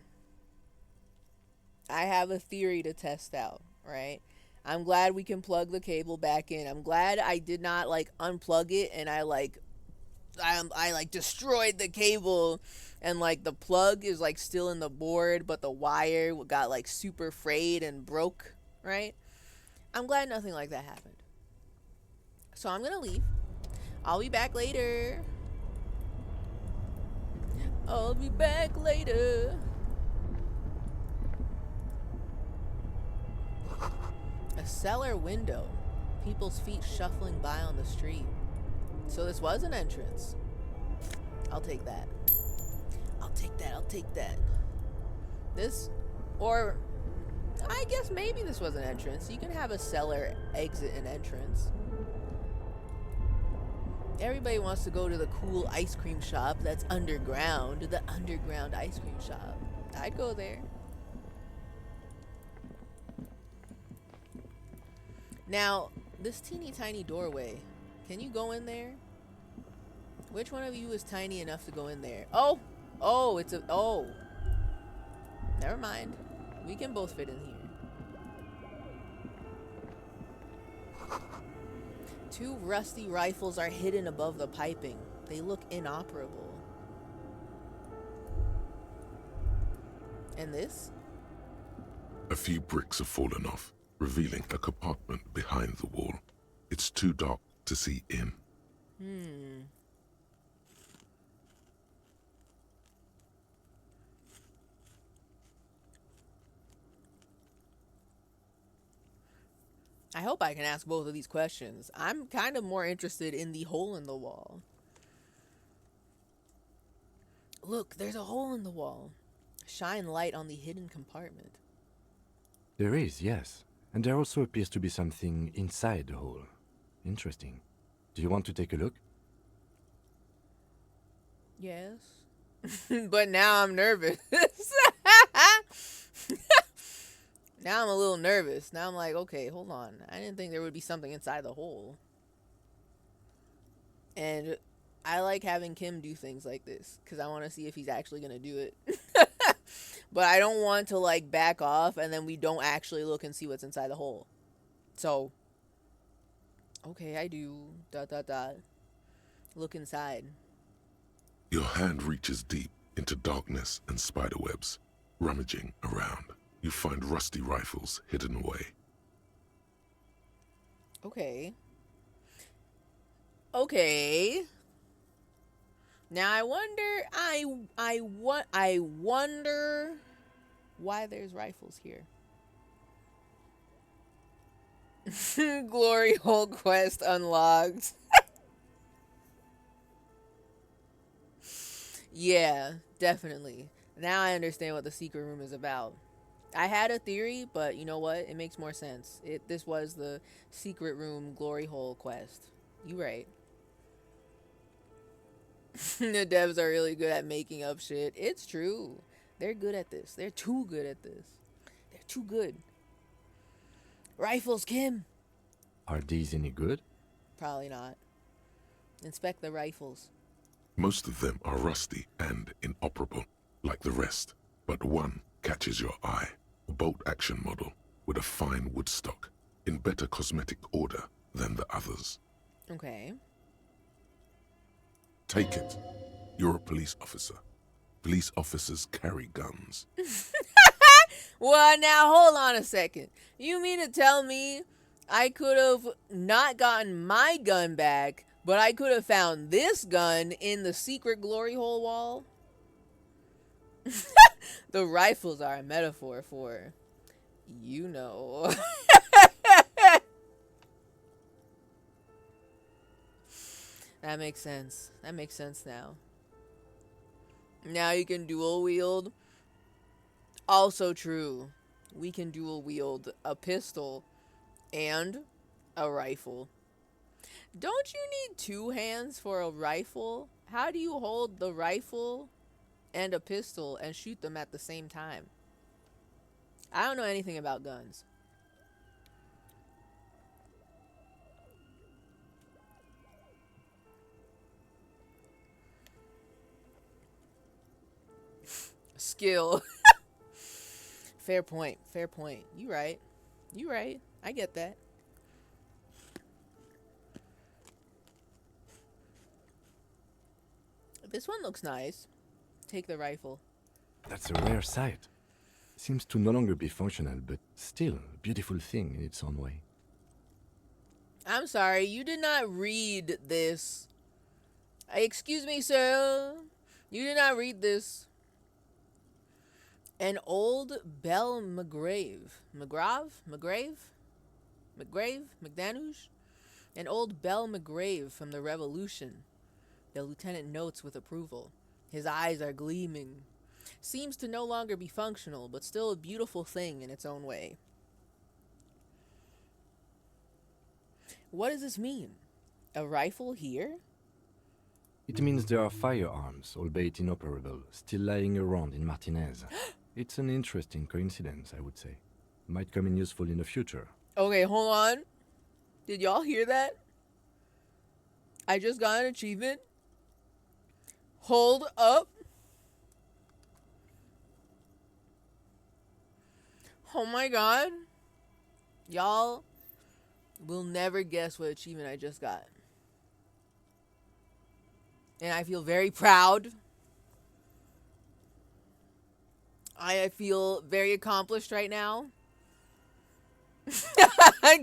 I have a theory to test out, right? I'm glad we can plug the cable back in. I'm glad I did not unplug it and I destroyed the cable and the plug is still in the board, but the wire got super frayed and broke, right? I'm glad nothing like that happened. So I'm gonna leave. I'll be back later. I'll be back later. A cellar window. People's feet shuffling by on the street. So this was an entrance. I'll take that. I'll take that. This, or I guess maybe this was an entrance. You can have a cellar exit and entrance. Everybody wants to go to the cool ice cream shop that's underground. The underground ice cream shop. I'd go there. Now, this teeny tiny doorway. Can you go in there? Which one of you is tiny enough to go in there? Oh! Oh, it's a... Oh. Never mind. We can both fit in here. 2 rusty rifles are hidden above the piping. They look inoperable. And this? A few bricks have fallen off, revealing a compartment behind the wall. It's too dark to see in. I hope I can ask both of these questions. I'm kind of more interested in the hole in the wall. Look, there's a hole in the wall. Shine light on the hidden compartment. There is, yes. And there also appears to be something inside the hole. Interesting. Do you want to take a look? Yes. But now I'm nervous. Now I'm a little nervous. Now I'm like, okay, hold on. I didn't think there would be something inside the hole. And I like having Kim do things like this because I want to see if he's actually going to do it. But I don't want to like back off and then we don't actually look and see what's inside the hole. So, okay, I do. ... Look inside. Your hand reaches deep into darkness and spiderwebs. Rummaging around, you find rusty rifles hidden away. Okay. Okay. Now I wonder why there's rifles here. Glory hole quest unlocked. Yeah, definitely. Now I understand what the secret room is about. I had a theory, but you know what? It makes more sense. This was the secret room glory hole quest. You right. The devs are really good at making up shit. It's true. They're good at this. They're too good at this. They're too good. Rifles, Kim. Are these any good? Probably not. Inspect the rifles. Most of them are rusty and inoperable, like the rest. But one catches your eye. A bolt-action model with a fine wood stock, in better cosmetic order than the others. Okay. Take it. You're a police officer. Police officers carry guns. Well, now hold on a second. You mean to tell me I could have not gotten my gun back, but I could have found this gun in the secret glory hole wall? The rifles are a metaphor for, you know. That makes sense. That makes sense now. Now you can dual wield. Also true. We can dual wield a pistol and a rifle. Don't you need 2 hands for a rifle? How do you hold the rifle and a pistol and shoot them at the same time? I don't know anything about guns. Skill. Fair point. Fair point. You right. You right. I get that. This one looks nice. Take the rifle. That's a rare sight. Seems to no longer be functional, but still a beautiful thing in its own way. I'm sorry, you did not read this. Excuse me, sir. You did not read this. An old Belle McGrave. McDanuge? An old Belle McGrave from the Revolution. The lieutenant notes with approval. His eyes are gleaming. Seems to no longer be functional, but still a beautiful thing in its own way. What does this mean? A rifle here? It means there are firearms, albeit inoperable, still lying around in Martinez. It's an interesting coincidence, I would say. Might come in useful in the future. Okay, hold on. Did y'all hear that? I just got an achievement. Hold up. Oh my god. Y'all will never guess what achievement I just got. And I feel very proud. I feel very accomplished right now.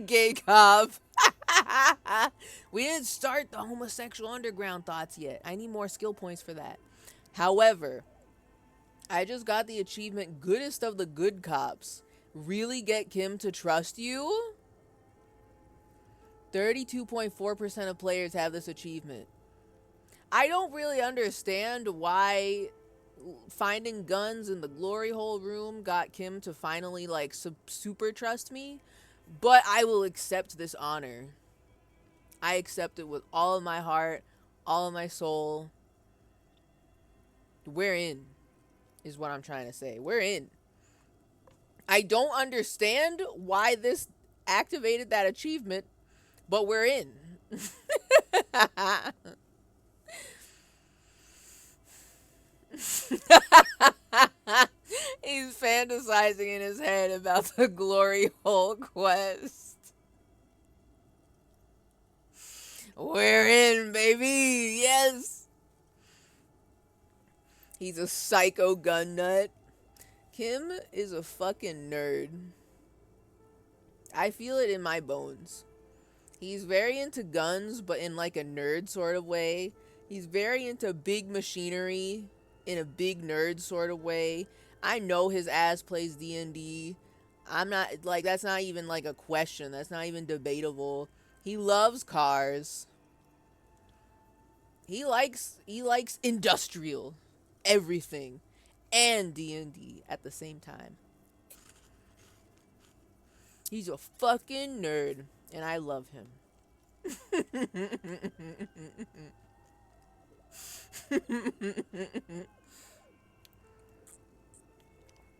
Gay cop. We didn't start the homosexual underground thoughts yet. I need more skill points for that. However, I just got the achievement Goodest of the Good Cops. Really get Kim to trust you? 32.4% of players have this achievement. I don't really understand why finding guns in the glory hole room got Kim to finally like super trust me, but I will accept this honor. I accept it with all of my heart, all of my soul. We're in, is what I'm trying to say. We're in. I don't understand why this activated that achievement, but we're in. He's fantasizing in his head about the glory hole quest. We're in, baby. Yes. He's a psycho gun nut. Kim is a fucking nerd. I feel it in my bones. He's very into guns, but in like a nerd sort of way. He's very into big machinery in a big nerd sort of way. I know his ass plays D&D. I'm not, like, that's not even like a question. That's not even debatable. He loves cars. He likes industrial everything and D&D at the same time. He's a fucking nerd, and I love him.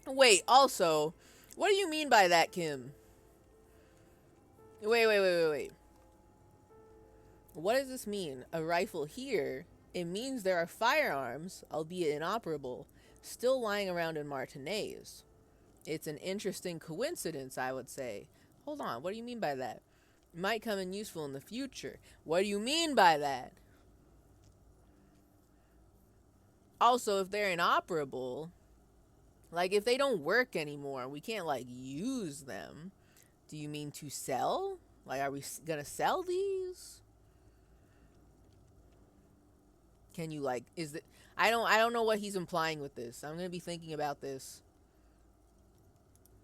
Wait, also, what do you mean by that, Kim? Wait. What does this mean? A rifle here? It means there are firearms, albeit inoperable, still lying around in Martinez. It's an interesting coincidence, I would say. Hold on, what do you mean by that? Might come in useful in the future. What do you mean by that? Also, if they're inoperable, like if they don't work anymore, we can't like use them. Do you mean to sell? Like, are we gonna sell these? Can you like, is it, I don't know what he's implying with this. I'm gonna be thinking about this.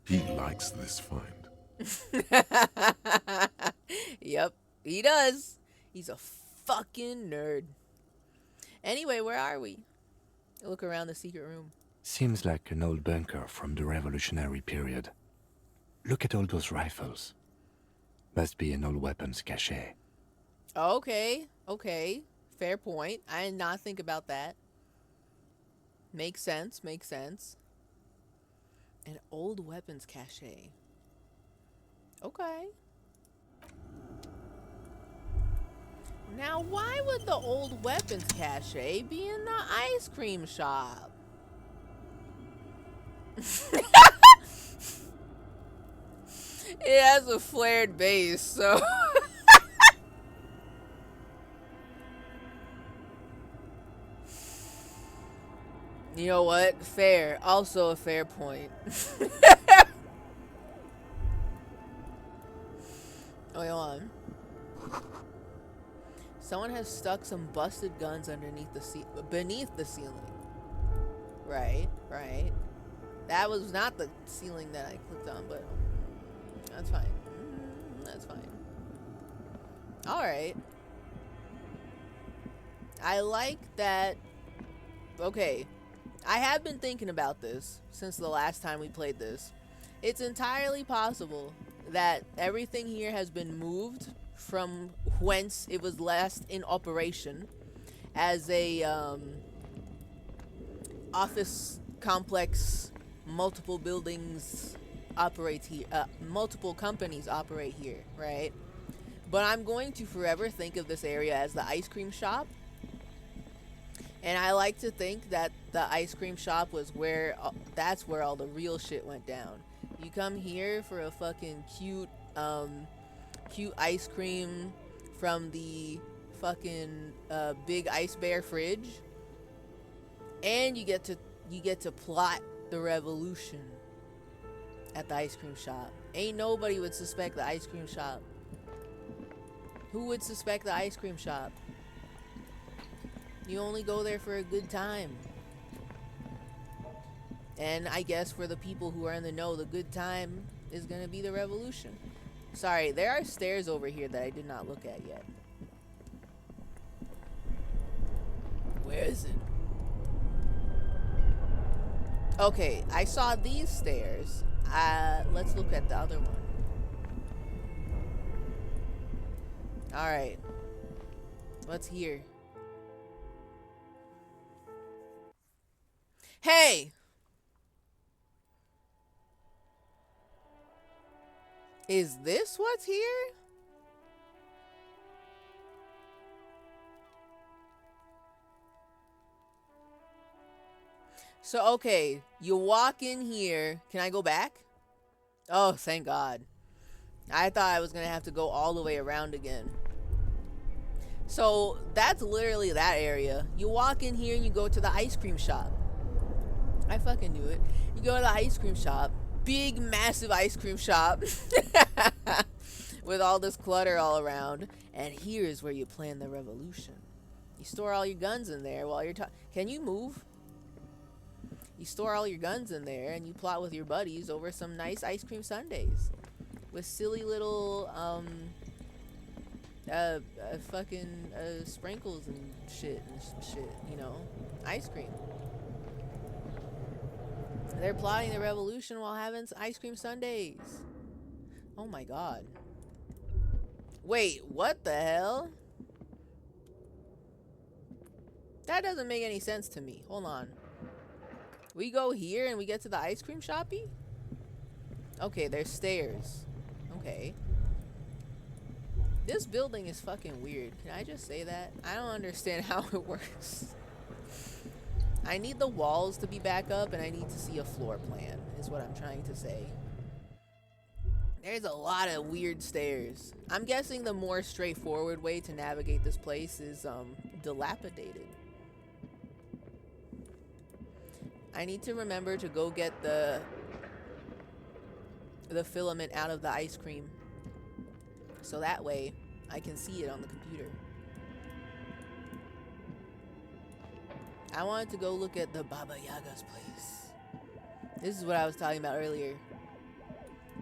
He likes this find. Yep, he does. He's a fucking nerd. Anyway, where are we? Look around the secret room. Seems like an old bunker from the revolutionary period. Look at all those rifles. Must be an old weapons cache. Okay. Fair point. I did not think about that. Makes sense. An old weapons cache. Okay. Now, why would the old weapons cache be in the ice cream shop? It has a flared base, so... You know what? Fair. Also a fair point. Wait on. Someone has stuck some busted guns underneath beneath the ceiling. Right. That was not the ceiling that I clicked on, but that's fine. That's fine. Alright. I like that. Okay. I have been thinking about this since the last time we played this. It's entirely possible that everything here has been moved from whence it was last in operation as a office complex. Multiple buildings operate here. Multiple companies operate here, right? But I'm going to forever think of this area as the ice cream shop. And I like to think that the ice cream shop was where, that's where all the real shit went down. You come here for a fucking cute ice cream from the fucking big ice bear fridge, and you get to plot the revolution at the ice cream shop. Ain't nobody would suspect the ice cream shop. Who would suspect the ice cream shop? You only go there for a good time. And I guess for the people who are in the know, the good time is gonna be the revolution. Sorry, there are stairs over here that I did not look at yet. Where is it? Okay, I saw these stairs. Let's look at the other one. Alright. What's here? Hey! Is this what's here? So, okay, you walk in here. Can I go back? Oh, thank God. I thought I was going to have to go all the way around again. So, that's literally that area. You walk in here and you go to the ice cream shop. I fucking knew it. You go to the ice cream shop. Big, massive ice cream shop. With all this clutter all around. And here's where you plan the revolution. You store all your guns in there while you're talking. Can you move? You store all your guns in there and you plot with your buddies over some nice ice cream sundaes. With silly little, fucking, sprinkles and shit, you know? Ice cream. They're plotting the revolution while having ice cream sundaes. Oh my God. Wait, what the hell? That doesn't make any sense to me. Hold on. We go here and we get to the ice cream shoppy? Okay, there's stairs. Okay. This building is fucking weird. Can I just say that? I don't understand how it works. I need the walls to be back up and I need to see a floor plan, is what I'm trying to say. There's a lot of weird stairs. I'm guessing the more straightforward way to navigate this place is dilapidated. I need to remember to go get the filament out of the ice cream. So that way I can see it on the computer. I wanted to go look at the Baba Yaga's place. This is what I was talking about earlier.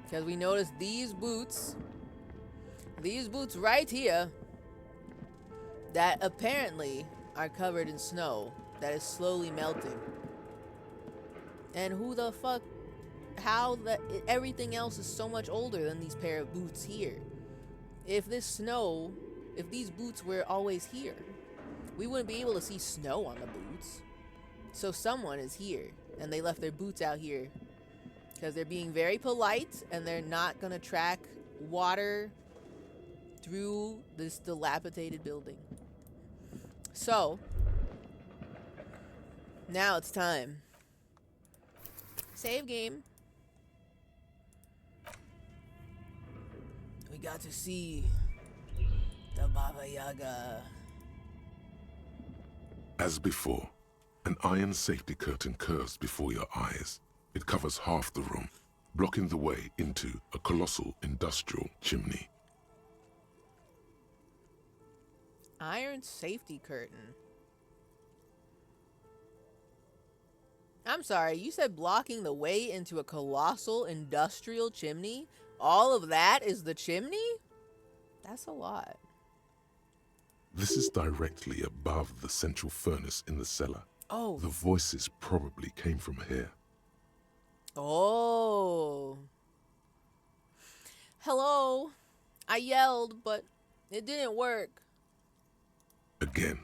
Because we noticed these boots right here, that apparently are covered in snow that is slowly melting. And who the fuck, how that everything else is so much older than these pair of boots here. If these boots were always here, we wouldn't be able to see snow on the boots. So someone is here, and they left their boots out here because they're being very polite and they're not gonna track water through this dilapidated building. So now it's time. Save game. We got to see the Baba Yaga. As before, an iron safety curtain curves before your eyes. It covers half the room, blocking the way into a colossal industrial chimney. Iron safety curtain. I'm sorry, you said blocking the way into a colossal industrial chimney? All of that is the chimney? That's a lot. This is directly above the central furnace in the cellar. Oh. The voices probably came from here. Oh. Hello. I yelled, but it didn't work. Again,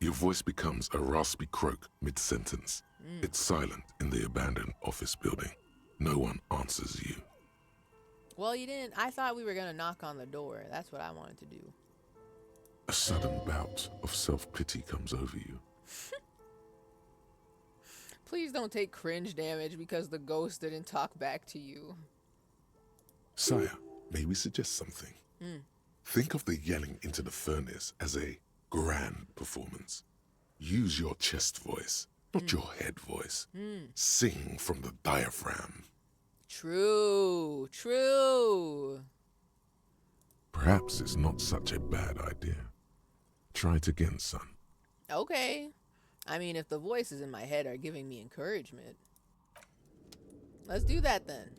your voice becomes a raspy croak mid-sentence. It's silent in the abandoned office building. No one answers you. Well, you didn't. I thought we were going to knock on the door. That's what I wanted to do. A sudden bout of self-pity comes over you. Please don't take cringe damage because the ghost didn't talk back to you. Sire, may we suggest something? Think of the yelling into the furnace as a grand performance. Use your chest voice, not your head voice. Sing from the diaphragm. True, true. Perhaps it's not such a bad idea. Try it again, son. Okay. I mean, if the voices in my head are giving me encouragement. Let's do that then.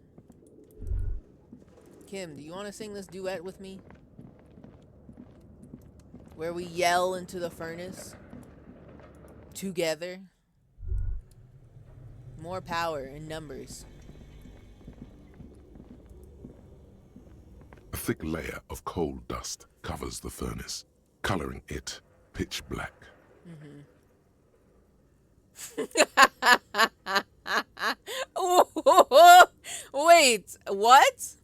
Kim, do you want to sing this duet with me? Where we yell into the furnace. Together. More power in numbers. A thick layer of coal dust covers the furnace, coloring it pitch black. Wait, what?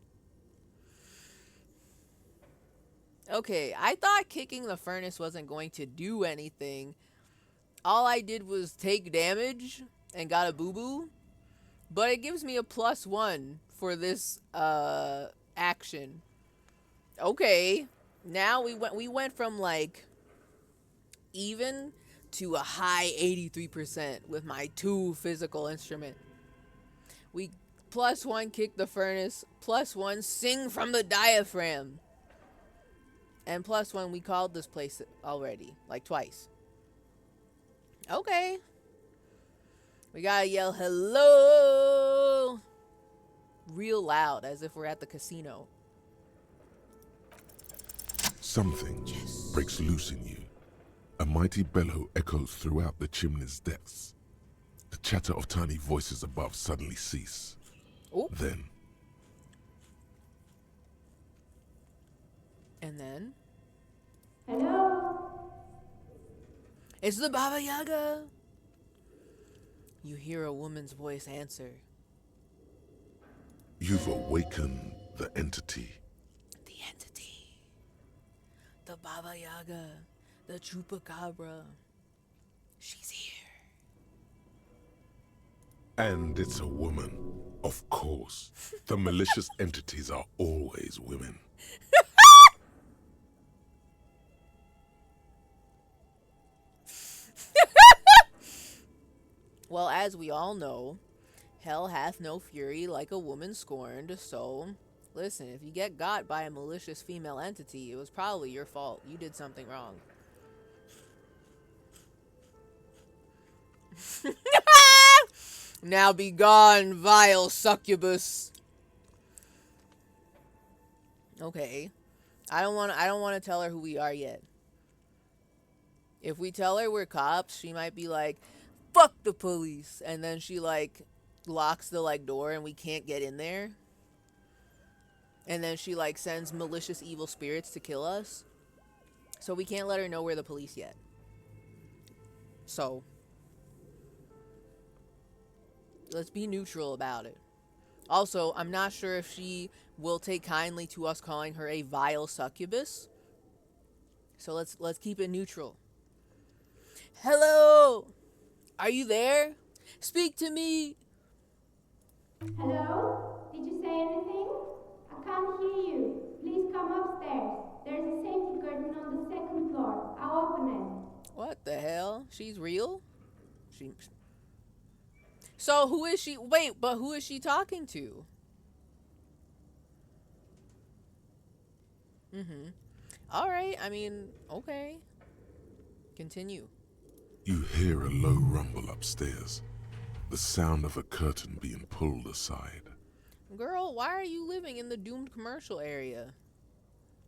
Okay, I thought kicking the furnace wasn't going to do anything. All I did was take damage and got a boo-boo. But it gives me a +1 for this action. Okay. Now we went from like even to a high 83% with my 2 physical instrument. We +1 kick the furnace, +1 sing from the diaphragm. And +1 we called this place already, like twice. Okay. We gotta yell hello real loud as if we're at the casino. Something breaks loose in you. A mighty bellow echoes throughout the chimney's depths. The chatter of tiny voices above suddenly cease. Oh. Then, And then Hello? it's the Baba Yaga. You hear a woman's voice answer. you've awakened the entity. The entity. The Baba Yaga. The Chupacabra. She's here. And it's a woman. Of course. The malicious entities are always women. Well, as we all know, hell hath no fury like a woman scorned, so listen, if you get got by a malicious female entity, it was probably your fault. You did something wrong. Now be gone, vile succubus. Okay. I don't want to tell her who we are yet. If we tell her we're cops, she might be like, fuck the police, and then she like locks the like door and we can't get in there, and then she like sends malicious evil spirits to kill us, so we can't let her know we're the police yet. So let's be neutral about it. Also, I'm not sure if she will take kindly to us calling her a vile succubus, so let's keep it neutral. Hello, are you there? Speak to me. Hello? Did you say anything? I can't hear you. Please come upstairs. There's a safety curtain on the 2nd floor. I'll open it. What the hell? She's real? So who is she? Wait, but who is she talking to? All right. I mean, okay. Continue. You hear a low rumble upstairs. The sound of a curtain being pulled aside. Girl, why are you living in the doomed commercial area?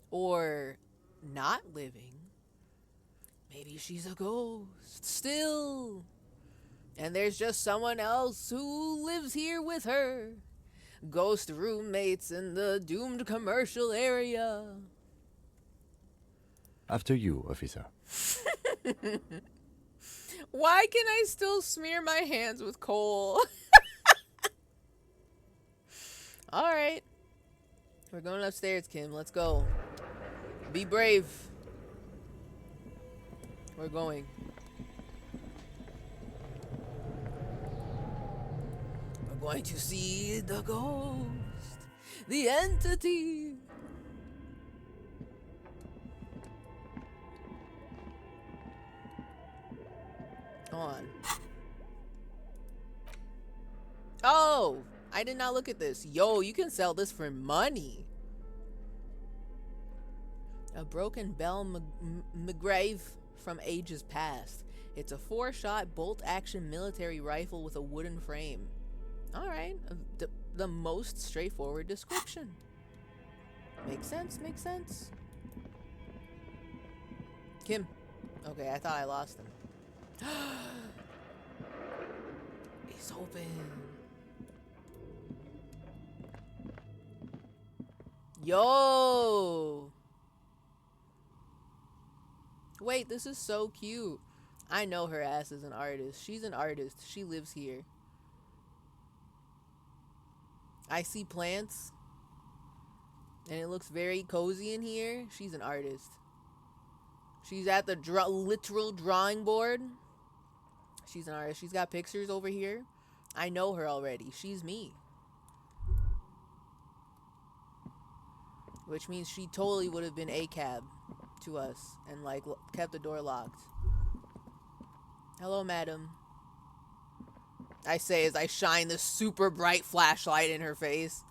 Or not living? Maybe she's a ghost still. And there's just someone else who lives here with her. Ghost roommates in the doomed commercial area. After you, officer. Why can I still smear my hands with coal? Alright. We're going upstairs, Kim. Let's go. Be brave. We're going. I'm going to see the ghost, the entity. On. Oh, I did not look at this. Yo, you can sell this for money. A broken Bell McGrave from ages past. It's a 4-shot bolt-action military rifle with a wooden frame. Alright, the most straightforward description. Makes sense, makes sense. Kim. Okay, I thought I lost him. He's open. Yo! Wait, this is so cute. I know her ass is an artist. She's an artist. She lives here. I see plants. And it looks very cozy in here. She's an artist. She's at the literal drawing board. She's an artist. She's got pictures over here. I know her already. She's me. Which means she totally would have been a cab to us and like kept the door locked. Hello, madam. I say as I shine this super bright flashlight in her face.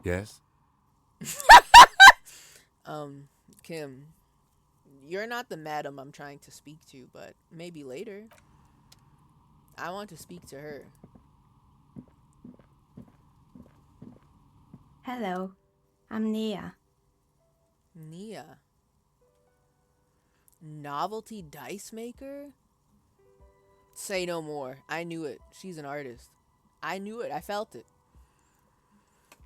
Yes? Kim, you're not the madam I'm trying to speak to, but maybe later. I want to speak to her. Hello, I'm Nia. Nia. Novelty dice maker? Say no more. I knew it. She's an artist. I knew it. I felt it.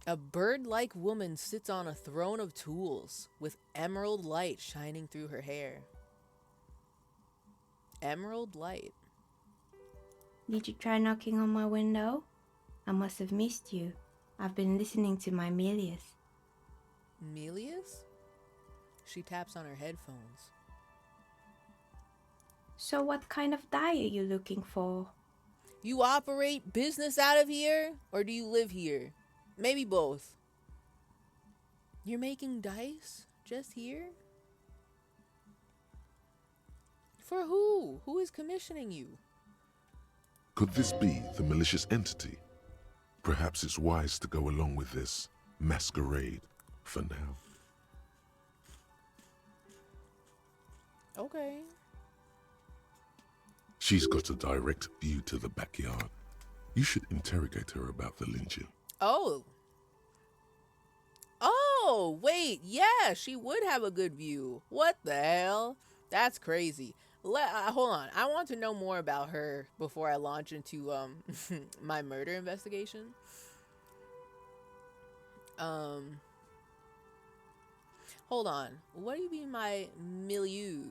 A bird-like woman sits on a throne of tools with emerald light shining through her hair. Emerald light. Did you try knocking on my window? I must have missed you. I've been listening to my Melius. Melius? She taps on her headphones. So what kind of dye are you looking for? You operate business out of here? Or do you live here? Maybe both. You're making dice? Just here? For who? Who is commissioning you? Could this be the malicious entity? Perhaps it's wise to go along with this masquerade for now. Okay. She's got a direct view to the backyard. You should interrogate her about the lynching. Oh. Oh, wait. Yeah, she would have a good view. What the hell? That's crazy. Hold on. I want to know more about her before I launch into my murder investigation. Hold on. What do you mean my milieu?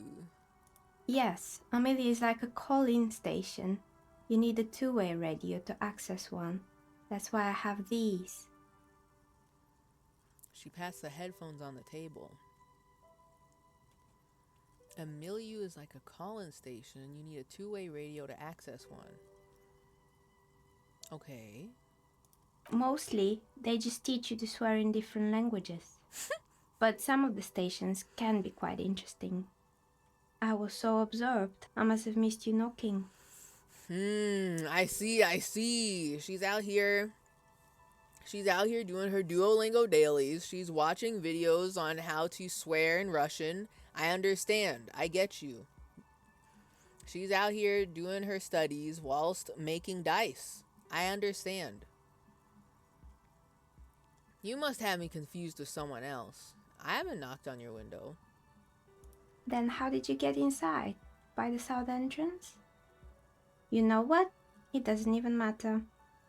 Yes, Amelia is like a call-in station. You need a two-way radio to access one. That's why I have these. She passed the headphones on the table. A milieu is like a call-in station. You need a two-way radio to access one. Okay. Mostly, they just teach you to swear in different languages. But some of the stations can be quite interesting. I was so absorbed, I must have missed you knocking. I see. She's out here doing her Duolingo dailies. She's watching videos on how to swear in Russian. I understand. I get you. She's out here doing her studies whilst making dice. I understand. You must have me confused with someone else. I haven't knocked on your window. Then how did you get inside? By the south entrance? You know what? It doesn't even matter.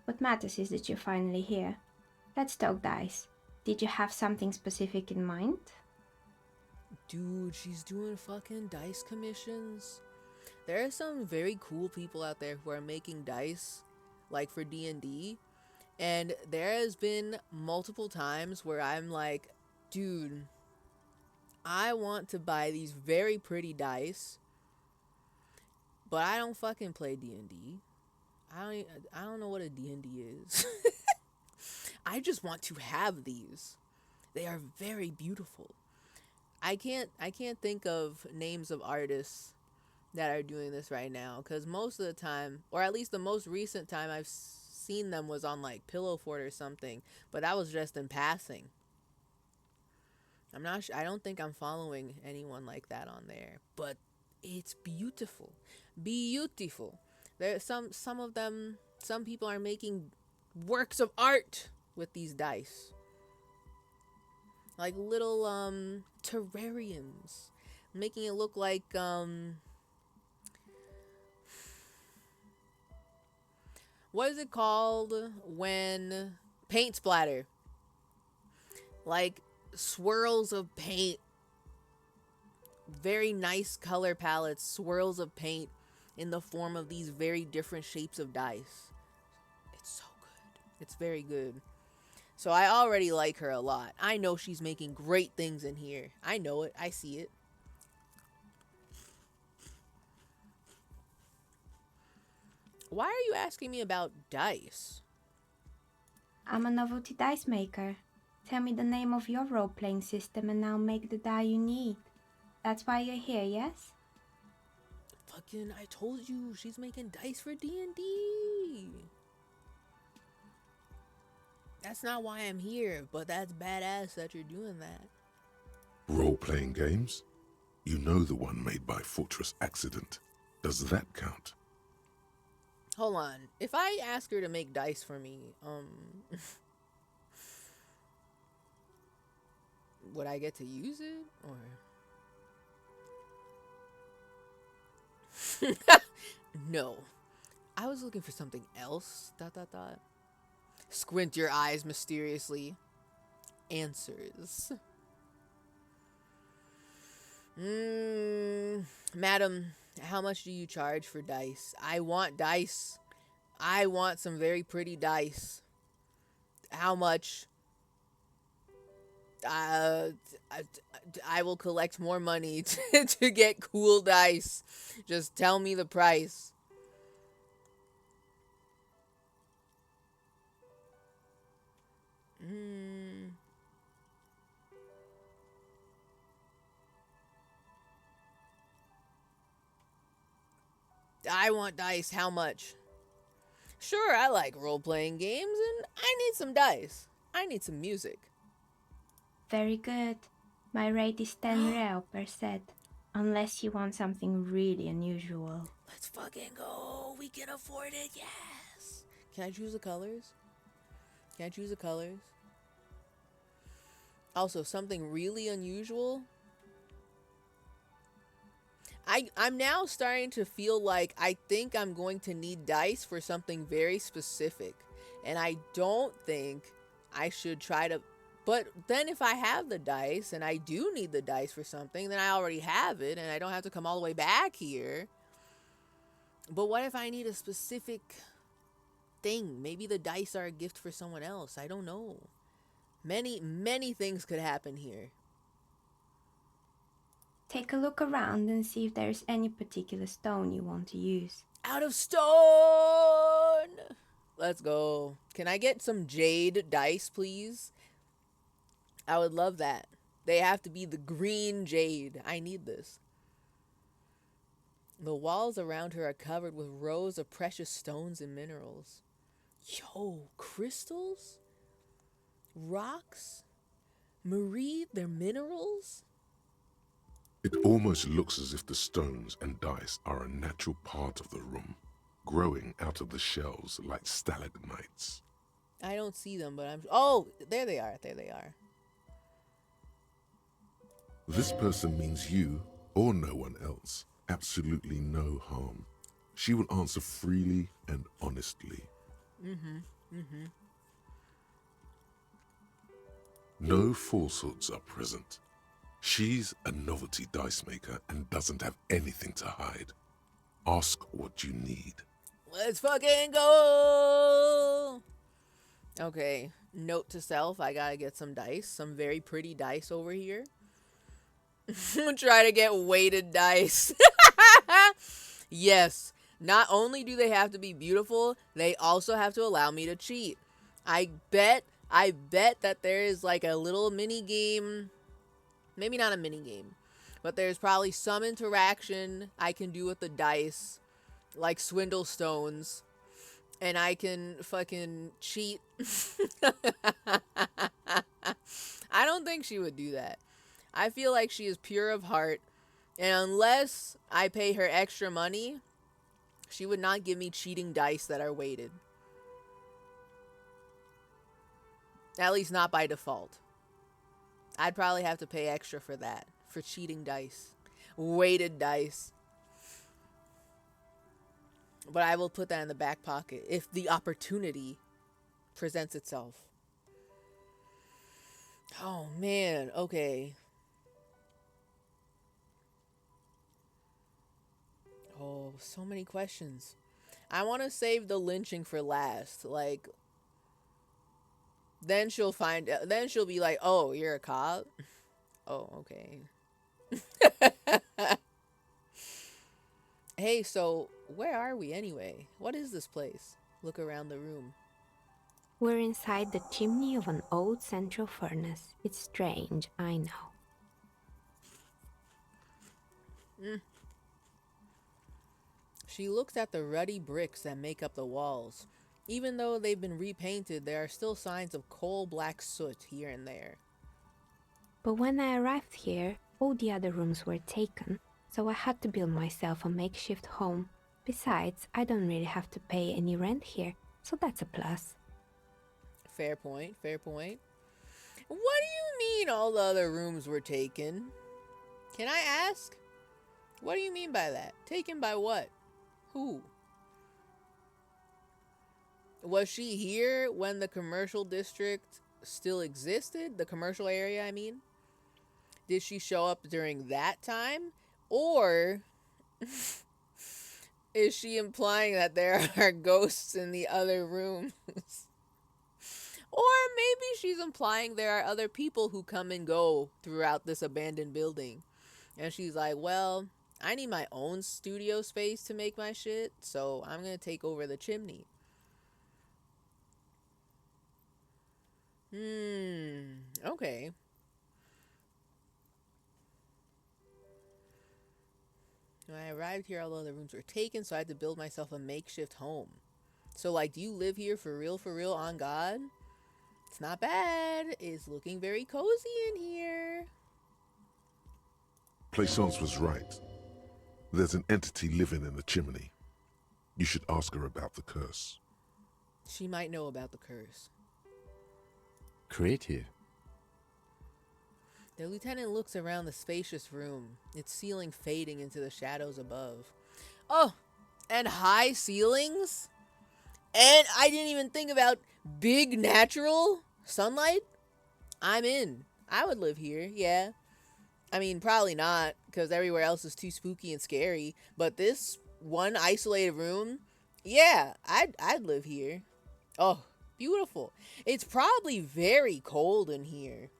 What matters is that you're finally here. Let's talk dice. Did you have something specific in mind? Dude, she's doing fucking dice commissions. There are some very cool people out there who are making dice, like for D&D. And there has been multiple times where I'm like, dude, I want to buy these very pretty dice, but I don't fucking play D&D. I don't know what a D&D is. I just want to have these. They are very beautiful. I can't think of names of artists that are doing this right now, because most of the time, or at least the most recent time I've seen them was on like Pillow Fort or something, but that was just in passing. I'm not I don't think I'm following anyone like that on there, but it's beautiful. Beautiful. There's some of them, some people are making works of art with these dice. Like little terrariums, making it look like what is it called when paint splatter? Like swirls of paint. Very nice color palettes, swirls of paint in the form of these very different shapes of dice. It's so good. It's very good. So I already like her a lot. I know she's making great things in here. I know it. I see it. Why are you asking me about dice? I'm a novelty dice maker. Tell me the name of your role-playing system and I'll make the die you need. That's why you're here, yes? Fucking, I told you, she's making dice for D&D. That's not why I'm here, but that's badass that you're doing that. Role-playing games? You know the one made by Fortress Accident. Does that count? Hold on. If I ask her to make dice for me, would I get to use it? Or no. I was looking for something else. ... Squint your eyes mysteriously. Answers. Madam, how much do you charge for dice? I want dice. I want some very pretty dice. How much? I will collect more money to get cool dice. Just tell me the price. I want dice. How much? Sure, I like role-playing games, and I need some dice. I need some music. Very good. My rate is 10 real per set. Unless you want something really unusual. Let's fucking go. We can afford it. Yes. Can I choose the colors? Can I choose the colors? Also, something really unusual. I'm now starting to feel like I think I'm going to need dice for something very specific. And I don't think I should try to... But then if I have the dice and I do need the dice for something, then I already have it and I don't have to come all the way back here. But what if I need a specific thing? Maybe the dice are a gift for someone else. I don't know. Many things could happen here. Take a look around and see if there's any particular stone you want to use. Out of stone! Let's go. Can I get some jade dice, please? I would love that. They have to be the green jade. I need this. The walls around her are covered with rows of precious stones and minerals. Yo, crystals? Rocks? Marie, they're minerals? It almost looks as if the stones and dice are a natural part of the room, growing out of the shelves like stalagmites. I don't see them, but I'm... Oh, there they are. There they are. This person means you, or no one else, absolutely no harm. She will answer freely and honestly. No falsehoods are present. She's a novelty dice maker and doesn't have anything to hide. Ask what you need. Let's fucking go! Okay, note to self, I gotta get some dice. Some very pretty dice over here. Try to get weighted dice. Yes, Not only do they have to be beautiful, they also have to allow me to cheat. I bet that there is like a little mini game, maybe not a mini game, but there's probably some interaction I can do with the dice, like swindle stones, and I can fucking cheat. I don't think she would do that. I feel like she is pure of heart, and unless I pay her extra money, she would not give me cheating dice that are weighted. At least not by default. I'd probably have to pay extra for that, for cheating dice. Weighted dice. But I will put that in the back pocket if the opportunity presents itself. Oh man, okay. Oh, so many questions. I want to save the lynching for last. Like, then she'll then she'll be like, oh, you're a cop? Oh, okay. Hey, so where are we anyway? What is this place? Look around the room. We're inside the chimney of an old central furnace. It's strange, I know. She looks at the ruddy bricks that make up the walls. Even though they've been repainted, there are still signs of coal-black soot here and there. But when I arrived here, all the other rooms were taken, so I had to build myself a makeshift home. Besides, I don't really have to pay any rent here, so that's a plus. Fair point, fair point. What do you mean all the other rooms were taken? Can I ask? What do you mean by that? Taken by what? Who? Was she here when the commercial district still existed? The commercial area, I mean? Did she show up during that time? Or is she implying that there are ghosts in the other rooms? Or maybe she's implying there are other people who come and go throughout this abandoned building. And she's like, well, I need my own studio space to make my shit, so I'm going to take over the chimney. Okay. When I arrived here, all the other rooms were taken, so I had to build myself a makeshift home. So, like, do you live here for real, on God? It's not bad. It's looking very cozy in here. Plaisance was right. There's an entity living in the chimney. You should ask her about the curse. She might know about the curse. Creative. The lieutenant looks around the spacious room, its ceiling fading into the shadows above. Oh, and high ceilings? And I didn't even think about big natural sunlight? I'm in. I would live here, yeah. I mean, probably not, because everywhere else is too spooky and scary. But this one isolated room, yeah, I'd live here. Oh, beautiful. It's probably very cold in here.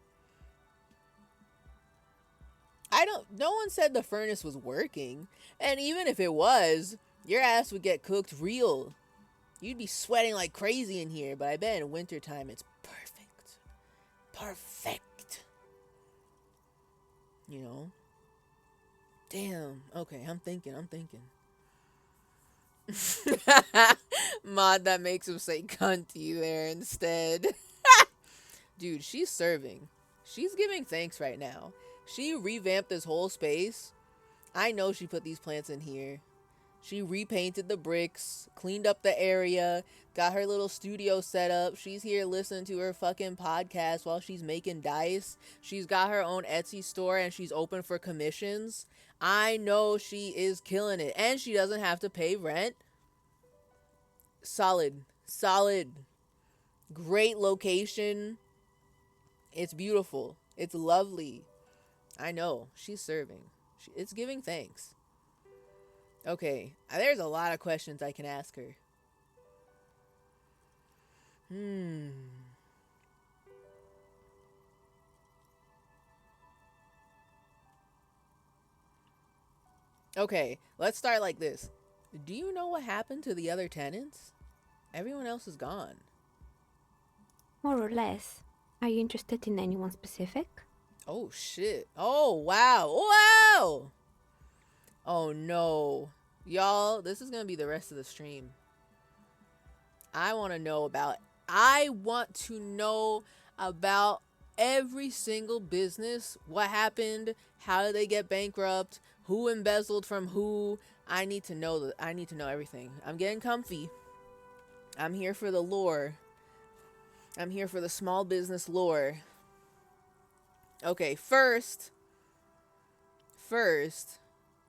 No one said the furnace was working. And even if it was, your ass would get cooked real. You'd be sweating like crazy in here, but I bet in wintertime it's perfect. Perfect. You know? Damn. Okay, I'm thinking. Mod that makes him say cunty there instead. Dude, she's serving. She's giving thanks right now. She revamped this whole space. I know she put these plants in here. She repainted the bricks, cleaned up the area, got her little studio set up. She's here listening to her fucking podcast while she's making dice. She's got her own Etsy store and she's open for commissions. I know she is killing it. And she doesn't have to pay rent. Solid. Great location. It's beautiful. It's lovely. I know. She's serving. It's giving thanks. Okay. There's a lot of questions I can ask her. Okay. Let's start like this. Do you know what happened to the other tenants? Everyone else is gone. More or less. Are you interested in anyone specific? Oh shit. Oh wow. Wow. Oh no. Y'all, this is gonna be the rest of the stream. I want to know about every single business. What happened? How did they get bankrupt? Who embezzled from who? I need to know everything. I'm getting comfy. I'm here for the lore. I'm here for the small business lore. Okay, first,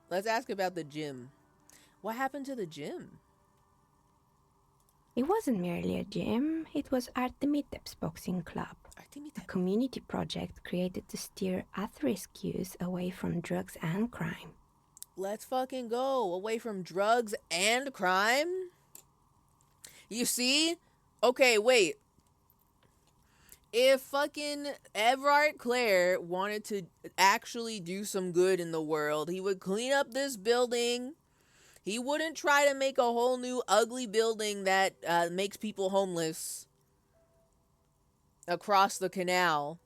let's ask about the gym. What happened to the gym? It wasn't merely a gym, it was Artemitep's boxing club. A community project created to steer at-risk youth away from drugs and crime. Let's fucking go. Away from drugs and crime? You see? Okay, wait. If fucking Everard Clare wanted to actually do some good in the world, he would clean up this building. He wouldn't try to make a whole new ugly building that makes people homeless across the canal.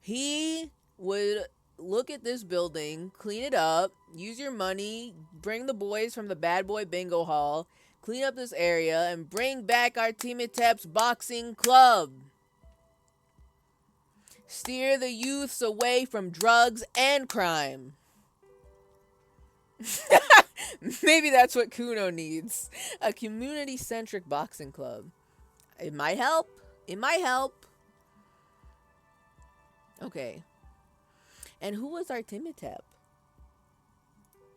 He would look at this building, clean it up, use your money, bring the boys from the Bad Boy Bingo Hall, clean up this area, and bring back Artemitep's boxing club. Steer the youths away from drugs and crime. Maybe that's what Kuno needs. A community-centric boxing club. It might help. It might help. Okay. And who was Artemitep?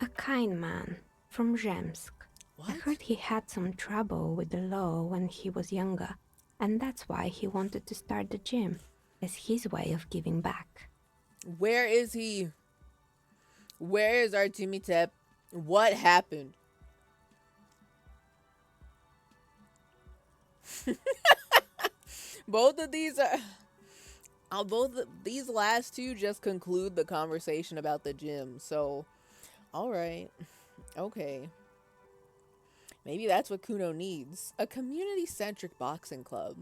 A kind man from Zemsk. What? I heard he had some trouble with the law when he was younger, and that's why he wanted to start the gym as his way of giving back. Where is he? Where is Artemitep? What happened? Both of these last two just conclude the conversation about the gym. So, all right. Okay. Maybe that's what Kuno needs. A community-centric boxing club.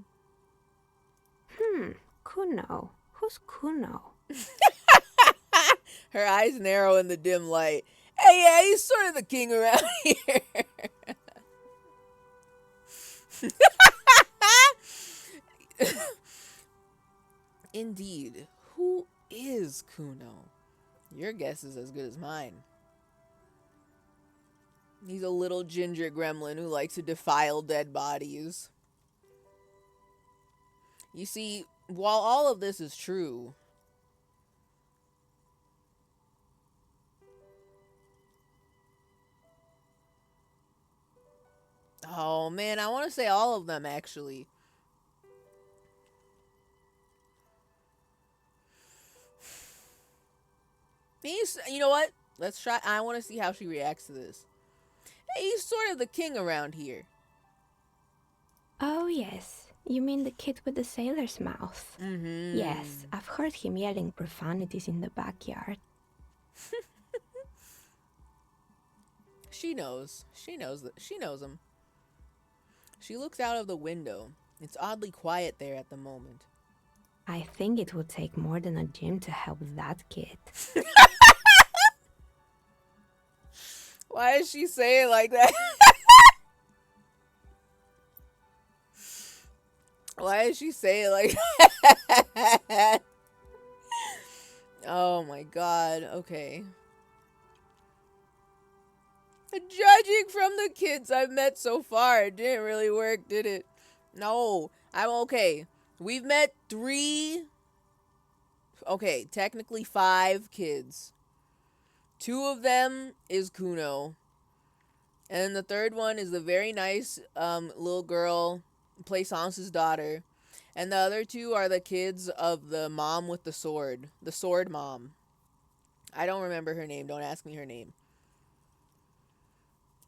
Kuno. Who's Kuno? Her eyes narrow in the dim light. Hey, yeah, he's sort of the king around here. Indeed. Who is Kuno? Your guess is as good as mine. He's a little ginger gremlin who likes to defile dead bodies. You see, while all of this is true, oh man, I want to say all of them actually. You know what? Let's try. I want to see how she reacts to this. Hey, he's sort of the king around here. Oh, yes. You mean the kid with the sailor's mouth? Mm-hmm. Yes, I've heard him yelling profanities in the backyard. She knows. She knows him. She looks out of the window. It's oddly quiet there at the moment. I think it would take more than a gym to help that kid. Why does she say it like that? Why does she say it like that? Oh my god. Okay. Judging from the kids I've met so far, it didn't really work, did it? No. I'm okay. We've met 3... Okay, technically 5 kids. 2 of them is Kuno. And the third one is the very nice little girl, Playsance's daughter. And the other 2 are the kids of the mom with the sword mom. I don't remember her name. Don't ask me her name.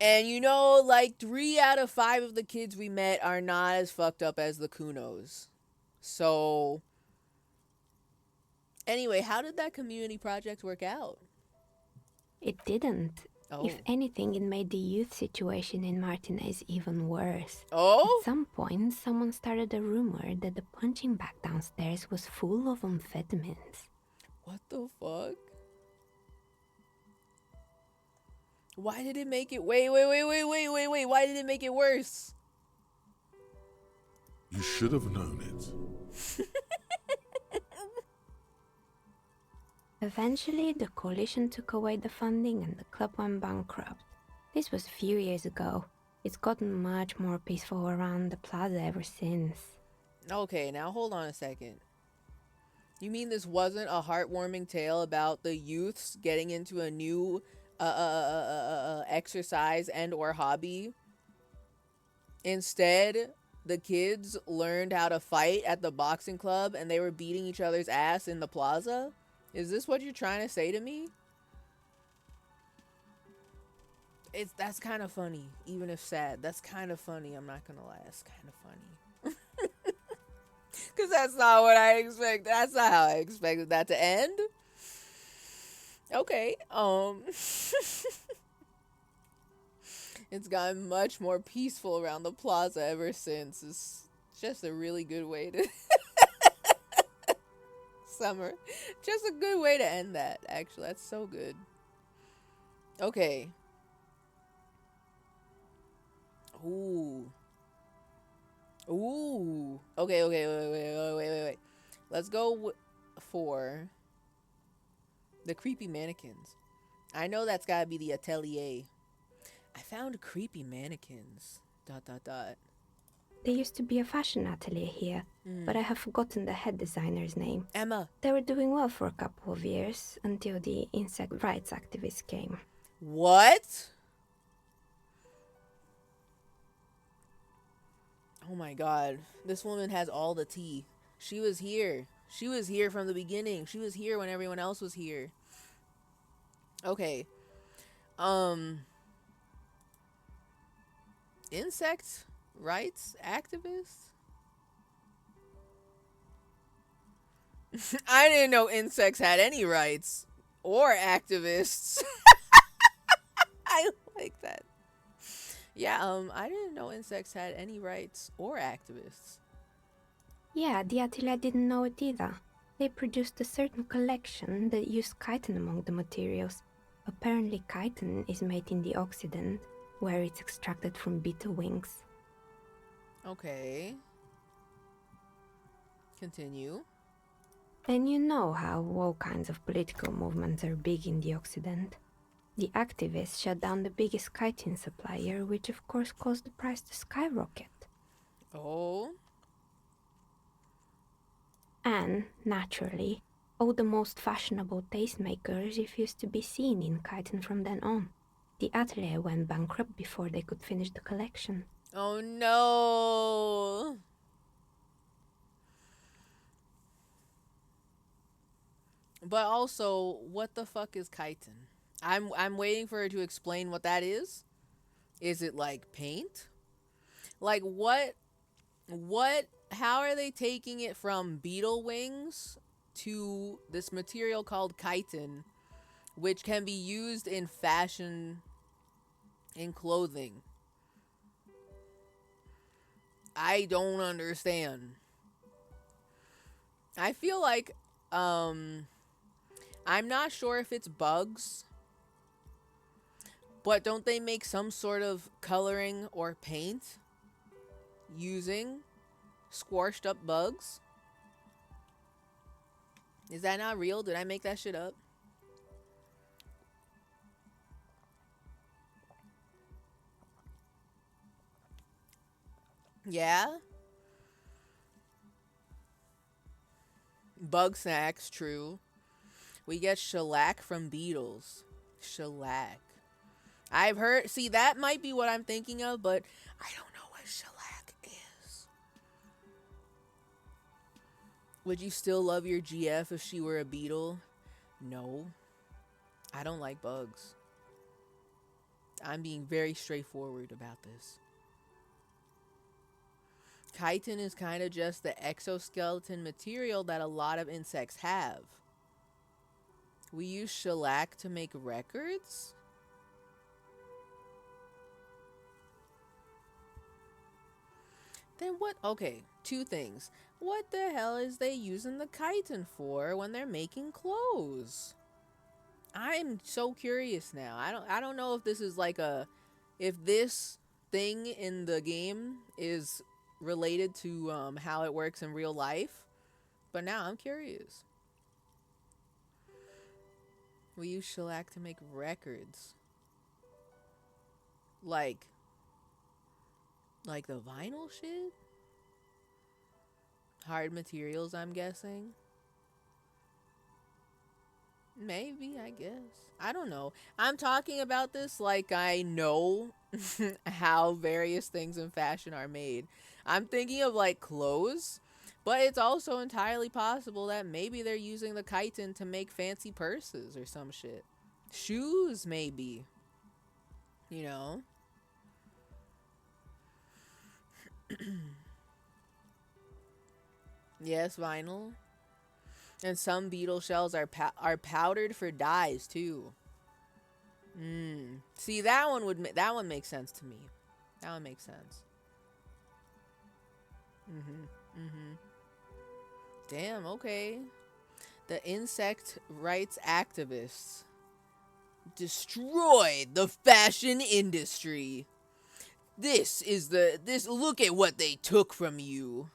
And you know, like 3 out of 5 of the kids we met are not as fucked up as the Kunos. So, anyway, how did that community project work out? It didn't. Oh. If anything, it made the youth situation in Martinez even worse. Oh? At some point, someone started a rumor that the punching bag downstairs was full of amphetamines. What the fuck? Why did it make it... Wait. Why did it make it worse? You should have known it. Eventually, the coalition took away the funding and the club went bankrupt. This was a few years ago. It's gotten much more peaceful around the plaza ever since. Okay, now hold on a second. You mean this wasn't a heartwarming tale about the youths getting into a new exercise and or hobby? Instead, the kids learned how to fight at the boxing club and they were beating each other's ass in the plaza? Is this what you're trying to say to me? That's kind of funny, even if sad. That's kind of funny. I'm not gonna lie. That's kind of funny. Because that's not what I expect. That's not how I expected that to end. Okay. It's gotten much more peaceful around the plaza ever since. It's just a really good way to... Summer. Just a good way to end that, actually. That's so good. Okay. Ooh. Okay, wait. Let's go for the creepy mannequins. I know that's gotta be the atelier. I found creepy mannequins. ... There used to be a fashion atelier here, but I have forgotten the head designer's name. Emma. They were doing well for a couple of years until the insect rights activists came. What? Oh my god. This woman has all the tea. She was here. She was here from the beginning. She was here when everyone else was here. Okay. Insect rights activists? I didn't know insects had any rights or activists. I like that. Yeah, I didn't know insects had any rights or activists. Yeah, the atelier didn't know it either. They produced a certain collection that used chitin among the materials. Apparently chitin is made in the Occident, where it's extracted from beetle wings. Okay. Continue. And you know how all kinds of political movements are big in the Occident. The activists shut down the biggest chitin supplier, which of course caused the price to skyrocket. Oh. And, naturally, all the most fashionable tastemakers refused to be seen in chitin from then on. The atelier went bankrupt before they could finish the collection. Oh no. But also, what the fuck is chitin? I'm waiting for her to explain what that is. Is it like paint? Like what how are they taking it from beetle wings to this material called chitin, which can be used in fashion, in clothing? I don't understand. I feel like I'm not sure if it's bugs, but don't they make some sort of coloring or paint using squashed up bugs? Is that not real? Did I make that shit up? Yeah? Bug snacks, true. We get shellac from beetles. Shellac. I've heard... See, that might be what I'm thinking of, but I don't know what shellac is. Would you still love your GF if she were a beetle? No. I don't like bugs. I'm being very straightforward about this. Chitin is kind of just the exoskeleton material that a lot of insects have. We use shellac to make records? Then what? Okay, two things. What the hell is they using the chitin for when they're making clothes? I'm so curious now. I don't know if this is like if this thing in the game is related to how it works in real life, but now I'm curious. We use shellac to make records. Like the vinyl shit? Hard materials, I'm guessing. Maybe, I guess. I don't know. I'm talking about this like I know how various things in fashion are made. I'm thinking of like clothes, but it's also entirely possible that maybe they're using the chitin to make fancy purses or some shit. Shoes, maybe. You know? Yes, vinyl. And some beetle shells are powdered for dyes too. See, that one makes sense to me. That one makes sense. Damn, okay. The insect rights activists destroyed the fashion industry. This look at what they took from you.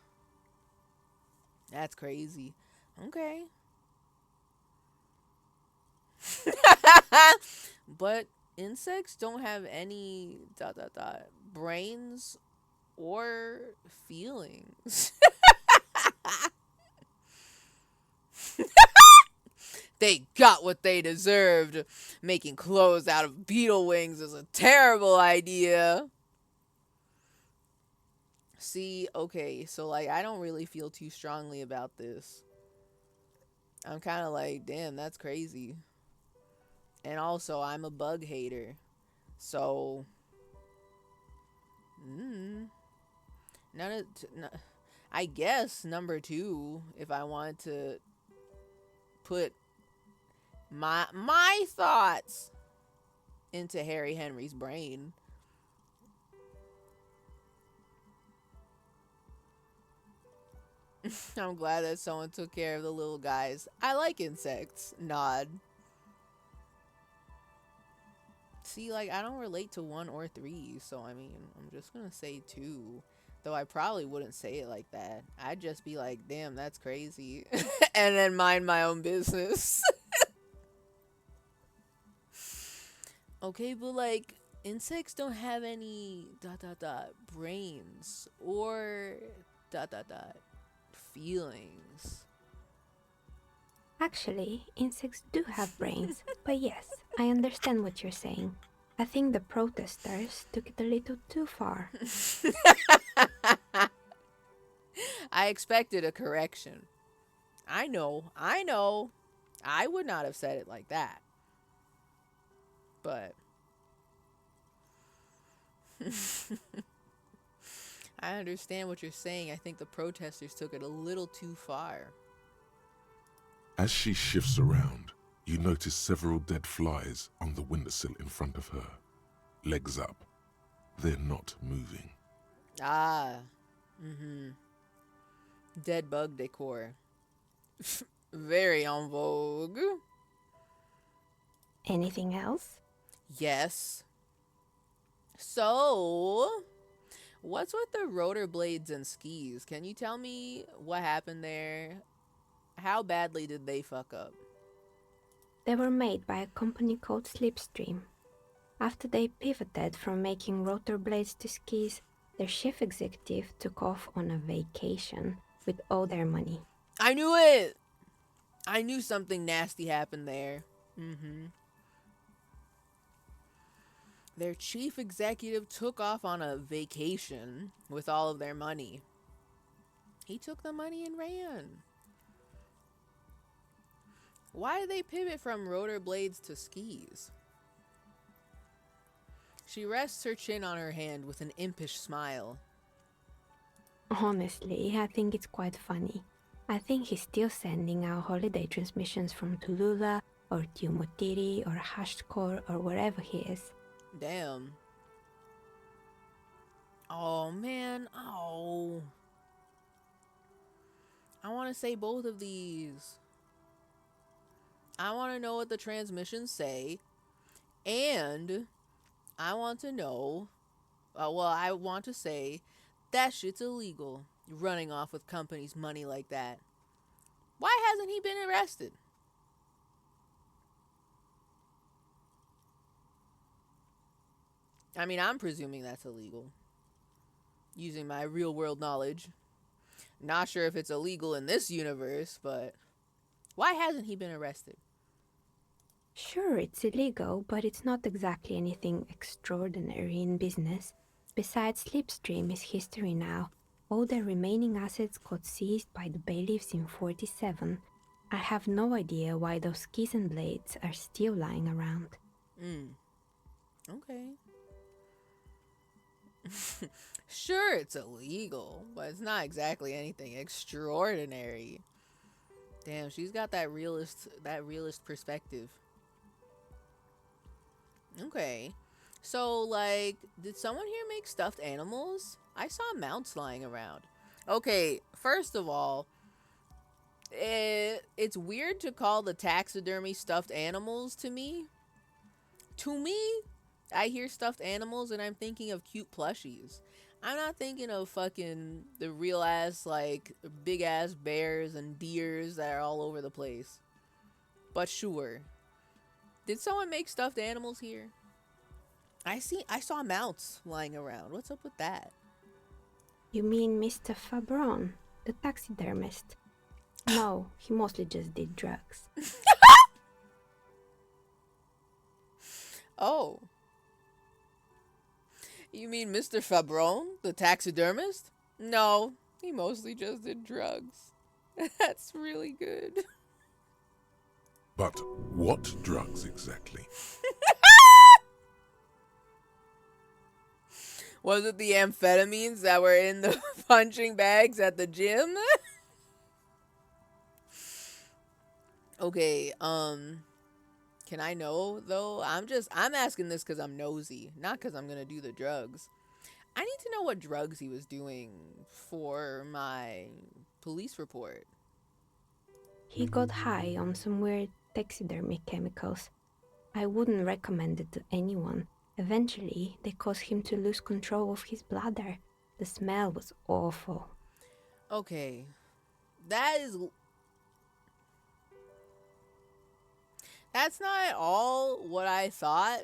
That's crazy. Okay. But insects don't have any brains or feelings. They got what they deserved. Making clothes out of beetle wings is a terrible idea. See, okay, so like I don't really feel too strongly about this. I'm kind of like, damn, that's crazy. And also, I'm a bug hater. So, I guess number 2, if I want to put my thoughts into Harry Henry's brain. I'm glad that someone took care of the little guys. I like insects. Nod. See, like, I don't relate to 1 or 3, so I mean, I'm just gonna say 2. Though I probably wouldn't say it like that. I'd just be like, damn, that's crazy. And then mind my own business. Okay, but like, insects don't have any brains or feelings. Actually, insects do have brains, but yes, I understand what you're saying. I think the protesters took it a little too far. I expected a correction. I know. I would not have said it like that. But I understand what you're saying. I think the protesters took it a little too far. As she shifts around, you notice several dead flies on the windowsill in front of her. Legs up. They're not moving. Dead bug decor. Very en vogue. Anything else? Yes. So, what's with the rotor blades and skis? Can you tell me what happened there? How badly did they fuck up? They were made by a company called Slipstream. After they pivoted from making rotor blades to skis, their chief executive took off on a vacation with all their money. I knew it! I knew something nasty happened there. Their chief executive took off on a vacation with all of their money. He took the money and ran. Why did they pivot from rotor blades to skis? She rests her chin on her hand with an impish smile. Honestly, I think it's quite funny. I think he's still sending out holiday transmissions from Tulula or Tiumotiri or Hashkor or wherever he is. Damn. Oh, man. Oh. I want to say both of these. I want to know what the transmissions say. And I want to know, I want to say that shit's illegal. Running off with companies' money like that. Why hasn't he been arrested? I mean, I'm presuming that's illegal. Using my real world knowledge. Not sure if it's illegal in this universe, but why hasn't he been arrested? Sure, it's illegal, but it's not exactly anything extraordinary in business. Besides, Slipstream is history now. All the remaining assets got seized by the bailiffs in 47. I have no idea why those keys and blades are still lying around. Okay. Sure, it's illegal, but it's not exactly anything extraordinary. Damn, she's got that realist perspective. Okay. So, like, did someone here make stuffed animals? I saw mounts lying around. Okay, first of all, it's weird to call the taxidermy stuffed animals to me. To me, I hear stuffed animals and I'm thinking of cute plushies. I'm not thinking of fucking the real ass, like, big ass bears and deers that are all over the place. But sure. Did someone make stuffed animals here? I saw mounts lying around. What's up with that? You mean Mr. Fabron, the taxidermist? No, he mostly just did drugs. Oh. You mean Mr. Fabron, the taxidermist? No, he mostly just did drugs. That's really good. But what drugs exactly? Was it the amphetamines that were in the punching bags at the gym? Okay, can I know though? I'm asking this because I'm nosy, not because I'm gonna do the drugs. I need to know what drugs he was doing for my police report. He got high on some weird taxidermy chemicals. I wouldn't recommend it to anyone. Eventually, they caused him to lose control of his bladder. The smell was awful. Okay, that's not at all what I thought.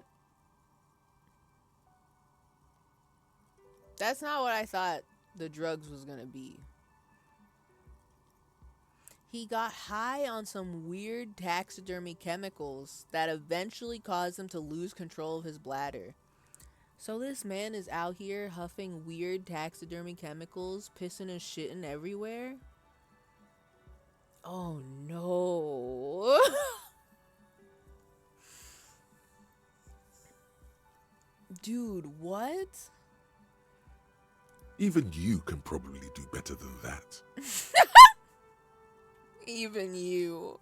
That's not what I thought the drugs was gonna be. He got high on some weird taxidermy chemicals that eventually caused him to lose control of his bladder. So this man is out here huffing weird taxidermy chemicals, pissing and shitting everywhere? Oh no. Dude, what? Even you can probably do better than that. Even you.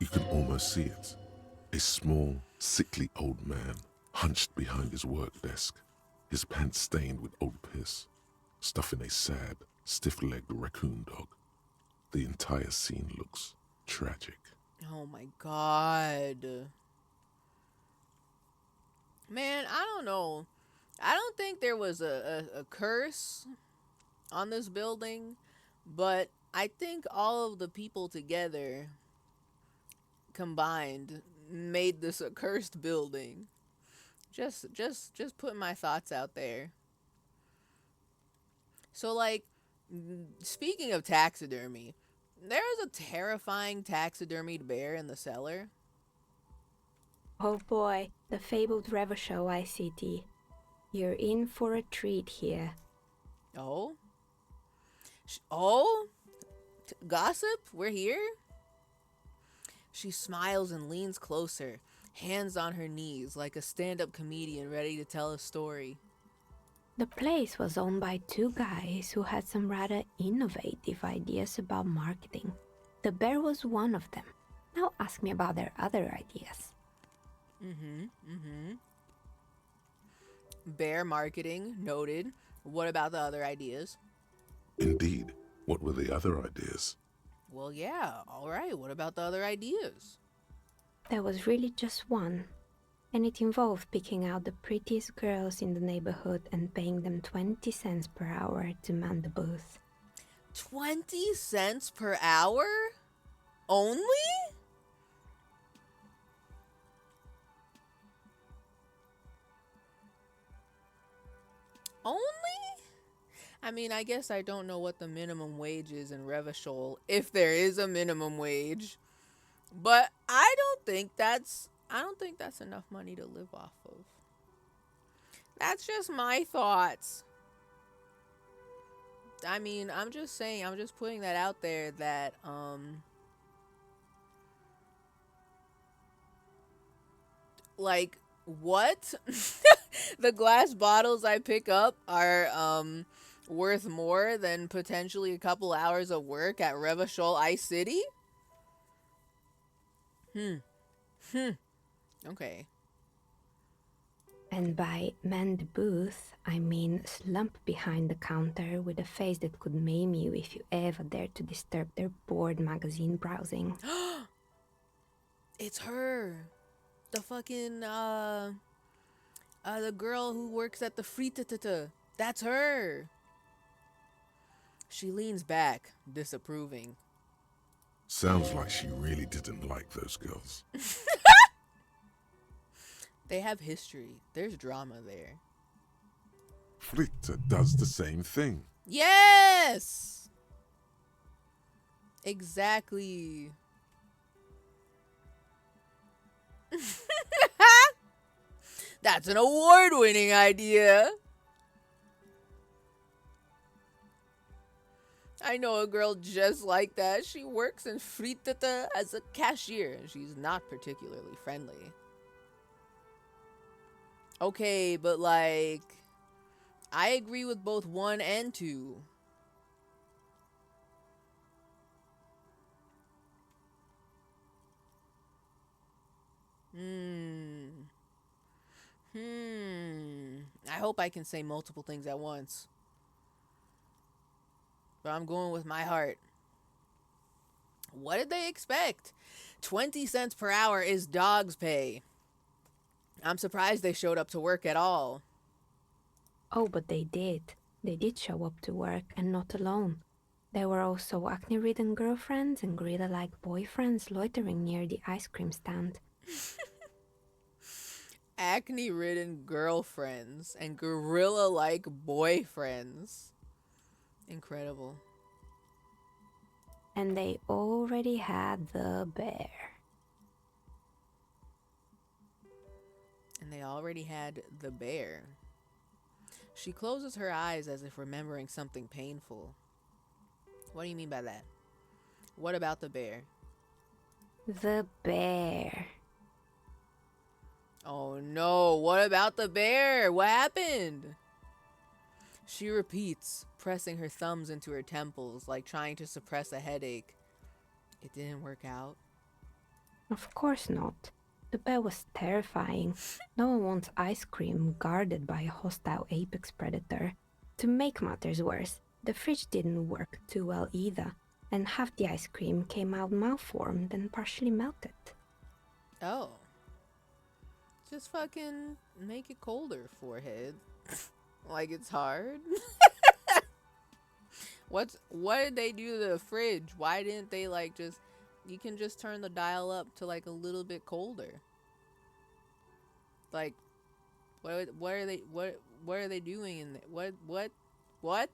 You can almost see it. A small, sickly old man, hunched behind his work desk, his pants stained with old piss, stuffing a sad, stiff-legged raccoon dog. The entire scene looks tragic. Oh my god. Man, I don't know. I don't think there was a curse on this building, but I think all of the people together combined made this a cursed building. Just putting my thoughts out there. So, like, speaking of taxidermy, there is a terrifying taxidermied bear in the cellar. Oh boy, the fabled revachol ICT. You're in for a treat here. Oh? Oh? Gossip? We're here? She smiles and leans closer, hands on her knees like a stand-up comedian ready to tell a story. The place was owned by two guys who had some rather innovative ideas about marketing. The bear was one of them. Now ask me about their other ideas. Bear marketing, noted. What about the other ideas? Indeed, what were the other ideas? Well, yeah, alright, what about the other ideas? There was really just one, and it involved picking out the prettiest girls in the neighborhood and paying them 20 cents per hour to man the booth. 20 cents per hour? Only? Only? I mean, I guess I don't know what the minimum wage is in revachol, if there is a minimum wage. But I don't think that's enough money to live off of. That's just my thoughts. I mean, I'm just saying, I'm just putting that out there that like what? The glass bottles I pick up are worth more than potentially a couple hours of work at Revachol Ice City? Okay. And by man the booth, I mean slump behind the counter with a face that could maim you if you ever dared to disturb their bored magazine browsing. It's her. The fucking the girl who works at the frittata. That's her. She leans back, disapproving. Sounds like she really didn't like those girls. They have history. There's drama there. Fritta does the same thing. Yes! Exactly. That's an award-winning idea. I know a girl just like that. She works in frittata as a cashier. She's not particularly friendly. Okay, but like, I agree with both 1 and 2. I hope I can say multiple things at once. But I'm going with my heart. What did they expect? 20 cents per hour is dog's pay. I'm surprised they showed up to work at all. Oh, but they did. They did show up to work, and not alone. There were also acne-ridden girlfriends and gorilla-like boyfriends loitering near the ice cream stand. Acne-ridden girlfriends and gorilla-like boyfriends. Incredible. And they already had the bear. And they already had the bear. She closes her eyes as if remembering something painful. What do you mean by that? What about the bear? The bear. Oh no, what about the bear? What happened? She repeats, pressing her thumbs into her temples like trying to suppress a headache. It didn't work out. Of course not. The bear was terrifying. No one wants ice cream guarded by a hostile apex predator. To make matters worse, the fridge didn't work too well either, and half the ice cream came out malformed and partially melted. Oh. Just fucking make it colder, forehead. Like it's hard. What did they do to the fridge? Why didn't they like just, you can just turn the dial up to like a little bit colder. Like what are they doing in there? What?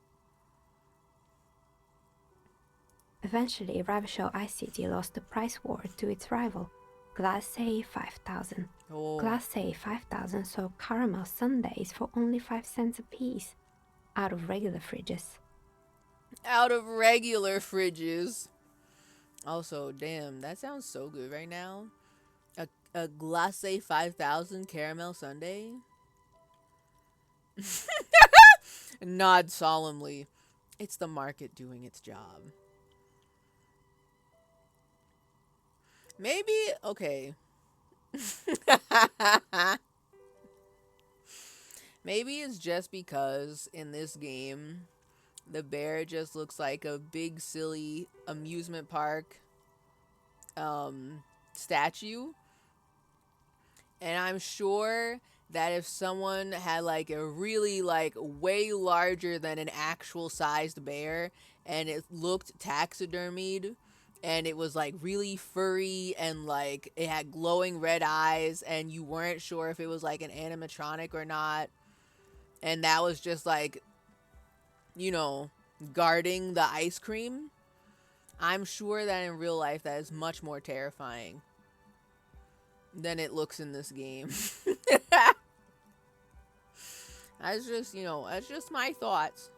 Eventually, Ravishore Ice City lost the price war to its rival, Glacé 5000. Oh. Glacé 5000 sold caramel sundaes for only 5 cents a piece, out of regular fridges. Out of regular fridges. Also, damn, that sounds so good right now. A Glacé 5000 caramel sundae. Nod solemnly. It's the market doing its job. Maybe, okay. Maybe it's just because in this game, the bear just looks like a big, silly amusement park statue. And I'm sure that if someone had like a really like way larger than an actual sized bear and it looked taxidermied and it was like really furry and like it had glowing red eyes and you weren't sure if it was like an animatronic or not, and that was just like, you know, guarding the ice cream, I'm sure that in real life that is much more terrifying than it looks in this game. That's just, you know, that's just my thoughts.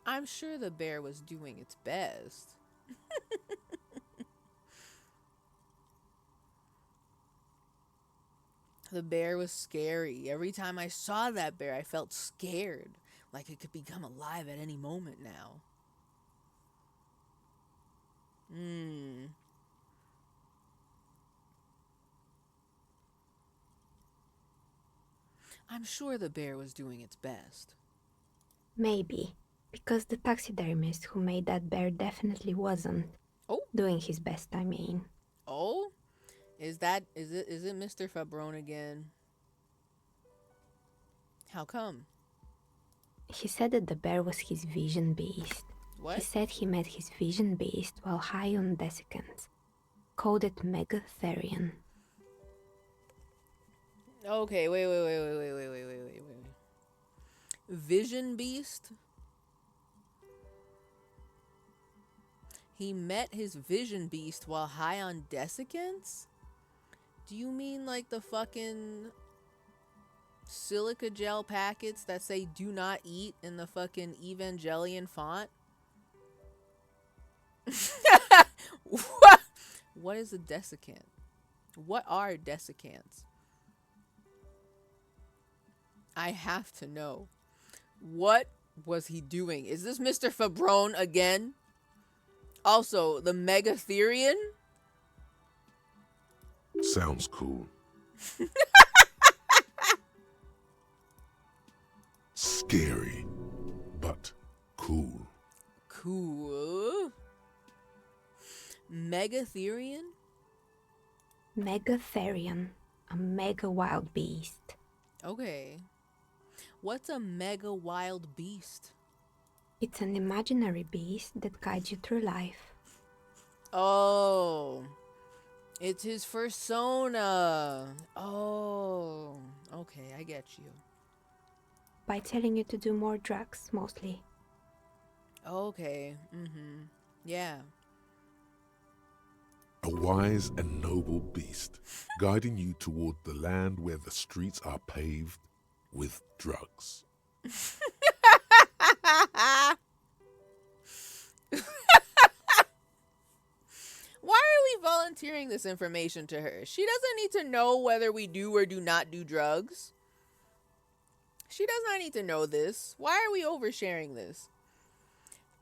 I'm sure the bear was doing its best. The bear was scary. Every time I saw that bear, I felt scared. Like it could become alive at any moment now. I'm sure the bear was doing its best. Maybe. Because the taxidermist who made that bear definitely wasn't. Oh. Doing his best, I mean. Oh? Is it Mr. Fabron again? How come? He said that the bear was his vision beast. What? He said he met his vision beast while high on desiccants. Called it Megatherion. Okay, wait. Vision beast? He met his vision beast while high on desiccants? Do you mean like the fucking silica gel packets that say do not eat in the fucking Evangelion font? What is a desiccant? What are desiccants? I have to know. What was he doing? Is this Mr. Fabron again? Also, the Megatherion? Sounds cool. Scary, but cool. Cool. Megatherion? Megatherion. A mega wild beast. Okay. What's a mega wild beast? It's an imaginary beast that guides you through life. Oh. It's his persona. Oh. Okay, I get you. By telling you to do more drugs, mostly. Okay. Yeah. A wise and noble beast, guiding you toward the land where the streets are paved with drugs. Why are we volunteering this information to her? She doesn't need to know whether we do or do not do drugs. She does not need to know this. Why are we oversharing this?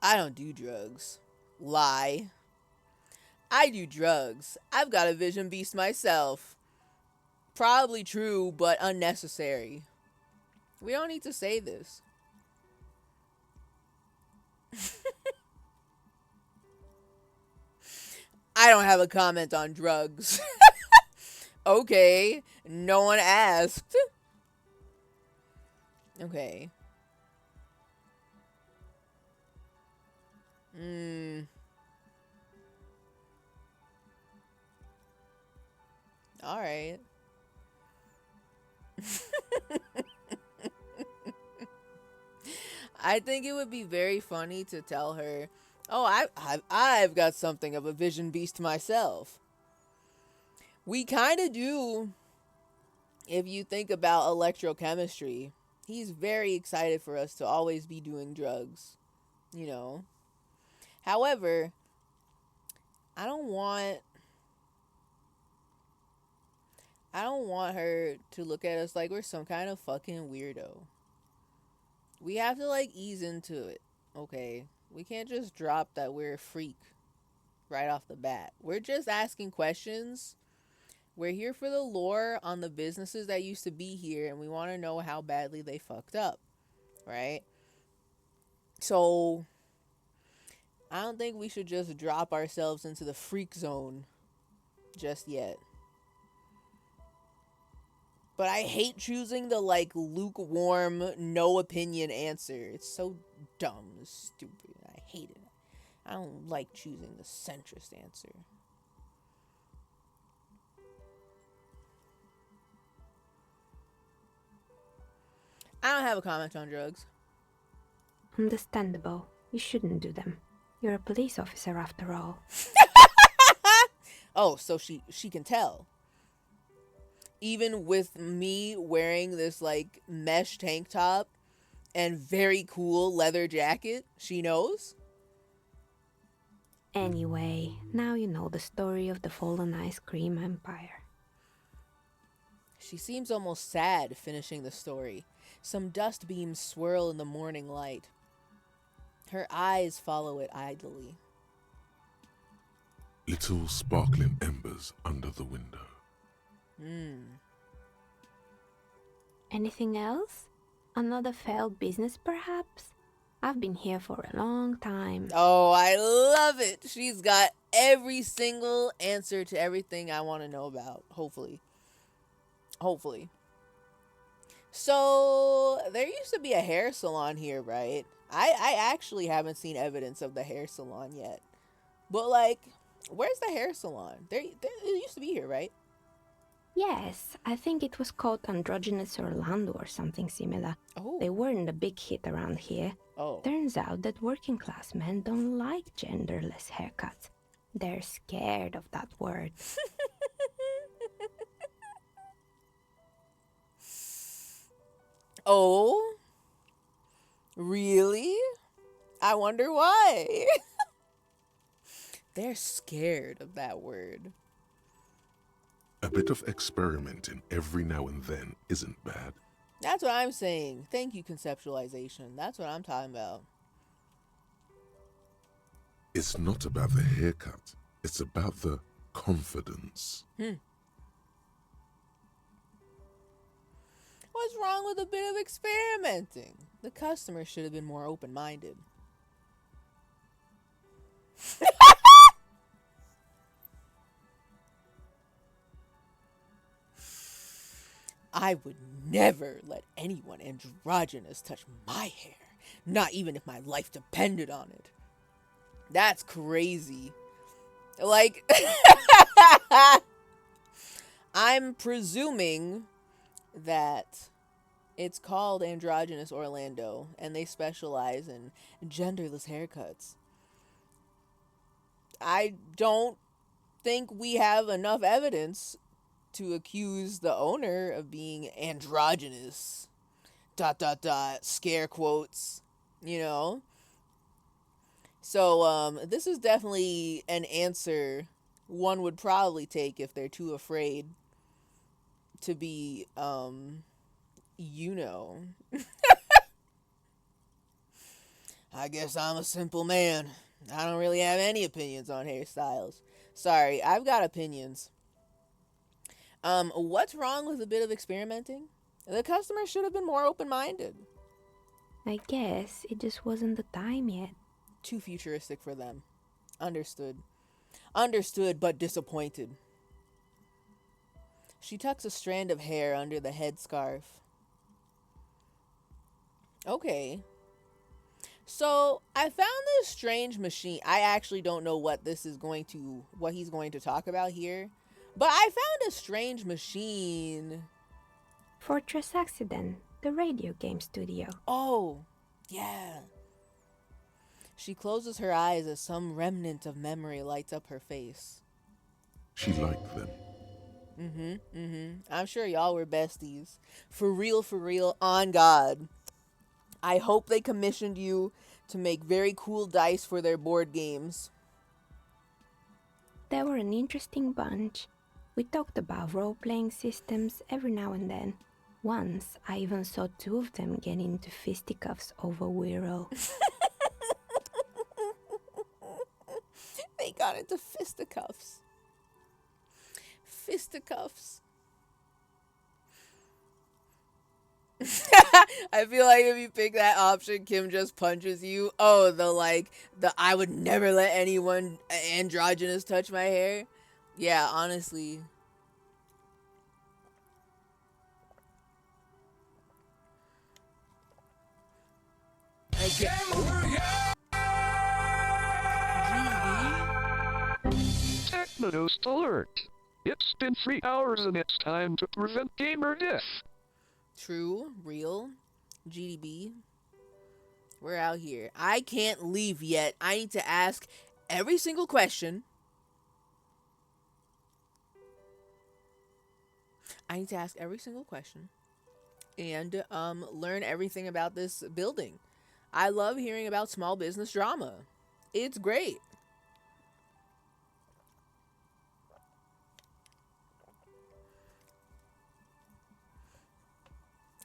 I don't do drugs. Lie. I do drugs. I've got a vision beast myself. Probably true, but unnecessary. We don't need to say this. I don't have a comment on drugs. Okay, no one asked. Okay. All right. I think it would be very funny to tell her, "Oh, I've got something of a vision beast myself." We kind of do. If you think about electrochemistry, he's very excited for us to always be doing drugs, you know. However, I don't want her to look at us like we're some kind of fucking weirdo. We have to like ease into it, okay? We can't just drop that we're a freak. right off the bat. We're just asking questions. We're here for the lore on the businesses that used to be here, and we want to know how badly they fucked up, right? So, I don't think we should just drop ourselves into the freak zone just yet. But I hate choosing the, like, lukewarm, no opinion answer. It's so dumb and stupid. I hate it. I don't like choosing the centrist answer. I don't have a comment on drugs. Understandable. You shouldn't do them. You're a police officer after all. Oh, so she can tell. Even with me wearing this, like, mesh tank top and very cool leather jacket, she knows? Anyway, now you know the story of the fallen ice cream empire. She seems almost sad finishing the story. Some dust beams swirl in the morning light. Her eyes follow it idly. Little sparkling embers under the window. Anything else? Another failed business, perhaps? I've been here for a long time. Oh, I love it. She's got every single answer to everything I want to know about. Hopefully. So, there used to be a hair salon here, right? I actually haven't seen evidence of the hair salon yet. But, like, where's the hair salon? It used to be here, right? Yes, I think it was called Androgynous Orlando or something similar. Oh. They weren't a big hit around here. Oh. Turns out that working class men don't like genderless haircuts. They're scared of that word. Oh? Really? I wonder why. They're scared of that word. A bit of experimenting every now and then isn't bad. That's what I'm saying. Thank you, conceptualization. That's what I'm talking about. It's not about the haircut. It's about the confidence. What's wrong with a bit of experimenting? The customer should have been more open-minded. I would never let anyone androgynous touch my hair. Not even if my life depended on it. That's crazy. Like, I'm presuming that it's called Androgynous Orlando, and they specialize in genderless haircuts. I don't think we have enough evidence to accuse the owner of being androgynous. ... Scare quotes, you know? So, this is definitely an answer one would probably take if they're too afraid to be, you know. I guess I'm a simple man. I don't really have any opinions on hairstyles. Sorry, I've got opinions. What's wrong with a bit of experimenting? The customer should have been more open-minded. I guess it just wasn't the time yet. Too futuristic for them. Understood. Understood, but disappointed. She tucks a strand of hair under the headscarf. Okay. So, I found this strange machine. I actually don't know what he's going to talk about here. But I found a strange machine. Fortress Accident, the radio game studio. Oh, yeah. She closes her eyes as some remnant of memory lights up her face. She liked them. I'm sure y'all were besties. For real, on God. I hope they commissioned you to make very cool dice for their board games. They were an interesting bunch. We talked about role-playing systems every now and then. Once, I even saw two of them get into fisticuffs over Wirral. They got got into fisticuffs. Fisticuffs. I feel like if you pick that option, Kim just punches you. Oh, the I would never let anyone androgynous touch my hair. Yeah, honestly. TechnoToast alert! It's been 3 hours and it's time to prevent gamer death. True, real, GDB. We're out here. I can't leave yet. I need to ask every single question. I need to ask every single question and learn everything about this building. I love hearing about small business drama. It's great.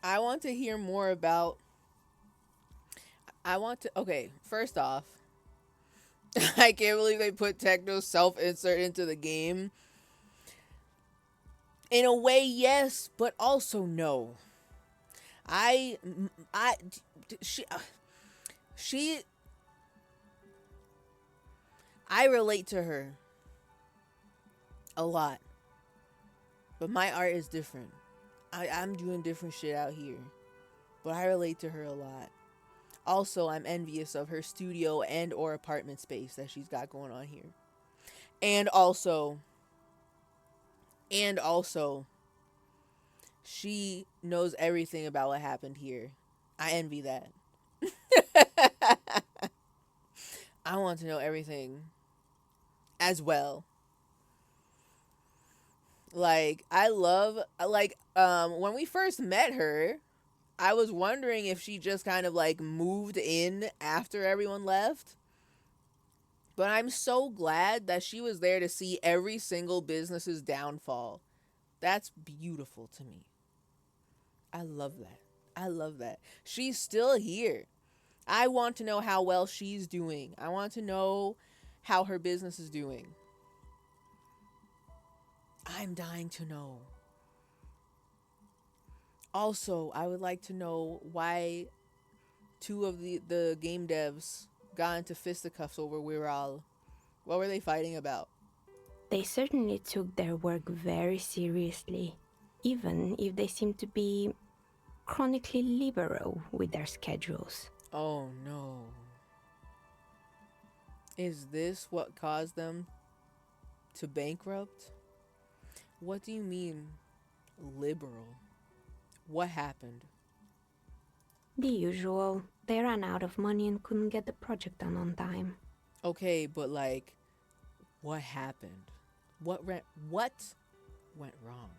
I want to hear more about. Okay, first off, I can't believe they put Techno's self-insert into the game. In a way, yes, but also no. I, she, I relate to her a lot, but my art is different. I'm doing different shit out here, but I relate to her a lot. Also, I'm envious of her studio and or apartment space that she's got going on here. And also, she knows everything about what happened here. I envy that. I want to know everything as well. Like, I love, when we first met her, I was wondering if she just kind of like moved in after everyone left. But I'm so glad that she was there to see every single business's downfall. That's beautiful to me. I love that. I love that. She's still here. I want to know how well she's doing. I want to know how her business is doing. I'm dying to know. Also, I would like to know why two of the game devs got into fisticuffs over Wirral. What were they fighting about? They certainly took their work very seriously, even if they seem to be chronically liberal with their schedules. Oh no. Is this what caused them to bankrupt? What do you mean, liberal? What happened? The usual. They ran out of money and couldn't get the project done on time. Okay, but like, what happened? What went wrong?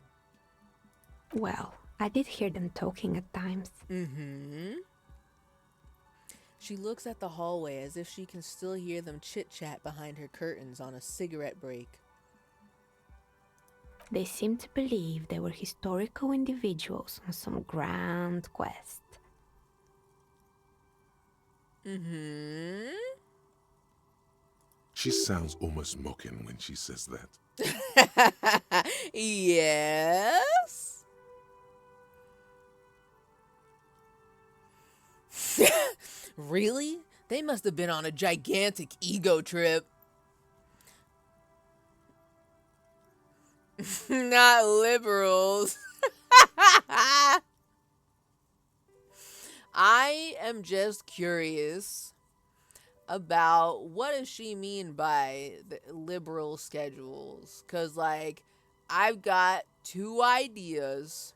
Well, I did hear them talking at times. Mm-hmm. She looks at the hallway as if she can still hear them chit-chat behind her curtains on a cigarette break. They seemed to believe they were historical individuals on some grand quest. Mm-hmm. She sounds almost mocking when she says that. Yes. Really? They must have been on a gigantic ego trip. Not liberals. I am just curious about what does she mean by the liberal schedules, because like I've got two ideas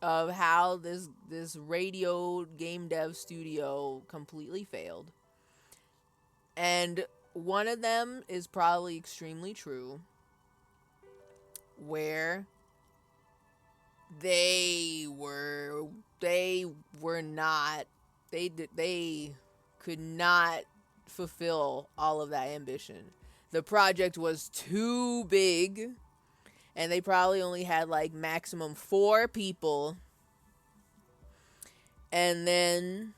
of how this radio game dev studio completely failed, and one of them is probably extremely true, where they could not fulfill all of that ambition. The project was too big, and they probably only had like maximum 4 people, and then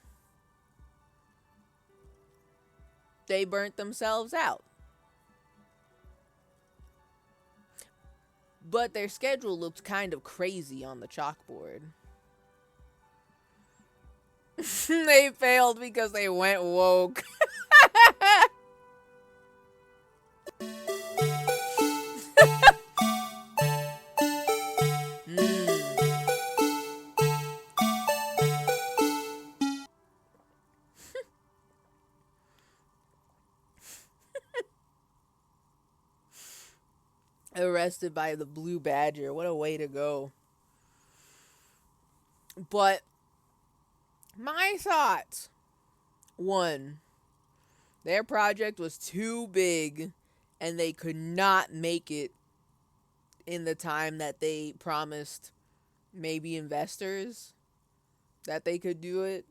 they burnt themselves out. But their schedule looked kind of crazy on the chalkboard. They failed because they went woke. Arrested by the Blue Badger. What a way to go. But my thoughts. 1. Their project was too big and they could not make it in the time that they promised maybe investors that they could do it.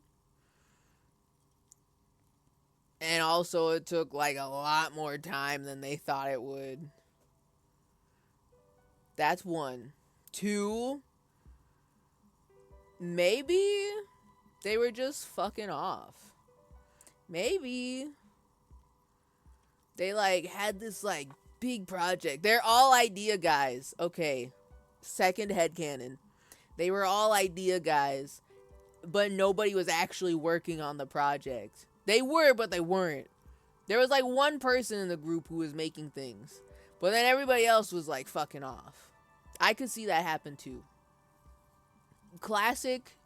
And also it took like a lot more time than they thought it would. That's 1. 2, maybe they were just fucking off. Maybe they like had this like big project. They're all idea guys. Okay. Second headcanon. They were all idea guys, but nobody was actually working on the project. They were, but they weren't. There was like one person in the group who was making things, but then everybody else was like fucking off. I could see that happen too. Classic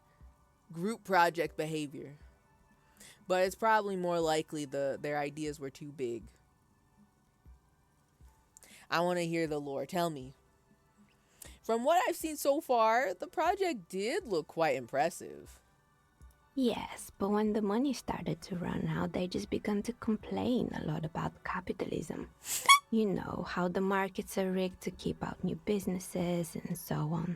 group project behavior. But it's probably more likely their ideas were too big. I want to hear the lore. Tell me. From what I've seen so far, the project did look quite impressive. Yes, but when the money started to run out, they just began to complain a lot about capitalism. You know, how the markets are rigged to keep out new businesses and so on.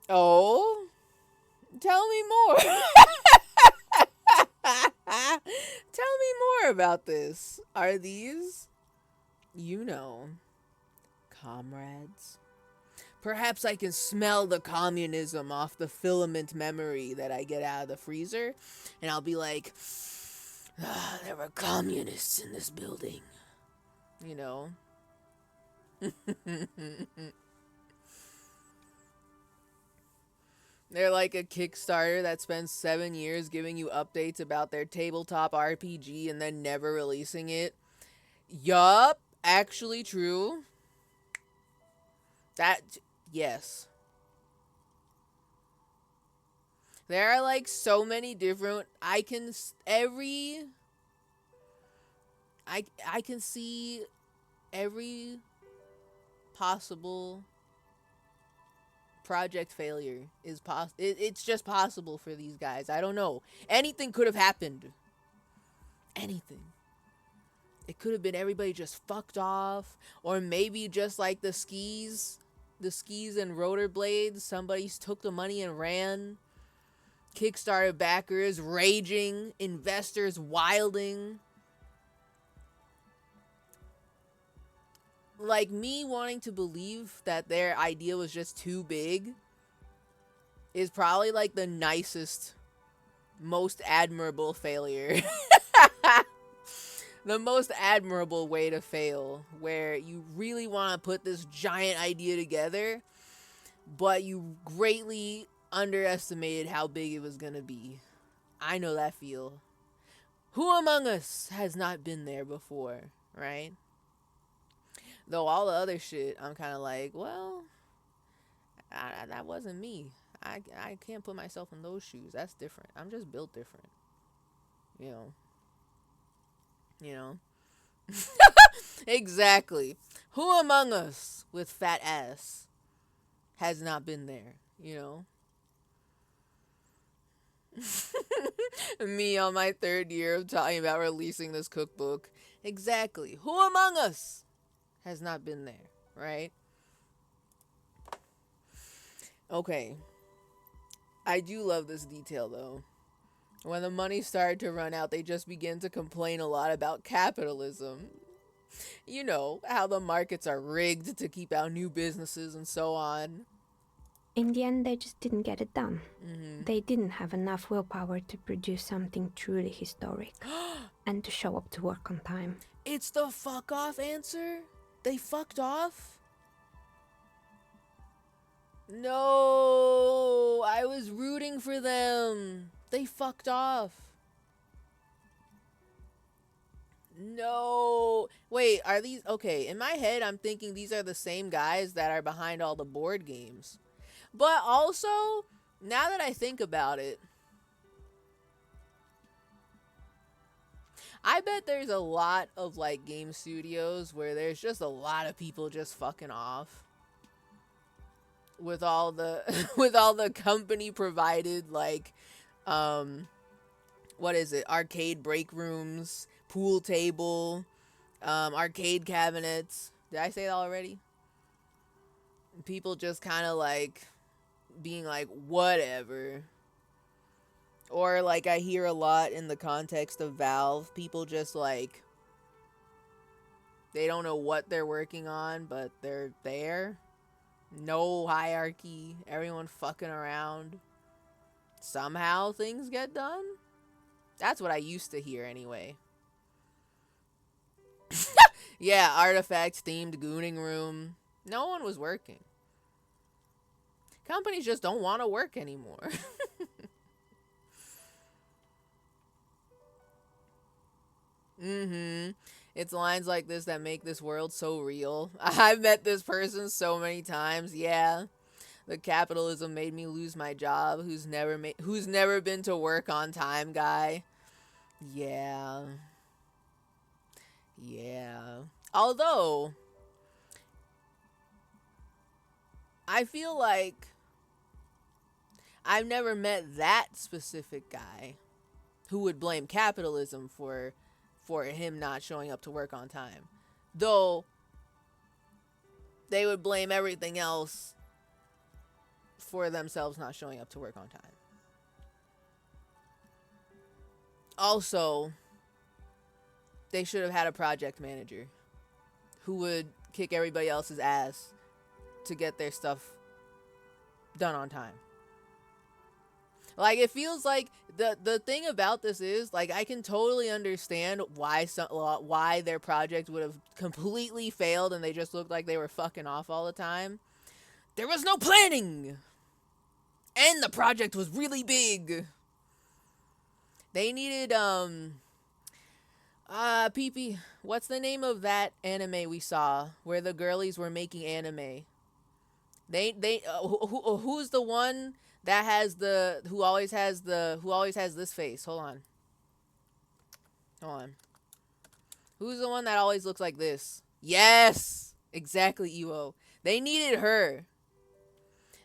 Oh? Tell me more. Tell me more about this. Are these, comrades? Perhaps I can smell the communism off the filament memory that I get out of the freezer, and I'll be like, there were communists in this building. You know? They're like a Kickstarter that spends 7 years giving you updates about their tabletop RPG and then never releasing it. Yup, actually true. Yes. There are like so many different, I can see every possible project failure is it's just possible for these guys. I don't know. Anything could have happened. Anything. It could have been everybody just fucked off, or maybe just like the skis and rollerblades, somebody took the money and ran. Kickstarter backers raging, investors wilding. Like, me wanting to believe that their idea was just too big is probably like the nicest, most admirable failure. The most admirable way to fail, where you really want to put this giant idea together, but you greatly underestimated how big it was going to be. I know that feel. Who among us has not been there before, right? Though all the other shit, I'm kind of like, well, that wasn't me. I can't put myself in those shoes. That's different. I'm just built different. You know? Exactly. Who among us with fat ass has not been there, Me on my 3rd year of talking about releasing this cookbook. Exactly. Who among us has not been there, right? Okay. I do love this detail, though. When the money started to run out, they just began to complain a lot about capitalism. You know, how the markets are rigged to keep out new businesses and so on. In the end, they just didn't get it done. Mm-hmm. They didn't have enough willpower to produce something truly historic and to show up to work on time. It's the fuck off answer? They fucked off? No, I was rooting for them. They fucked off. No. Wait, are these... Okay, in my head, I'm thinking these are the same guys that are behind all the board games. But also, now that I think about it, I bet there's a lot of, like, game studios where there's just a lot of people just fucking off. With all the... with all the company provided, like, what is it? Arcade break rooms, pool table, arcade cabinets. Did I say that already? People just kind of like being like, whatever. Or like I hear a lot in the context of Valve, people just like, they don't know what they're working on, but they're there. No hierarchy, everyone fucking around. Somehow things get done? That's what I used to hear anyway. Yeah, artifact themed gooning room. No one was working. Companies just don't want to work anymore. Mm-hmm. It's lines like this that make this world so real. I've met this person so many times. Yeah. The capitalism made me lose my job. Who's never been to work on time guy. Yeah. Yeah. Although I feel like I've never met that specific guy who would blame capitalism for him not showing up to work on time. Though they would blame everything else for themselves not showing up to work on time. Also, they should have had a project manager who would kick everybody else's ass to get their stuff done on time. Like, it feels like the thing about this is, like, I can totally understand why their project would have completely failed and they just looked like they were fucking off all the time. There was no planning! And the project was really big! They needed, PP, what's the name of that anime we saw where the girlies were making anime? Who's the one that has who always has this face? Hold on. Who's the one that always looks like this? Yes! Exactly, Ewo. They needed her.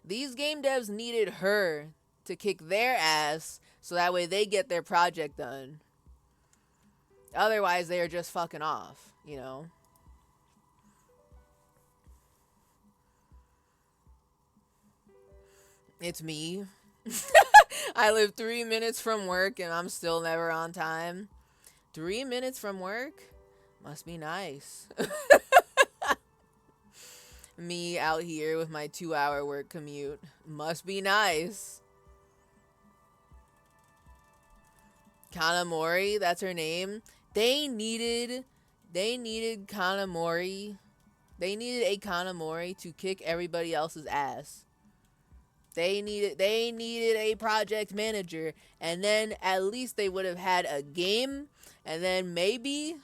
These game devs needed her to kick their ass so that way they get their project done. Otherwise, they're just fucking off, you know? It's me. I live 3 minutes from work and I'm still never on time. 3 minutes from work? Must be nice. Me out here with my 2-hour work commute. Must be nice. Kanamori, that's her name. They needed Kanamori. They needed a Kanamori to kick everybody else's ass. They needed a project manager, and then at least they would have had a game, and then maybe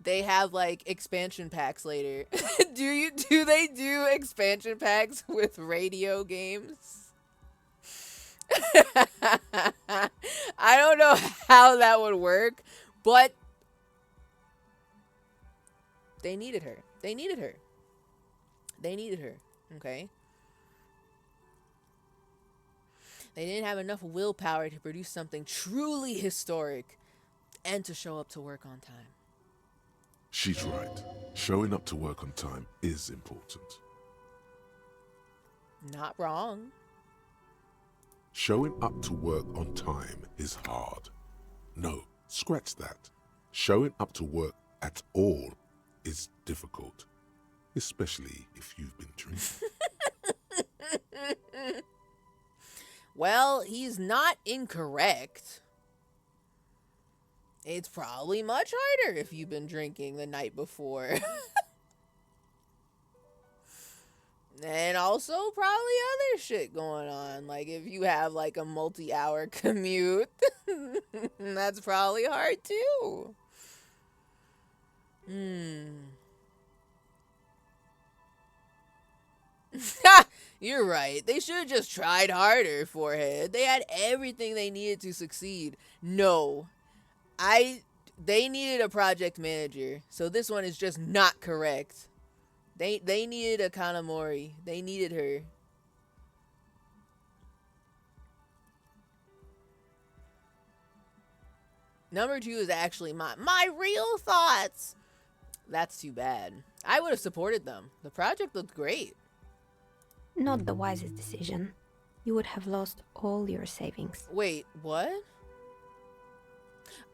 they have like expansion packs later. Do they do expansion packs with radio games? I don't know how that would work, but they needed her. Okay? They didn't have enough willpower to produce something truly historic and to show up to work on time. She's right. Showing up to work on time is important. Not wrong. Showing up to work on time is hard. No, scratch that. Showing up to work at all is difficult, especially if you've been drinking. Well, he's not incorrect. It's probably much harder if you've been drinking the night before. And also probably other shit going on. Like if you have like a multi-hour commute, that's probably hard too. You're right. They should have just tried harder, Forehead. They had everything they needed to succeed. No. They needed a project manager. So this one is just not correct. They needed a Kanamori. They needed her. Number 2 is actually my real thoughts. That's too bad. I would have supported them. The project looked great. Not the wisest decision. You would have lost all your savings. Wait, what?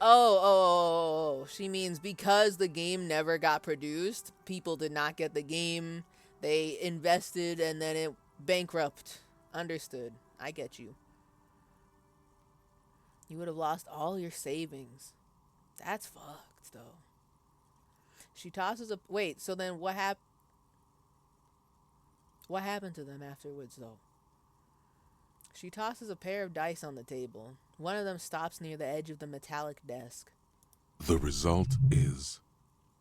Oh, she means because the game never got produced, people did not get the game, they invested and then it bankrupt. Understood. I get you. You would have lost all your savings. That's fucked, though. She tosses a... Wait, so then what happened? What happened to them afterwards, though? She tosses a pair of dice on the table. One of them stops near the edge of the metallic desk. The result is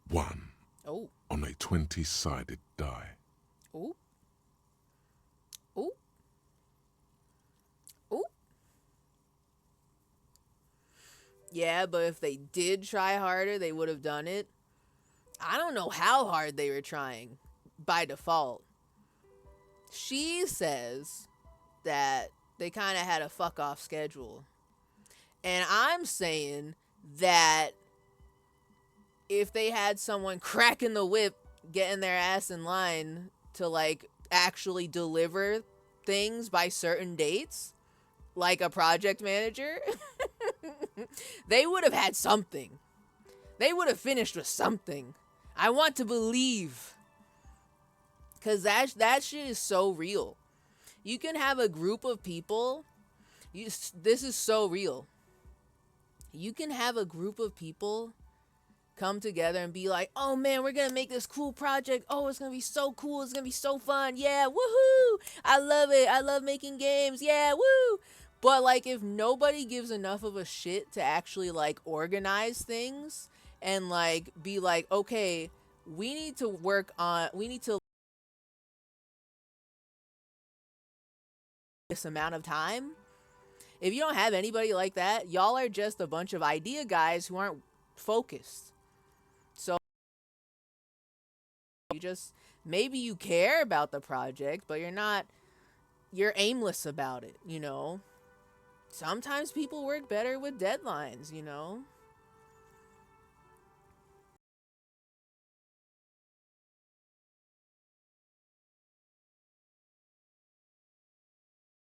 1 Oh. on a 20-sided die. Ooh. Ooh. Ooh. Yeah, but if they did try harder, they would have done it. I don't know how hard they were trying by default. She says that they kind of had a fuck off schedule. And I'm saying that if they had someone cracking the whip, getting their ass in line to like actually deliver things by certain dates, like a project manager, they would have had something. They would have finished with something. I want to believe. Because that shit is so real. You can have a group of people. This is so real. You can have a group of people come together and be like, oh man, we're going to make this cool project. Oh, it's going to be so cool. It's going to be so fun. Yeah, woohoo. I love it. I love making games. Yeah, woo. But like if nobody gives enough of a shit to actually like organize things and like be like, okay, we need to this amount of time. If you don't have anybody like that, y'all are just a bunch of idea guys who aren't focused. So you just, maybe you care about the project, but you're aimless about it, you know? Sometimes people work better with deadlines, you know?